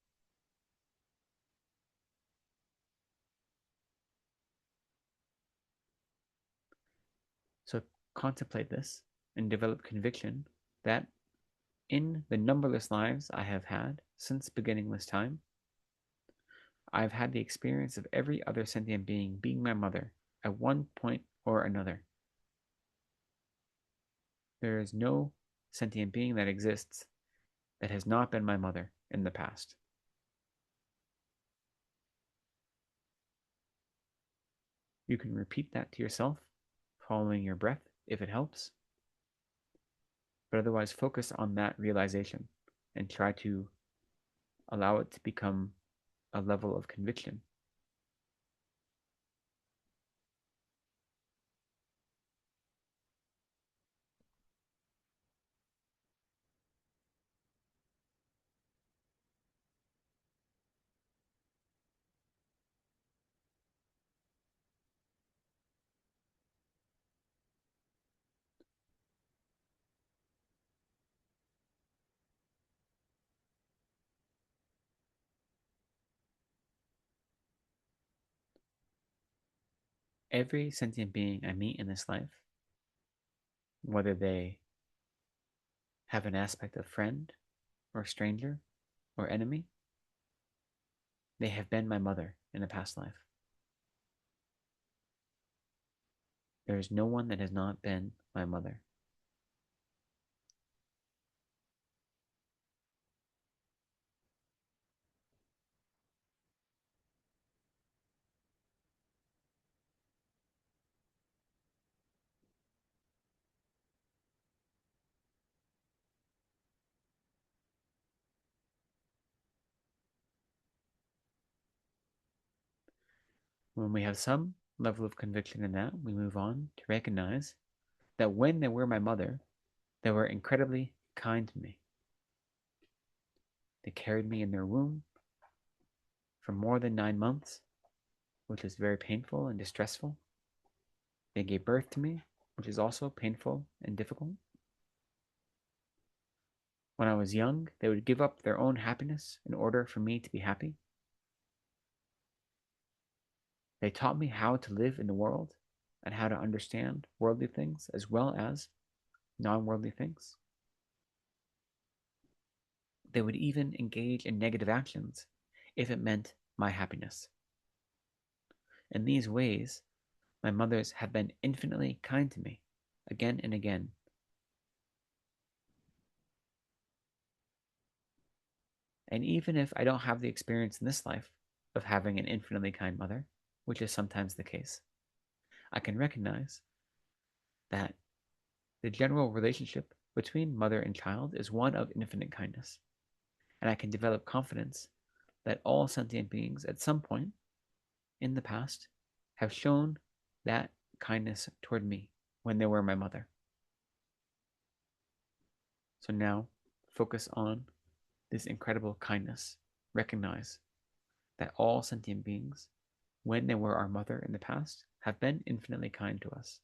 So contemplate this and develop conviction that In the numberless lives I have had since beginningless time, I have had the experience of every other sentient being being my mother at one point or another. There is no sentient being that exists that has not been my mother in the past. You can repeat that to yourself, following your breath if it helps, but otherwise focus on that realization and try to allow it to become a level of conviction. Every sentient being I meet in this life, whether they have an aspect of friend or stranger or enemy, they have been my mother in a past life. There is no one that has not been my mother. When we have some level of conviction in that, we move on to recognize that when they were my mother, they were incredibly kind to me. They carried me in their womb for more than 9 months, which is very painful and distressful. They gave birth to me, which is also painful and difficult. When I was young, they would give up their own happiness in order for me to be happy. They taught me how to live in the world and how to understand worldly things as well as non-worldly things. They would even engage in negative actions if it meant my happiness. In these ways, my mothers have been infinitely kind to me, again and again. And even if I don't have the experience in this life of having an infinitely kind mother, which is sometimes the case, I can recognize that the general relationship between mother and child is one of infinite kindness. And I can develop confidence that all sentient beings at some point in the past have shown that kindness toward me when they were my mother. So now focus on this incredible kindness. Recognize that all sentient beings, when they were our mother in the past, have been infinitely kind to us.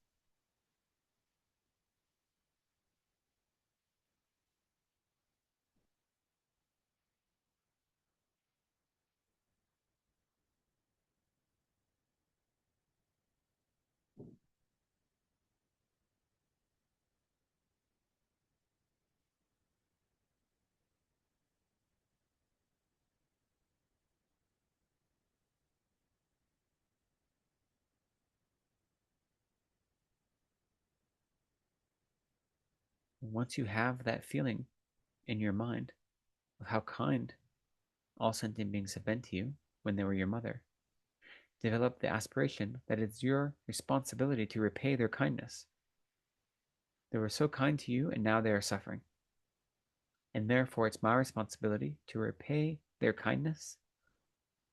Once you have that feeling in your mind of how kind all sentient beings have been to you when they were your mother, develop the aspiration that it's your responsibility to repay their kindness. They were so kind to you and now they are suffering. And therefore it's my responsibility to repay their kindness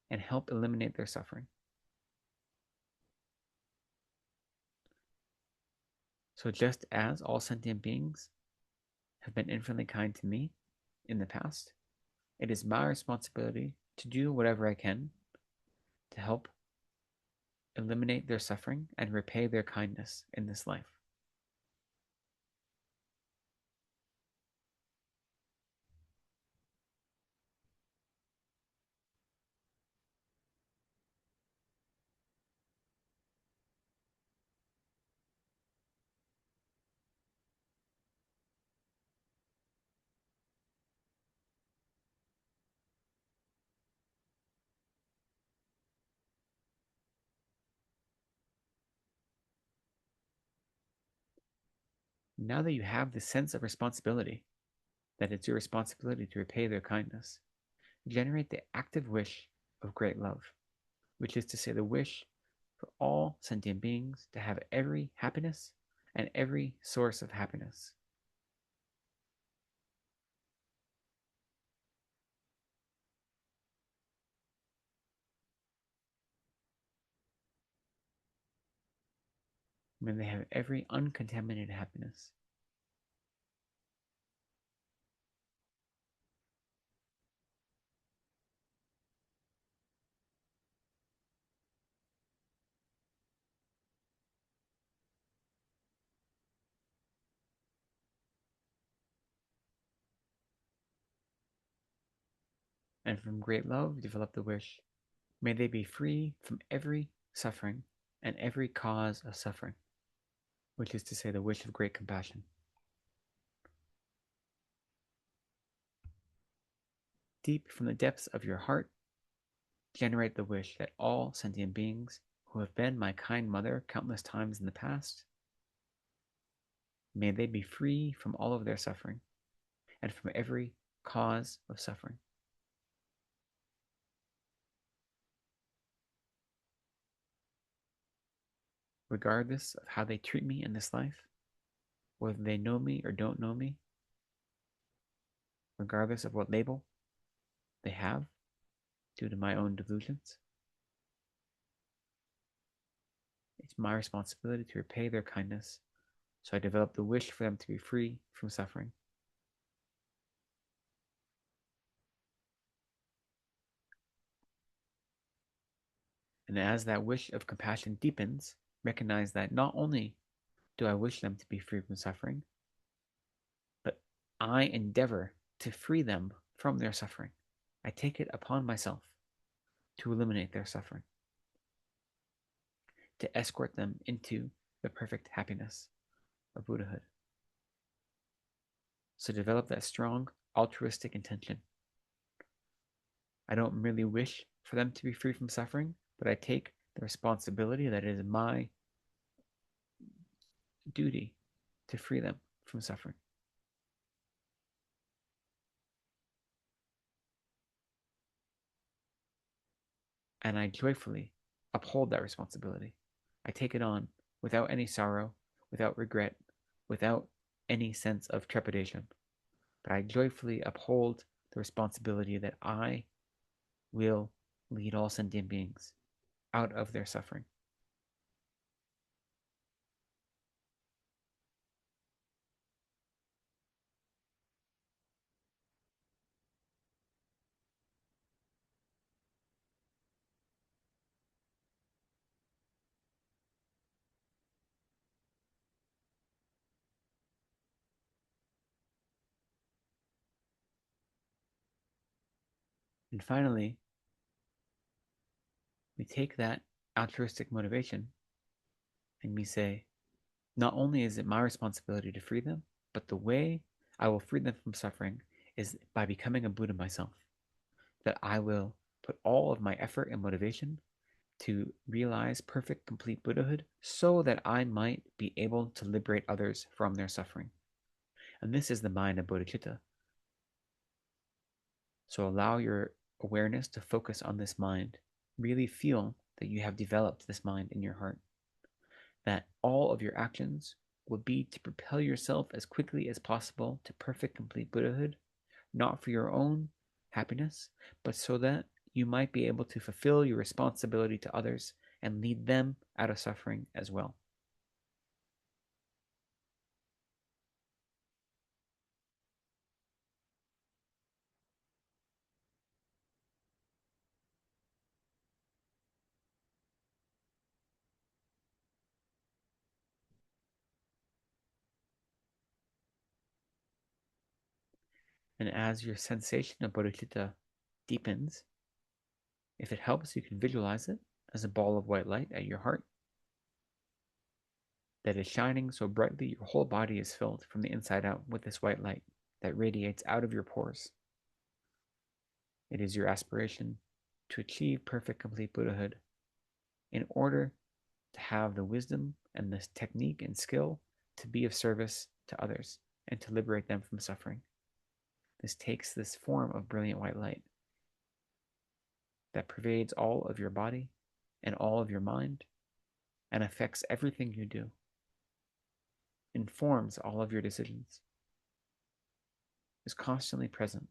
and help eliminate their suffering. So just as all sentient beings have been infinitely kind to me in the past, it is my responsibility to do whatever I can to help eliminate their suffering and repay their kindness in this life. Now that you have the sense of responsibility, that it's your responsibility to repay their kindness, generate the active wish of great love, which is to say the wish for all sentient beings to have every happiness and every source of happiness. May they have every uncontaminated happiness. And from great love, develop the wish. May they be free from every suffering and every cause of suffering, which is to say the wish of great compassion. Deep from the depths of your heart, generate the wish that all sentient beings who have been my kind mother countless times in the past, may they be free from all of their suffering and from every cause of suffering. Regardless of how they treat me in this life, whether they know me or don't know me, regardless of what label they have due to my own delusions, it's my responsibility to repay their kindness, so I develop the wish for them to be free from suffering. And as that wish of compassion deepens, recognize that not only do I wish them to be free from suffering, but I endeavor to free them from their suffering. I take it upon myself to eliminate their suffering, to escort them into the perfect happiness of Buddhahood. So develop that strong altruistic intention. I don't merely wish for them to be free from suffering, but I take the responsibility that it is my duty to free them from suffering. And I joyfully uphold that responsibility. I take it on without any sorrow, without regret, without any sense of trepidation. But I joyfully uphold the responsibility that I will lead all sentient beings out of their suffering. And finally, we take that altruistic motivation and we say, not only is it my responsibility to free them, but the way I will free them from suffering is by becoming a Buddha myself. That I will put all of my effort and motivation to realize perfect, complete Buddhahood so that I might be able to liberate others from their suffering. And this is the mind of bodhicitta. So allow your awareness to focus on this mind. Really feel that you have developed this mind in your heart. That all of your actions will be to propel yourself as quickly as possible to perfect, complete Buddhahood, not for your own happiness, but so that you might be able to fulfill your responsibility to others and lead them out of suffering as well. And as your sensation of bodhicitta deepens, if it helps, you can visualize it as a ball of white light at your heart that is shining so brightly your whole body is filled from the inside out with this white light that radiates out of your pores. It is your aspiration to achieve perfect, complete Buddhahood in order to have the wisdom and this technique and skill to be of service to others and to liberate them from suffering. This takes this form of brilliant white light that pervades all of your body and all of your mind and affects everything you do, informs all of your decisions, is constantly present.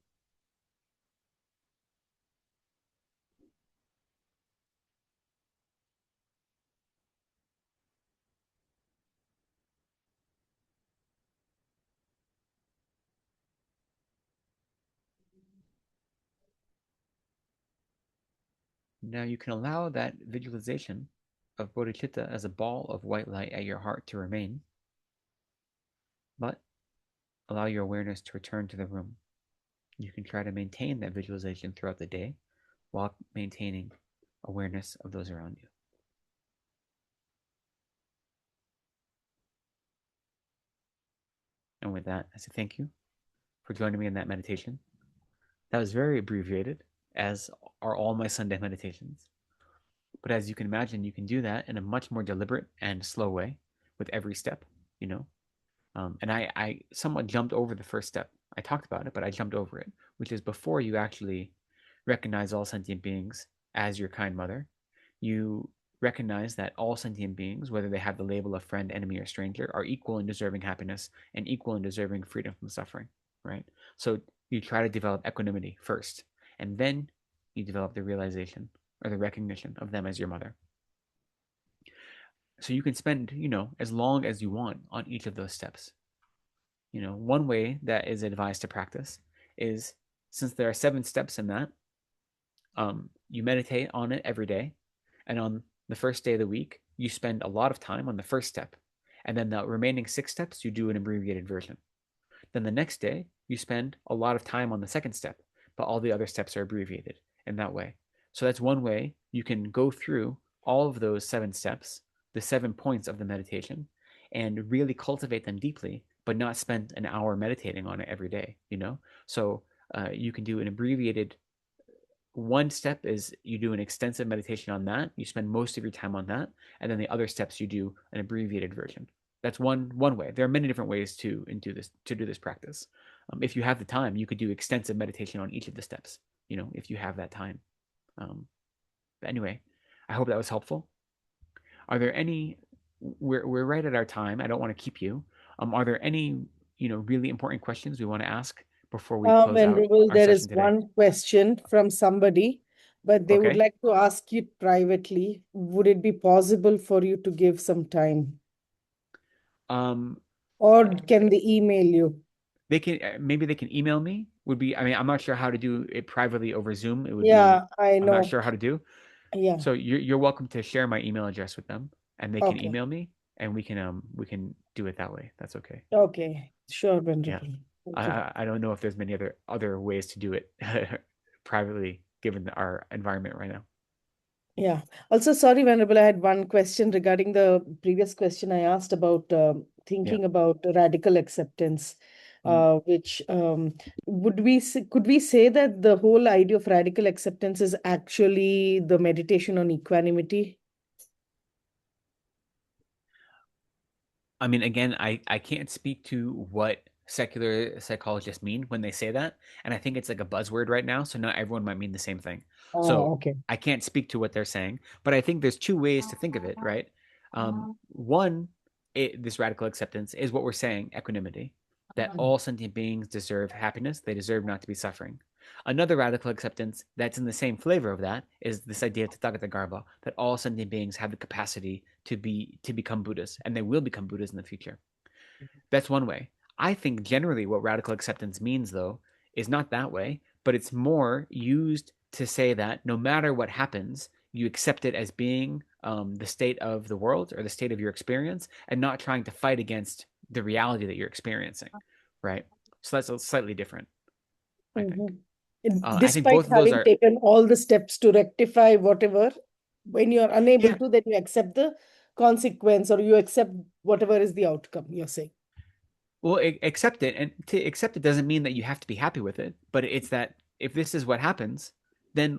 Now you can allow that visualization of bodhicitta as a ball of white light at your heart to remain, but allow your awareness to return to the room. You can try to maintain that visualization throughout the day while maintaining awareness of those around you. And with that, I say thank you for joining me in that meditation. That was very abbreviated, as are all my Sunday meditations. But as you can imagine, you can do that in a much more deliberate and slow way with every step, you know. And I somewhat jumped over the first step. I talked about it, but I jumped over it, which is before you actually recognize all sentient beings as your kind mother, you recognize that all sentient beings, whether they have the label of friend, enemy, or stranger, are equal in deserving happiness and equal in deserving freedom from suffering, right? So you try to develop equanimity first, and then you develop the realization or the recognition of them as your mother. So you can spend, as long as you want on each of those steps. One way that is advised to practice is, since there are 7 steps in that, you meditate on it every day. And on the first day of the week, you spend a lot of time on the first step. And then the remaining 6 steps, you do an abbreviated version. Then the next day, you spend a lot of time on the second step, but all the other steps are abbreviated in that way. So that's one way you can go through all of those 7 steps, the 7 points of the meditation, and really cultivate them deeply, but not spend an hour meditating on it every day, So you can do an abbreviated. One step is you do an extensive meditation on that. You spend most of your time on that. And then the other steps, you do an abbreviated version. That's one way. There are many different ways to do this practice. If you have the time, you could do extensive meditation on each of the steps, if you have that time. But anyway, I hope that was helpful. Are there any, we're right at our time. I don't want to keep you. Are there any, really important questions we want to ask before we close out our there session is today? one question from somebody, but they would Okay. like to ask you privately. Would it be possible for you to give some time? Or can they email you? They can, maybe they can email me. I'm not sure how to do it privately over Zoom. It would Yeah, be, I I'm not know. sure how to do. Yeah. So you're welcome to share my email address with them, and they can Okay. email me, and we can do it that way. That's okay. Okay. Sure, Yeah. Venerable. Thank you. I don't know if there's many other ways to do it privately, given our environment right now. Yeah. Also, sorry, Venerable, I had one question regarding the previous question I asked about thinking about radical acceptance, which could we say that the whole idea of radical acceptance is actually the meditation on equanimity? I mean, again, I can't speak to what secular psychologists mean when they say that. And I think it's like a buzzword right now. So not everyone might mean the same thing. So Okay. I can't speak to what they're saying, but I think there's 2 ways to think of it, right? One, this radical acceptance is what we're saying, equanimity, that all sentient beings deserve happiness. They deserve not to be suffering. Another radical acceptance that's in the same flavor of that is this idea of Tathagata Garbha, that all sentient beings have the capacity to become Buddhas, and they will become Buddhas in the future. That's one way. I think generally what radical acceptance means, though, is not that way, but it's more used to say that no matter what happens, you accept it as being the state of the world or the state of your experience, and not trying to fight against the reality that you're experiencing, right? So that's slightly different, I think. I think Despite both of those having are, taken all the steps to rectify whatever, when you're unable yeah. to, then you accept the consequence or you accept whatever is the outcome, you're saying. Well, accept it, and to accept it doesn't mean that you have to be happy with it, but it's that if this is what happens, then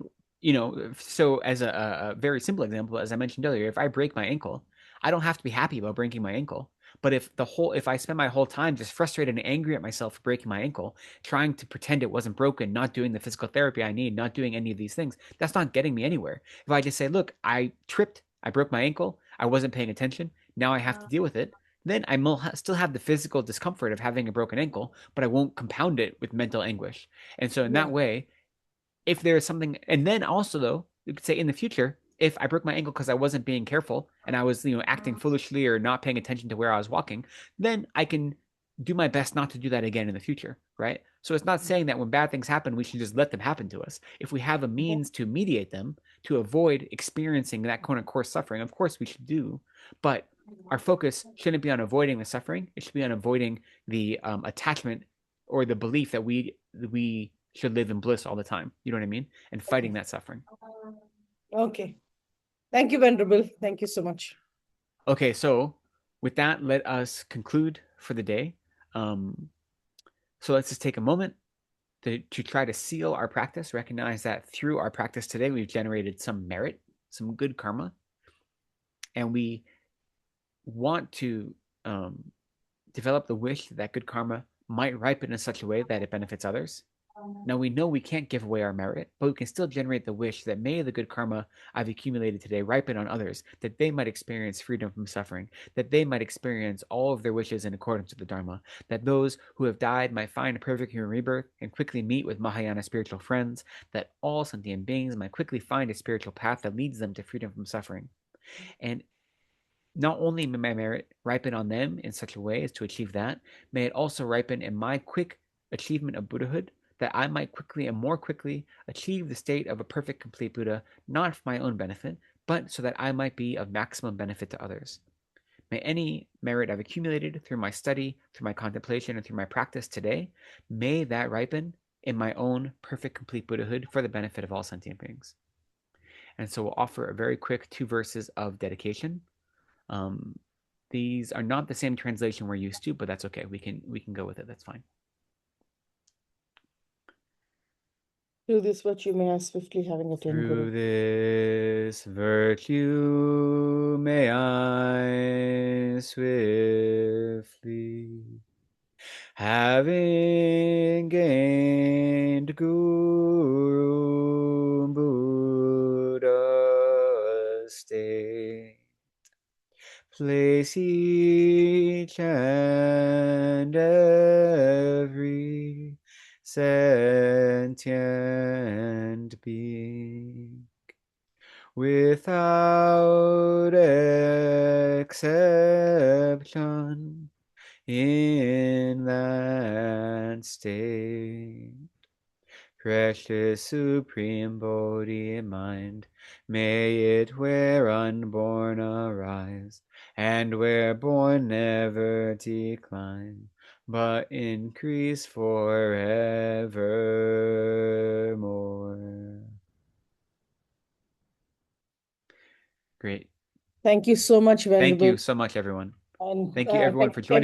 so as a very simple example, as I mentioned earlier, if I break my ankle, I don't have to be happy about breaking my ankle. But if I spend my whole time just frustrated and angry at myself for breaking my ankle, trying to pretend it wasn't broken, not doing the physical therapy I need, not doing any of these things, that's not getting me anywhere. If I just say, look, I tripped, I broke my ankle, I wasn't paying attention, now I have to deal with it, then I will still have the physical discomfort of having a broken ankle, but I won't compound it with mental anguish. And so in that way, if there's something, and then also though, you could say in the future, if I broke my ankle because I wasn't being careful and I was, acting foolishly or not paying attention to where I was walking, then I can do my best not to do that again in the future, right? So it's not saying that when bad things happen, we should just let them happen to us. If we have a means to mediate them, to avoid experiencing that quote unquote suffering, of course we should do, but our focus shouldn't be on avoiding the suffering. It should be on avoiding the attachment or the belief that we should live in bliss all the time. You know what I mean? And fighting that suffering. Okay. Thank you, Venerable. Thank you so much. Okay, so with that, let us conclude for the day. So let's just take a moment to try to seal our practice. Recognize that through our practice today, we've generated some merit, some good karma, and we want to develop the wish that good karma might ripen in such a way that it benefits others. Now we know we can't give away our merit, but we can still generate the wish that may the good karma I've accumulated today ripen on others, that they might experience freedom from suffering, that they might experience all of their wishes in accordance with the Dharma, that those who have died might find a perfect human rebirth and quickly meet with Mahayana spiritual friends, that all sentient beings might quickly find a spiritual path that leads them to freedom from suffering. And not only may my merit ripen on them in such a way as to achieve that, may it also ripen in my quick achievement of Buddhahood, that I might quickly and more quickly achieve the state of a perfect complete Buddha, not for my own benefit, but so that I might be of maximum benefit to others. May any merit I've accumulated through my study, through my contemplation, and through my practice today, may that ripen in my own perfect complete Buddhahood for the benefit of all sentient beings. And so we'll offer a very quick 2 verses of dedication. These are not the same translation we're used to, but that's okay. We can go with it. That's fine. Through this virtue, may I swiftly having attained Through Guru. this virtue, may I swiftly, having gained Guru Buddha state, place each and every sentient being without exception in that state. Precious Supreme Bodhi mind, may it where unborn arise, and where born never decline, but increase forevermore. Great. Thank you so much, Venerable. Thank you so much, everyone. And thank you, everyone, for joining.